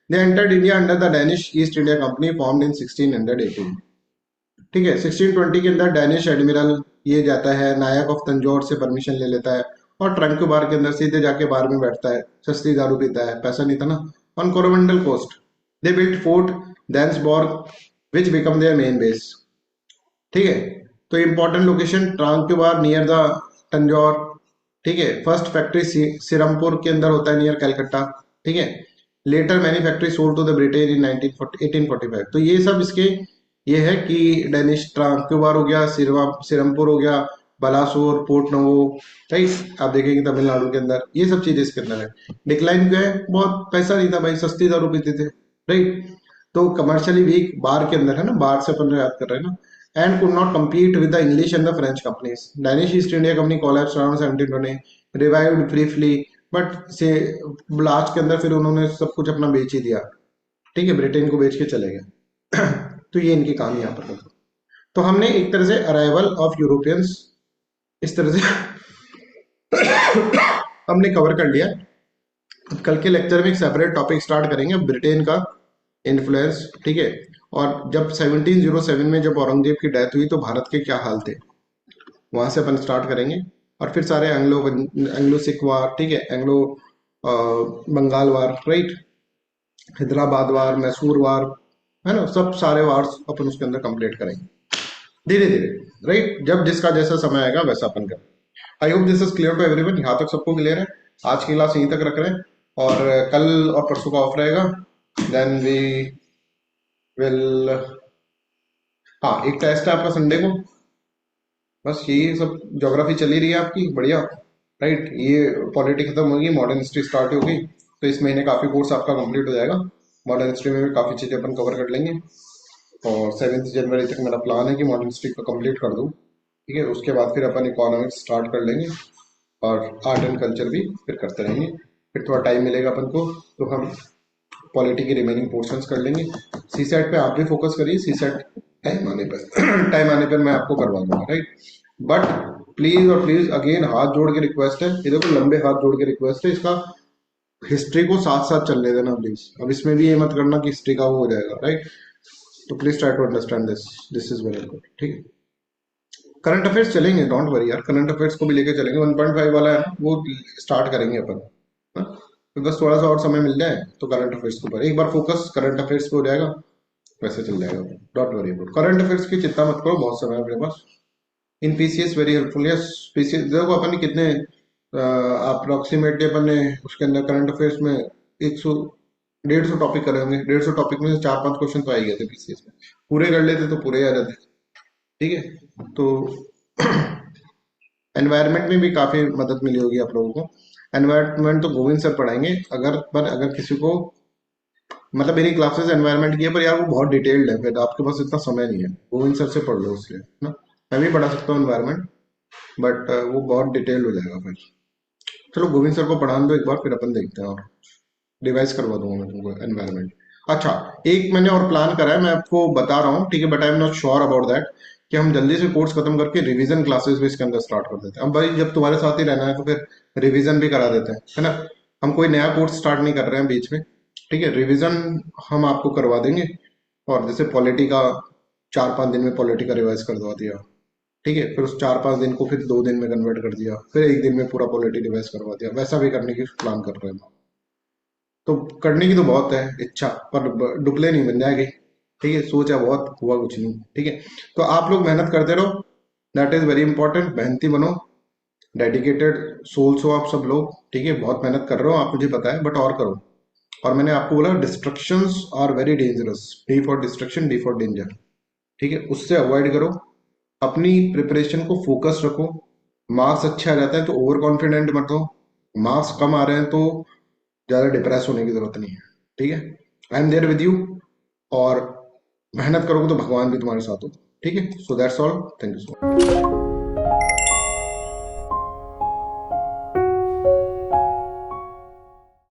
They entered India under the Danish East India Company formed in 1618. ठीक है, 1620 के अंदर डेनिश एडमिरल ये जाता है, नायक ऑफ तंजौर से परमिशन ले लेता है और ट्रंक के बार के अंदर सीधे जाके बार में बैठता है, सस्ती दारू पीता है, पैसा नहीं था ना। On Coromandel coast they built fort Dansborg which become their main base. ठीक है, तो important location Tranquebar near the Tanjore. ठीक है, फर्स्ट फैक्ट्री सिरमपुर के अंदर होता है नियर कलकत्ता। ठीक है, later manufactory sold to the Britain in 1845। तो ये सब इसके ये है कि डेनिश ट्रांक्यूबार हो गया, सिरमपुर हो गया, बालासोर, पोर्ट नोवो, राइट। आप देखेंगे तमिलनाडु के अंदर ये सब चीजें इसके अंदर है। डिक्लाइन क्यों है? बहुत पैसा नहीं था भाई, सस्ती दारू पीते थे, राइट। तो कमर्शियली वीक बार के अंदर है ना, बार से अपन याद कर रहे हैं ना। And could not compete with the English and the French companies. Danish East India Company collapsed around 1720, revived briefly, but से लास्ट के अंदर फिर उन्होंने सब कुछ अपना बेच ही दिया, ठीक है, ब्रिटेन को बेच के चले गए। तो ये इनकी कहानी यहाँ पर मतलब। तो हमने एक तरह से अराइवल ऑफ यूरोपियंस इस तरह से हमने कवर कर लिया। अब कल के लेक्चर में एक सेपरेट टॉपिक स्टार्ट करेंगे ब्रिटेन का इन्फ्लुएंस, ठीक है। और जब 1707 में जब औरंगजेब की डेथ हुई तो भारत के क्या हाल थे, वहां से अपन स्टार्ट करेंगे। और फिर सारे एंग्लो सिख वार, ठीक है, एंग्लो बंगाल वार, राइट, हैदराबाद वार, मैसूर वार, है ना, सब सारे वार्स अपन उसके अंदर कंप्लीट करेंगे धीरे धीरे, राइट। जब जिसका जैसा समय आएगा वैसा अपन करें। I hope this is clear to everyone. यहाँ तक सबको क्लियर है? आज की क्लास यहीं तक रख रहे हैं और कल और परसों का ऑफ रहेगा। देन वी विल, हाँ, एक टेस्ट है आपका संडे को। बस यही सब, ज्योग्राफी चली रही है आपकी बढ़िया, राइट। ये पॉलिटी खत्म होगी, मॉडर्न हिस्ट्री स्टार्ट होगी, तो इस महीने काफी कोर्स आपका कंप्लीट हो जाएगा। मॉडर्न हिस्ट्री में भी काफी चीजें अपन कवर कर लेंगे और 7 जनवरी तक मेरा प्लान है कि मॉडर्न हिस्ट्री को कंप्लीट कर दूं, ठीक है। उसके बाद फिर अपन इकोनॉमिक्स स्टार्ट कर लेंगे और आर्ट एंड कल्चर भी फिर करते रहेंगे। फिर थोड़ा टाइम मिलेगा अपन को तो हम पॉलिटी के रिमेनिंग पोर्शंस कर लेंगे। सी सेट पे आप भी फोकस करिए, सी सेट टाइम आने पर टाइम आने पर मैं आपको करवा दूंगा, राइट। बट प्लीज और प्लीज अगेन हाथ जोड़ के रिक्वेस्ट है, ये देखो लंबे हाथ जोड़ के रिक्वेस्ट है, इसका हिस्ट्री को साथ साथ चलने देना प्लीज। अब इसमें भी ये मत करना कि हिस्ट्री का वो हो जाएगा, राइट। तो please try to understand this is very good, ठीक है। करंट अफेयर्स चलेंगे, डोंट वरी यार, करंट अफेयर्स को भी लेके चलेंगे। 1.5 वाला है ना, वो स्टार्ट करेंगे अपन, हाँ? तो बस थोड़ा सा और समय मिल जाए तो करंट अफेयर्स के ऊपर एक बार फोकस करंट अफेयर्स पे हो जाएगा, वैसे चल जाएगा। Don't worry about current affairs की, चिंता मत करो, बहुत समय है अपने पास। In PCS very helpful. Yes, PCS देखो अपन ने कितने अप्रोक्सीमेटली अपन ने उसके अंदर करंट अफेयर्स में 100 150 टॉपिक करे होंगे। 150 टॉपिक में से 4-5 क्वेश्चन तो आ ही गए थे पीसीएस में, पूरे कर लेते तो पूरे आ जाते, ठीक है। तो एनवायरनमेंट में भी काफी मदद मिली होगी आप लोगों को। एनवायरनमेंट तो गोविंद सर पढ़ाएंगे, अगर किसी को मतलब मेरी क्लासेस एनवायरनमेंट की है पर यार वो बहुत डिटेल्ड है, फिर आपके पास इतना समय नहीं है, गोविंद सर से पढ़ लो उसलिए ना। मैं भी पढ़ा सकता हूँ एनवायरनमेंट, बट वो बहुत डिटेल्ड हो जाएगा फिर। चलो गोविंद सर को पढ़ाने दो एक बार, फिर अपन देखते हैं और रिवाइज करवा दूंगा मैं तुमको एनवायरनमेंट। अच्छा, एक मैंने और प्लान करा है, मैं आपको बता रहा हूँ, ठीक है, but I am not sure about that, कि हम जल्दी से कोर्स खत्म करके रिवीजन क्लासेस भी इसके अंदर स्टार्ट कर देते हैं। अब भाई जब तुम्हारे साथ ही रहना है तो फिर रिवीजन भी करा देते हैं, है ना। हम कोई नया कोर्स स्टार्ट नहीं कर रहे हैं बीच में, ठीक है। रिवीजन हम आपको करवा देंगे, और जैसे पॉलिटी का 4-5 दिन में पॉलिटी का रिवाइज करवा दिया, ठीक है, फिर उस 4-5 दिन को फिर 2 दिन में कन्वर्ट कर दिया, फिर 1 दिन में पूरा पॉलिटी रिवाइज करवा दिया, वैसा भी करने की प्लान कर रहे हैं। तो करने की तो बहुत है इच्छा, पर डुप्ले नहीं बन जाएगी, ठीक है। सोचा बहुत, हुआ कुछ नहीं, ठीक है। तो आप लोग मेहनत करते रहो, दैट इज वेरी इंपॉर्टेंट। मेहनती बनो, डेडिकेटेड सोल्स हो आप सब लोग, ठीक है। बहुत मेहनत कर रहे हो आप, मुझे पता है, बट और करो। और मैंने आपको बोला distractions are very dangerous, D for distraction, D for danger, ठीक है, उससे अवॉइड करो। अपनी प्रिपरेशन को फोकस रखो। मार्क्स अच्छे आ जाते हैं तो ओवर कॉन्फिडेंट मत हो, मार्क्स कम आ रहे हैं तो ज्यादा डिप्रेस होने की जरूरत नहीं है, ठीक है। I am there with you, और मेहनत करोगे तो भगवान भी तुम्हारे साथ हो, ठीक है। So that's all, thank you so much.